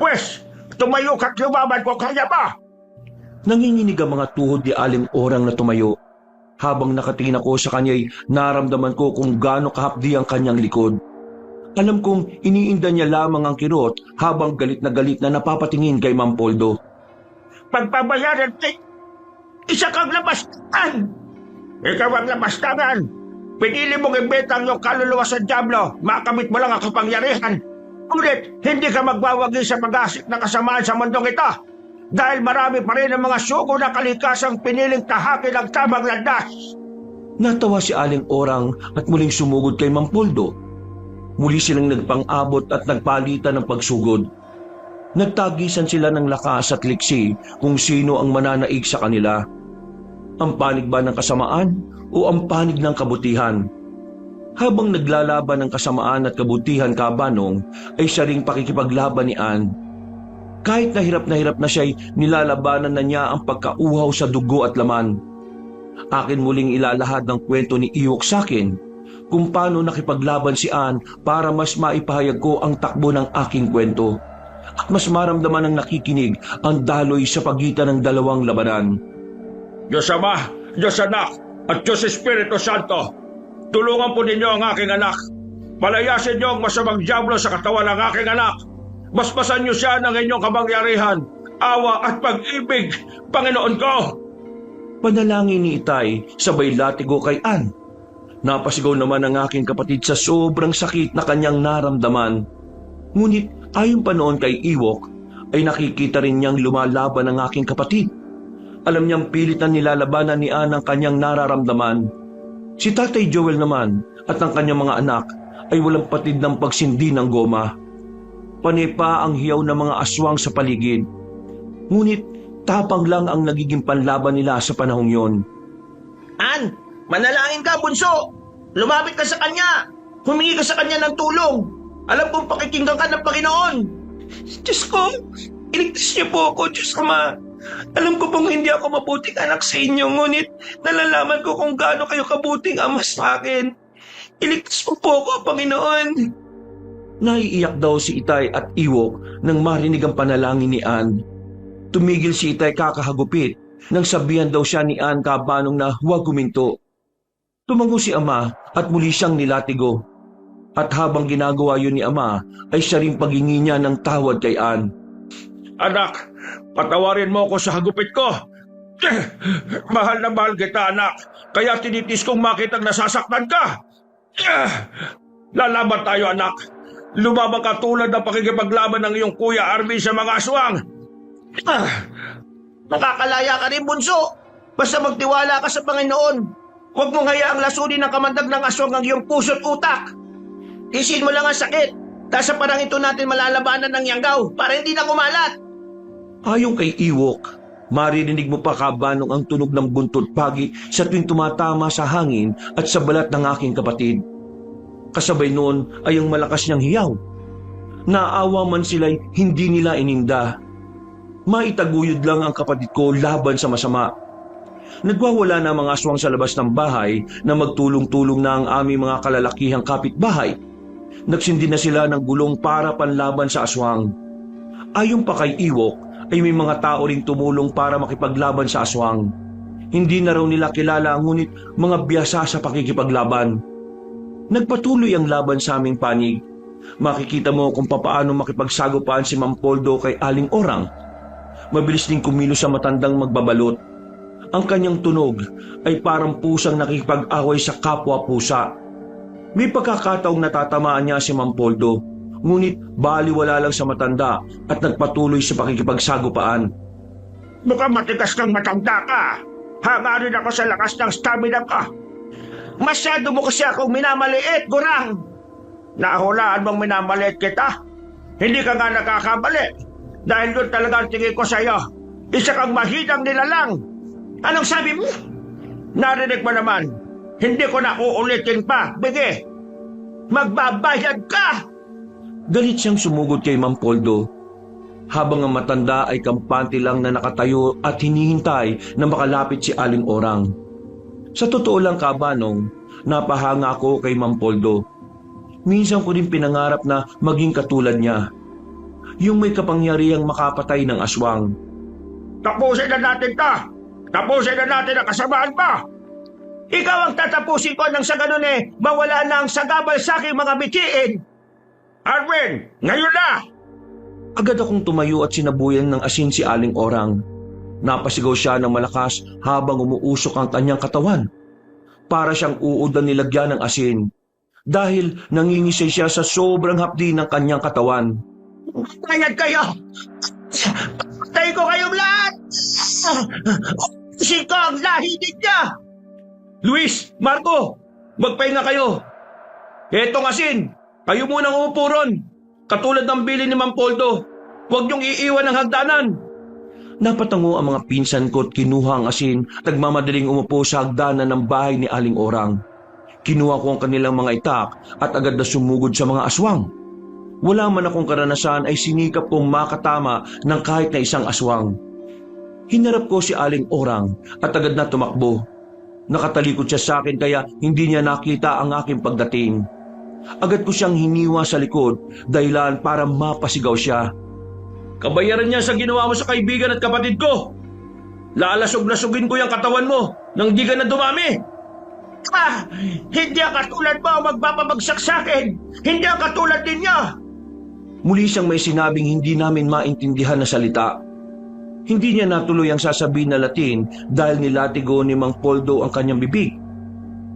Pwes, tumayo ka't lumaban ko kaya ba? Nanginginig ang mga tuhod ni Aling Orang na tumayo. Habang nakatingin ako sa kanya'y naramdaman ko kung gaano kahapdi ang kanyang likod. Alam kong iniinda niya lamang ang kirot habang galit na napapatingin kay Mang Poldo. Pagpabayaran kay isa kang labastangan! Ikaw ang labastangan! Pinili mong ibenta ang iyong kaluluwa sa dyablo, makamit mo lang ang kapangyarihan. Ngunit, hindi ka magwawagi sa pag-asik na kasamaan sa mundong ito dahil marami pa rin ang mga sugo na kalikasang piniling tahakin ang tamang landas. Natawa si Aling Orang at muling sumugod kay Mang Poldo. Muli silang nagpang-abot at nagpalitan ng pagsugod. Nagtagisan sila ng lakas at liksi kung sino ang mananaig sa kanila. Ang panig ba ng kasamaan o ang panig ng kabutihan? Habang naglalaban ng kasamaan at kabutihan, Kabanong, ay siya ring pakikipaglaban ni Ann. Kahit na hirap na siya'y nilalabanan na niya ang pagkauhaw sa dugo at laman. Akin muling ilalahad ng kwento ni Iyok sa akin kung paano nakipaglaban si Ann para mas maipahayag ko ang takbo ng aking kwento at mas maramdaman ng nakikinig ang daloy sa pagitan ng dalawang labanan. Diyos Ama, Diyos Anak, at Diyos Espiritu Santo, tulungan po ninyo ang aking anak. Palayasin niyo ang masamang dyablo sa katawan ng aking anak. Basbasan niyo siya ng inyong kapangyarihan, awa at pag-ibig, Panginoon ko. Panalangin ni Itay sabay latigo kay Ann. Napasigaw naman ang aking kapatid sa sobrang sakit na kanyang naramdaman. Ngunit ayon pa noon kay Ewok, ay nakikita rin niyang lumalaban ang aking kapatid. Alam niyang pilit na nilalabanan ni Ann ang kanyang nararamdaman. Si Tatay Joel naman at ang kanyang mga anak ay walang patid ng pagsindi ng goma. Panay pa ang hiyaw ng mga aswang sa paligid. Ngunit tapang lang ang nagiging panlaban nila sa panahong yon. An, manalangin ka, bunso. Lumapit ka sa kanya. Humingi ka sa kanya ng tulong. Alam kong pakikinggan ka ng Panginoon. Diyos ko, iligtas niyo po ako, Diyos Ama. Alam ko pong hindi ako mabuting anak sa inyo, ngunit nalalaman ko kung gaano kayo kabuting ama sa akin. Iligtas mo po ako, Panginoon. Naiiyak daw si Itay at Iwok nang marinig ang panalangin ni Ann. Tumigil si Itay kakahagupit nang sabihan daw siya ni Ann kabanong na huwag guminto. Tumango si Ama at muli siyang nilatigo. At habang ginagawa yun ni Ama ay siya rin paghingi niya ng tawad kay Ann. Anak, patawarin mo ako sa hagupit ko. Mahal na mahal kita, anak. Kaya tinitis kong makitang nasasaktan ka. Lalaban tayo, anak. Lumabang ka tulad ng pakikipaglaban ng iyong kuya Arvin sa mga aswang. Nakakalaya ka rin, bunso. Basta magtiwala ka sa Panginoon. Huwag mong hayaang lasunin ng kamandag ng aswang ang iyong puso't utak. Isin mo lang ang sakit. Dahil sa parang ito natin malalabanan ng yanggaw para hindi na kumalat. Ayon kay Iwok, maririnig mo pa kabanong ang tunog ng buntot pagi sa tuwing tumatama sa hangin at sa balat ng aking kapatid. Kasabay noon ay ang malakas niyang hiyaw. Naawa man sila'y hindi nila ininda. Maitaguyod lang ang kapatid ko laban sa masama. Nagwawala na mga aswang sa labas ng bahay na magtulong-tulong na ang aming mga kalalakihang kapitbahay. Nagsindi na sila ng gulong para panlaban sa aswang. Ayon pa kay Iwok ay may mga tao ring tumulong para makipaglaban sa aswang. Hindi na raw nila kilala ngunit mga biyasa sa pakikipaglaban. Nagpatuloy ang laban sa aming panig. Makikita mo kung papaano makipagsagupaan si Mang Poldo kay Aling Orang. Mabilis din kumilos sa matandang magbabalot. Ang kanyang tunog ay parang pusang nakikipag-away sa kapwa pusa. May pagkakataong natatamaan niya si Mang Poldo, ngunit baliwala lang sa matanda at nagpatuloy sa pakikipagsagupaan. Mukhang matigas kang matanda ka. Hangarin ako sa lakas ng stamina ka. Masyado mo kasi akong minamaliit, Gurang. Nahulaan mong minamaliit kita. Hindi ka nga nakakamali. Dahil doon talaga ang tingin ko sa'yo. Isa kang mahidang nilalang. Anong sabi mo? Narinig mo naman. Hindi ko na uulitin pa. Bige, magbabayad ka! Galit siyang sumugod kay Mang Poldo. Habang ang matanda ay kampante lang na nakatayo at hinihintay na makalapit si Aling Orang. Sa totoo lang kabanong, napahanga ako kay Mang Poldo. Minsan ko rin pinangarap na maging katulad niya. Yung may kapangyarihang makapatay ng aswang. Tapusin na natin ka! Tapusin na natin ang kasamaan pa! Ikaw ang tatapusin ko nang sa ganun mawala na ang sagabal sa aking mga bitiin! Arvin, ngayon na! Agad akong tumayo at sinabuyan ng asin si Aling Orang. Napasigaw siya ng malakas habang umuusok ang kanyang katawan. Para siyang uod na nilagyan ng asin. Dahil nangingisay siya sa sobrang hapdi ng kanyang katawan. Bayad kayo! Patay ko kayong lahat! Siko ang lahi ninyo! Luis, Marco, magpahinga kayo. Etong asin, kayo munang umupo ron. Katulad ng bili ni Mang Poldo. Huwag niyong iiwan ng hagdanan. Napatango ang mga pinsan ko at kinuha ang asin at nagmamadaling umupo sa hagdanan ng bahay ni Aling Orang. Kinuha ko ang kanilang mga itak at agad na sumugod sa mga aswang. Wala man akong karanasan ay sinikap kong makatama ng kahit na isang aswang. Hinarap ko si Aling Orang at agad na tumakbo. Nakatalikod siya sa akin kaya hindi niya nakita ang aking pagdating. Agad ko siyang hiniwa sa likod dahilan para mapasigaw siya. Kabayaran niya sa ginawa mo sa kaibigan at kapatid ko. Lalasog-lasugin ko yung katawan mo nang di ka na dumami. Hindi ang katulad mo ang magpapabagsak sa akin. Hindi ang katulad ninyo. Muli siyang may sinabing hindi namin maintindihan na salita. Hindi niya natuloy ang sasabihin na Latin dahil nilatigo ni Mang Poldo ang kanyang bibig.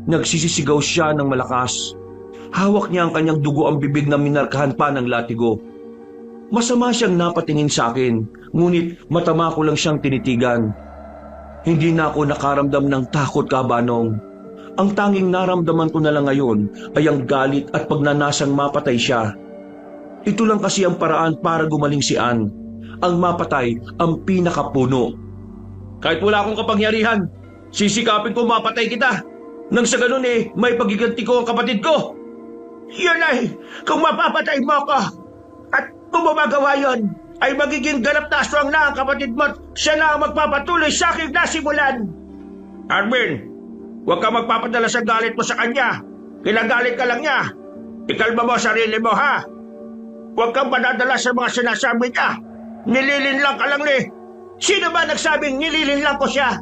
Nagsisisigaw siya ng malakas. Hawak niya ang kanyang dugo ang bibig na minarkahan pa ng latigo. Masama siyang napatingin sa akin, ngunit matama ko lang siyang tinitigan. Hindi na ako nakaramdam ng takot, Kabanong. Ang tanging naramdaman ko na lang ngayon ay ang galit at pagnanasang mapatay siya. Ito lang kasi ang paraan para gumaling si Ann. Ang mapatay ang pinakapuno. Kahit wala akong kapangyarihan, sisikapin ko mapatay kita. Nang sa ganun may pagiganti ko ang kapatid ko. Yun ay, kung mapapatay mo ako at kung mamagawa yun, ay magiging ganap na aswang na ang kapatid mo at siya na ang magpapatuloy sa aking nasimulan. Arvin, huwag ka magpapadala sa galit mo sa kanya. Kinagalit ka lang niya. Ikalma mo sarili mo, ha? Huwag kang padadala sa mga sinasabi niya. Nililinlang ka lang Sino ba nagsabing nililinlang ko siya?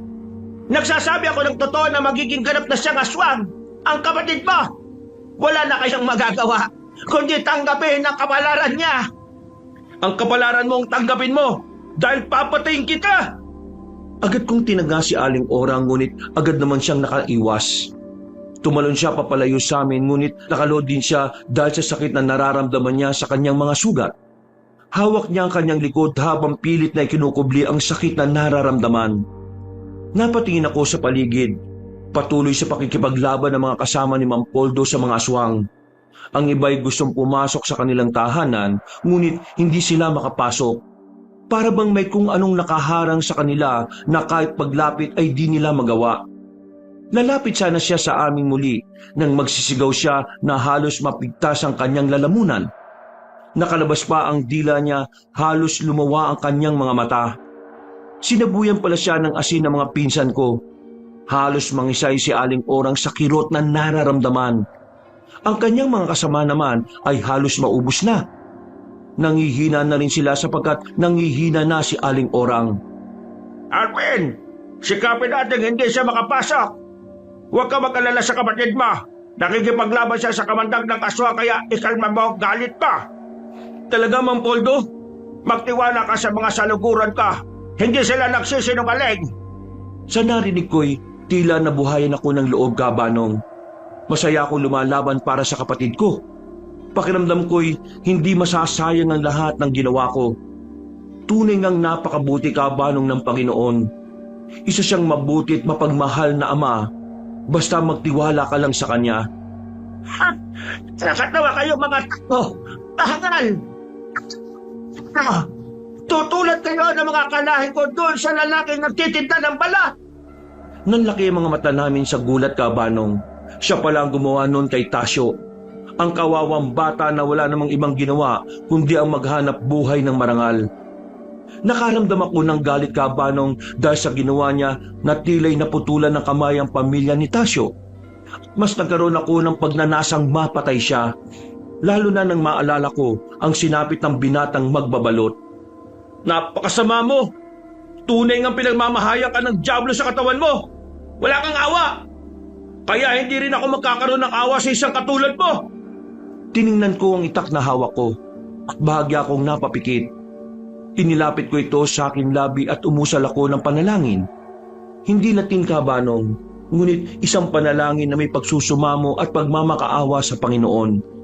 Nagsasabi ako ng totoo na magiging ganap na siyang aswang. Ang kapatid mo, wala na kayong magagawa kundi tanggapin ang kapalaran niya. Ang kapalaran mo ang tanggapin mo dahil papatayin kita. Agad kong tinaga si Aling Orang ngunit agad naman siyang nakaiwas. Tumalon siya papalayo sa amin ngunit nakalood din siya dahil sa sakit na nararamdaman niya sa kanyang mga sugat. Hawak niya ang kanyang likod habang pilit na ikinukubli ang sakit na nararamdaman. Napatingin ako sa paligid. Patuloy sa pakikipaglaban ng mga kasama ni Mang Poldo sa mga aswang. Ang iba'y gustong pumasok sa kanilang tahanan, ngunit hindi sila makapasok. Para bang may kung anong nakaharang sa kanila na kahit paglapit ay di nila magawa. Lalapit sana siya sa aming muli nang magsisigaw siya na halos mapigtas ang kanyang lalamunan. Nakalabas pa ang dila niya, halos lumawa ang kanyang mga mata. Sinabuyan pala siya ng asin ng mga pinsan ko. Halos mangisay si Aling Orang sa kirot na nararamdaman. Ang kanyang mga kasama naman ay halos maubos na. Nangihina na rin sila sapagkat nangihina na si Aling Orang. Arvin, sikapin natin hindi siya makapasok. Huwag ka mag-alala sa kapatid mo. Nakikipaglaban siya sa kamandag ng aswa kaya ikalma mo ang galit pa. Talaga, Mang Poldo? Magtiwala ka sa mga saluguran ka. Hindi sila nagsisinungaling. Sa narinig ko'y tila nabuhayan ako ng loob, Kabanong. Masaya akong lumalaban para sa kapatid ko. Pakiramdam ko'y hindi masasayang ang lahat ng ginawa ko. Tunay ngang napakabuti, Kabanong, ng Panginoon. Isa siyang mabuti at mapagmahal na ama. Basta magtiwala ka lang sa kanya. Ha? Nakatawa kayo mga takbo. Tahangal! Tutulad kayo ng mga kalahin ko doon sa lalaking nagtitinda ng balat. Nanlaki ang mga mata namin sa gulat, Kabanong. Siya pala ang gumawa noon kay Tasyo. Ang kawawang bata na wala namang ibang ginawa kundi ang maghanap buhay ng marangal. Nakaramdam ako ng galit, Kabanong, dahil sa ginawa niya na tila'y naputulan ng kamay ang pamilya ni Tasyo. Mas nagkaroon ako ng pagnanasang mapatay siya, lalo na nang maalala ko ang sinapit ng binatang magbabalot. Napakasama mo! Tunay ngang pinagmamahayag ka ng dyablo sa katawan mo! Wala kang awa! Kaya hindi rin ako magkakaroon ng awa sa isang katulad mo! Tiningnan ko ang itak na hawak ko at bahagya akong napapikit. Inilapit ko ito sa aking labi at umusal ako ng panalangin. Hindi Latin, Kabanong, ngunit isang panalangin na may pagsusumamo at pagmamakaawa sa Panginoon.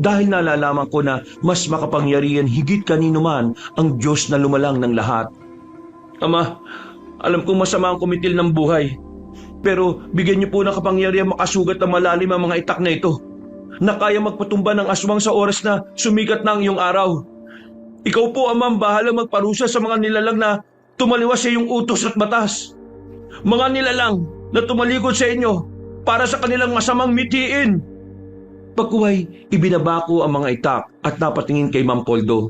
Dahil nalalaman ko na mas makapangyarihan higit kanino man ang Diyos na lumalang ng lahat. Ama, alam kong masama ang kumitil ng buhay. Pero bigyan niyo po ng kapangyarihan makasugat na malalim ang mga itak na ito, na kaya magpatumba ng aswang sa oras na sumikat na ang iyong araw. Ikaw po, Ama, ang bahala magparusa sa mga nilalang na tumaliwas sa iyong utos at batas. Mga nilalang na tumalikod sa inyo para sa kanilang masamang mitiin. Pagkuhay, ibinaba ko ang mga itak at napatingin kay Mang Poldo.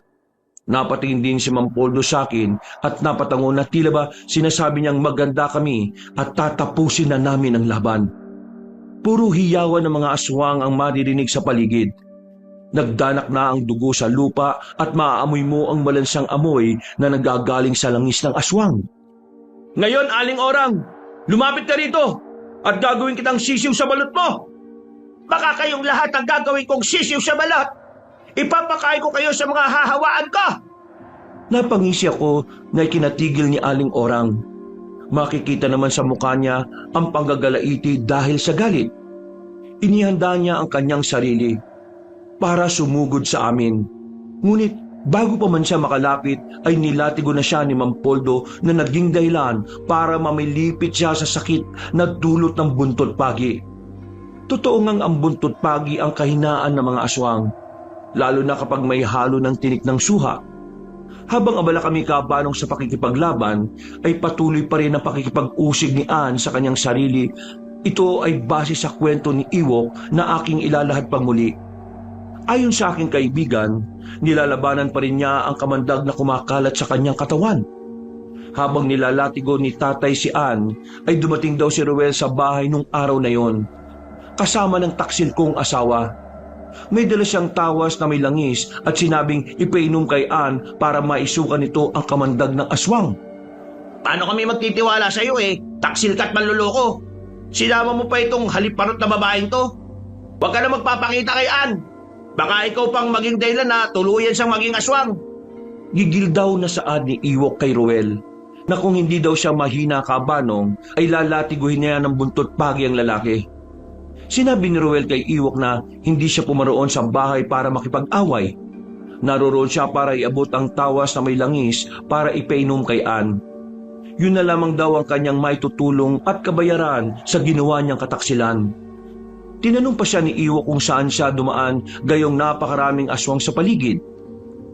Napatingin din si Mang Poldo sa akin at napatango na tila ba sinasabi niyang maganda kami at tatapusin na namin ang laban. Puro hiyawan ng mga aswang ang maririnig sa paligid. Nagdanak na ang dugo sa lupa at maaamoy mo ang malansang amoy na nagagaling sa langis ng aswang. Ngayon, Aling Orang, lumapit ka rito at gagawin kitang sisiw sa balot mo. Baka kayong lahat ang gagawin kong sisiw sa balat. Ipapakain ko kayo sa mga hahawaan ko. Napangisi ako na ikinatigil ni Aling Orang. Makikita naman sa mukha niya ang panggagalaiti dahil sa galit. Inihanda niya ang kanyang sarili para sumugod sa amin. Ngunit Bago pa man siya makalapit ay nilatigo na siya ni Mang Poldo na naging dahilan para mamilipit siya sa sakit na dulot ng buntot pagi. Totoo ngang ang buntot pagi ang kahinaan ng mga aswang, lalo na kapag may halo ng tinik ng suha. Habang abala kami kabanong sa pakikipaglaban, ay patuloy pa rin ang pakikipag-usig ni Ann sa kanyang sarili. Ito ay base sa kwento ni Iwok na aking ilalahad pang muli. Ayon sa aking kaibigan, nilalabanan pa rin niya ang kamandag na kumakalat sa kanyang katawan. Habang nilalatigo ni tatay si Ann, ay dumating daw si Ruel sa bahay nung araw na yon, kasama ng taksil kong asawa. May dala siyang tawas na may langis at sinabing ipainom kay Ann para maisukan nito ang kamandag ng aswang. Paano kami magtitiwala sa iyo Taksil ka't manluloko. Sinama mo pa itong haliparot na babaeng to. Huwag ka na magpapakita kay Ann. Baka ikaw pang maging dahilan na tuluyan siyang maging aswang. Gigil daw na saad ni Iwok kay Ruel na kung hindi daw siya mahina kabanong ay lalatiguhin niya ng buntot pagi ang lalaki. Sinabi ni Ruel kay Iwok na hindi siya pumaroon sa bahay para makipag-away. Naroroon siya para iabot ang tawas na may langis para ipainom kay Ann. Yun na lamang daw ang kanyang maitutulong at kabayaran sa ginawa niyang kataksilan. Tinanong pa siya ni Iwok kung saan siya dumaan gayong napakaraming aswang sa paligid.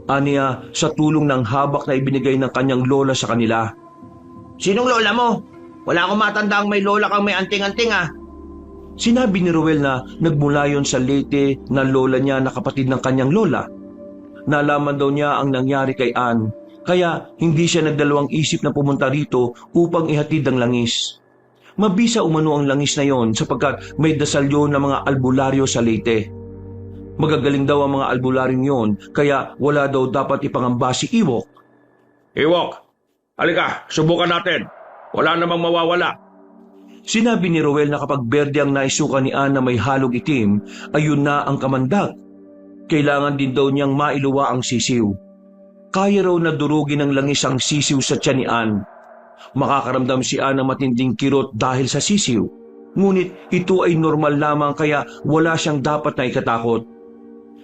Aniya sa tulong ng habak na ibinigay ng kanyang lola sa kanila. Sinong lola mo? Wala akong matandaang may lola kang may anting-anting Sinabi ni Ruel na nagmula yon sa Leyte na lola niya na kapatid ng kanyang lola. Nalaman daw niya ang nangyari kay Ann, kaya hindi siya nagdalawang isip na pumunta rito upang ihatid ang langis. Mabisa umano ang langis na yon sapagkat may dasal yon ng mga albularyo sa Leyte. Magagaling daw ang mga albularyong yon kaya wala daw dapat ipangamba si Iwok. Iwok, halika, subukan natin. Wala namang mawawala. Sinabi ni Ruel na kapag berde ang naisuka ni Ann na may halog itim, ayun na ang kamandag. Kailangan din daw niyang mailuwa ang sisiw. Kaya raw na durugin ng langis ang sisiw sa tiyan ni Ann. Makakaramdam si Ann ng matinding kirot dahil sa sisiw. Ngunit ito ay normal lamang kaya wala siyang dapat na ikatakot.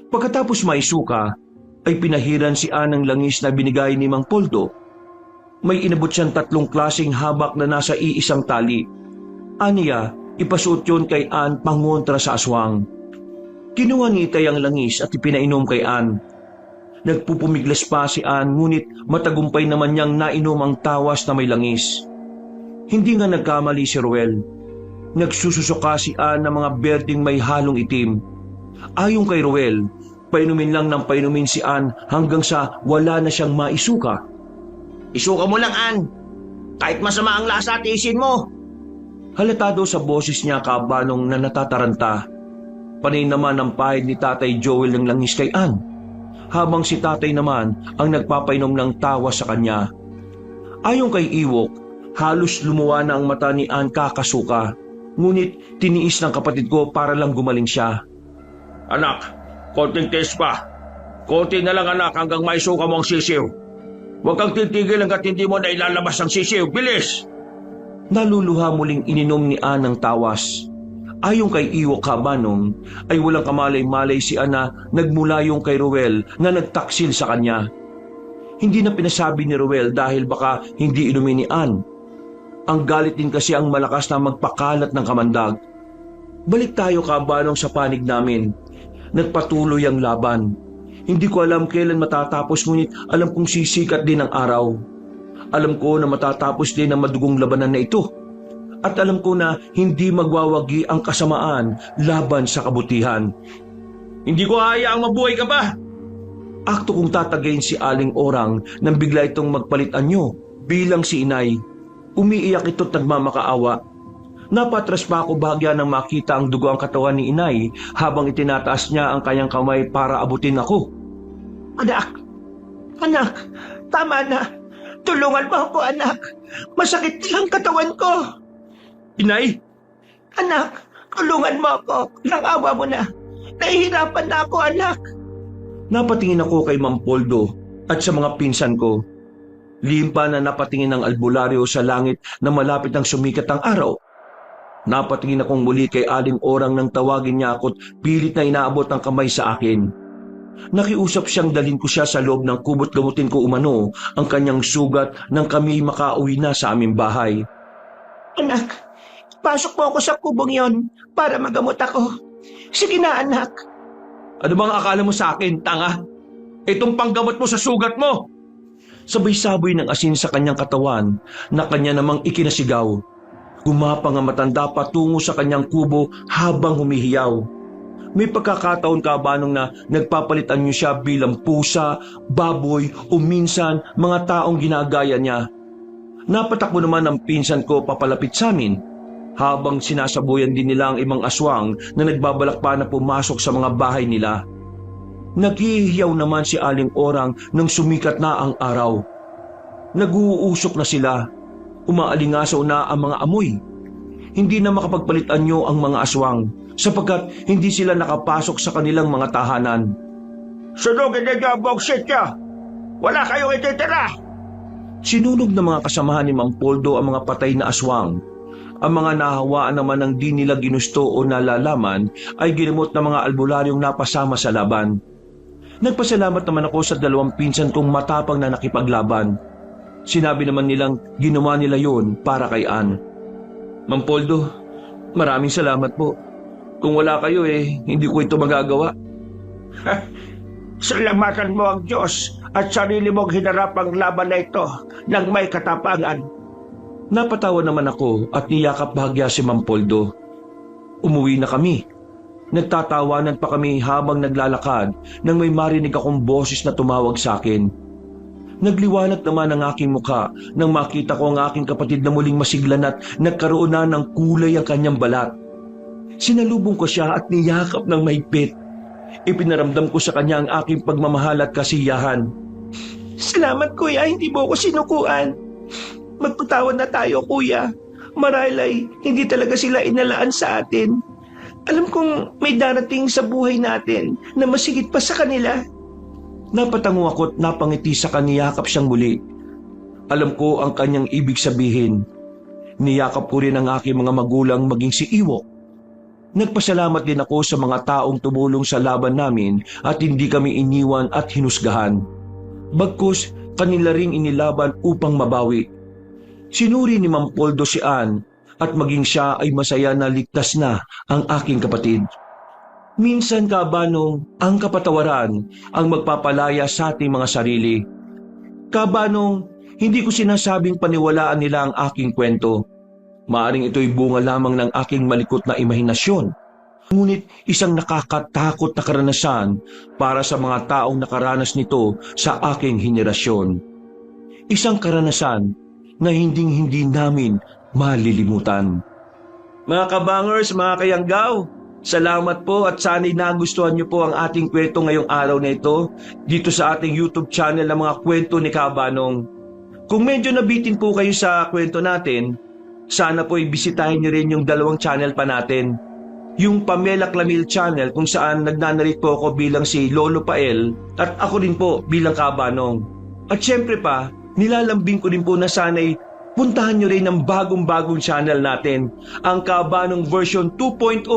Pagkatapos maisuka, ay pinahiran si Ann ng langis na binigay ni Mang Poldo. May inabot siyang 3 klaseng habak na nasa iisang tali. Aniya, ipasuot yun kay Ann pangontra sa aswang. Kinuha ni Itay ang langis at ipinainom kay Ann. Nagpupumiglas pa si Ann ngunit matagumpay naman niyang nainom ang tawas na may langis. Hindi nga nagkamali si Ruel. Nagsususuka si Ann ng mga berdeng may halong itim. Ayon kay Ruel, painumin lang ng painumin si Ann hanggang sa wala na siyang maisuka. Isuka mo lang, Ann. Kahit masama ang lasa, tiisin mo. Halatado sa boses niya kabanong na natataranta. Panay naman ang pahid ni Tatay Joel ng langis kay Ann, habang si tatay naman ang nagpapainom ng tawa sa kanya. Ayon kay Iwok, halos lumuwa na ang mata ni Ann kakasuka, ngunit tiniis ng kapatid ko para lang gumaling siya. Anak, konting test pa. Konti na lang, anak, hanggang maisuka mo ang sisiw. Huwag kang titigil hanggat hindi mo na ilalabas ang sisiw. Bilis! Naluluha muling ininom ni Ann ng tawas. Ayon kay Iwok kabanong, ay walang kamalay-malay si Ann na nagmula yung kay Ruel na nagtaksil sa kanya. Hindi na pinasabi ni Ruel dahil baka hindi inumin ni Ann. Ang galit din kasi ang malakas na magpakalat ng kamandag. Balik tayo kabanong sa panig namin. Nagpatuloy ang laban. Hindi ko alam kailan matatapos ngunit alam kong sisikat din ang araw. Alam ko na matatapos din ang madugong labanan na ito. At alam ko na hindi magwawagi ang kasamaan laban sa kabutihan. Hindi ko hayaang mabuhay ka pa. Akto kong tatagayin si Aling Orang nang bigla itong magpalit anyo bilang si Inay. Umiiyak ito't nagmamakaawa. Napatras pa ako bahagya nang makita ang dugo ang katawan ni Inay habang itinataas niya ang kanyang kamay para abutin ako. Anak! Anak! Tama na! Tulungan mo ako, anak! Masakit lang katawan ko! Inay? Anak! Tulungan mo ako! Nang-awa mo na! Nahihirapan na ako, anak! Napatingin ako kay Mang Poldo at sa mga pinsan ko. Lihim pa na napatingin ng albularyo sa langit na malapit ng sumikat ang araw. Napatingin akong muli kay Aling Orang nang tawagin niya ako't pilit na inaabot ang kamay sa akin. Nakiusap siyang dalhin ko siya sa loob ng kubo't gamutin ko umano ang kanyang sugat nang kami makauwi na sa aming bahay. Anak, pasok mo ako sa kubong yon para magamot ako. Sige na, anak. Ano bang akala mo sa akin, tanga? Itong panggamot mo sa sugat mo! Sabay-saboy ng asin sa kanyang katawan na kanya namang ikinasigaw. Gumapang ang matanda patungo sa kanyang kubo habang humihiyaw. May pagkakataon Kabanong na nagpapalitan niyo siya bilang pusa, baboy o minsan mga taong ginagaya niya. Napatakbo naman ang pinsan ko papalapit sa amin habang sinasabuyan din nila ang ibang aswang na nagbabalak pa na pumasok sa mga bahay nila. Naghihiyaw naman si Aling Orang nang sumikat na ang araw. Nag-uusok na sila. Umaalingasaw na ang mga amoy. Hindi na makapagpalitan niyo ang mga aswang sapagkat hindi sila nakapasok sa kanilang mga tahanan. Sunugin ninyo ang buong sityo. Wala kayong ititira. Sinunog ng mga kasamahan ni Mang Poldo ang mga patay na aswang. Ang mga nahawaan naman ng di nila ginusto o nalalaman ay ginamot ng mga albularyong napasama sa laban. Nagpasalamat naman ako sa 2 pinsan kong matapang na nakipaglaban. Sinabi naman nilang ginawa nila yon para kay Ann. Mang Poldo, maraming salamat po. Kung wala kayo hindi ko ito magagawa. Salamatan mo ang Diyos at sarili mong hinarap ang laban na ito ng may katapangan. Napatawa naman ako at niyakap bahagya si Mang Poldo. Umuwi na kami. Nagtatawanan pa kami habang naglalakad nang may marinig akong boses na tumawag sa akin. Nagliwanag naman ang aking mukha nang makita ko ang aking kapatid na muling masiglan at nagkaroon na ng kulay ang kanyang balat. Sinalubong ko siya at niyakap ng mahigpit. Ipinaramdam ko sa kanya ang aking pagmamahal at kasiyahan. Salamat kuya, hindi mo ako sinukuan. Magpatawad na tayo kuya. Marahil ay hindi talaga sila inalaan sa atin. Alam kong may darating sa buhay natin na masigit pa sa kanila. Napatango ako at napangiti sa kaniyakap siyang muli. Alam ko ang kanyang ibig sabihin. Niyakap ko rin ang aking mga magulang maging si Iwo. Nagpasalamat din ako sa mga taong tumulong sa laban namin at hindi kami iniwan at hinusgahan. Bagkus, kanila ring inilaban upang mabawi. Sinuri ni Mang Poldo si Ann at maging siya ay masaya na ligtas na ang aking kapatid. Minsan Kabanong, ang kapatawaran ang magpapalaya sa ating mga sarili. Kabanong, hindi ko sinasabing paniwalaan nila ang aking kwento. Maaring ito'y bunga lamang ng aking malikot na imahinasyon. Ngunit isang nakakatakot na karanasan para sa mga taong nakaranas nito sa aking henerasyon. Isang karanasan na hinding-hindi namin malilimutan. Mga kabangers, mga kayanggaw, salamat po at sana'y nagustuhan niyo po ang ating kwento ngayong araw na ito dito sa ating YouTube channel ng mga kwento ni Kabanong. Kung medyo nabitin po kayo sa kwento natin, sana po ibisitahin niyo rin yung 2 channel pa natin. Yung Pamela Clamil channel kung saan nagnanarit po ako bilang si Lolo Pael at ako rin po bilang Kabanong. At syempre pa, nilalambing ko rin po na sana'y puntahan nyo rin ang bagong-bagong channel natin, ang Kabanong version 2.0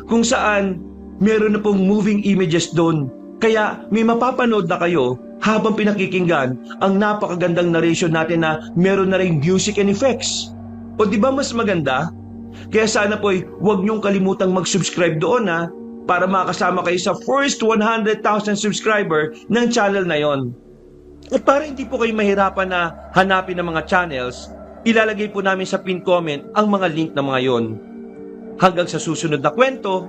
kung saan meron na pong moving images doon. Kaya may mapapanood na kayo habang pinakikinggan ang napakagandang narration natin na meron na rin music and effects. O di ba mas maganda? Kaya sana po'y huwag niyong kalimutang mag-subscribe doon para makasama kayo sa first 100,000 subscriber ng channel na yon. At para hindi po kayo mahirapan na hanapin ang mga channels, ilalagay po namin sa pin comment ang mga link na mga yon. Hanggang sa susunod na kwento,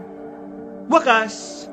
wakas!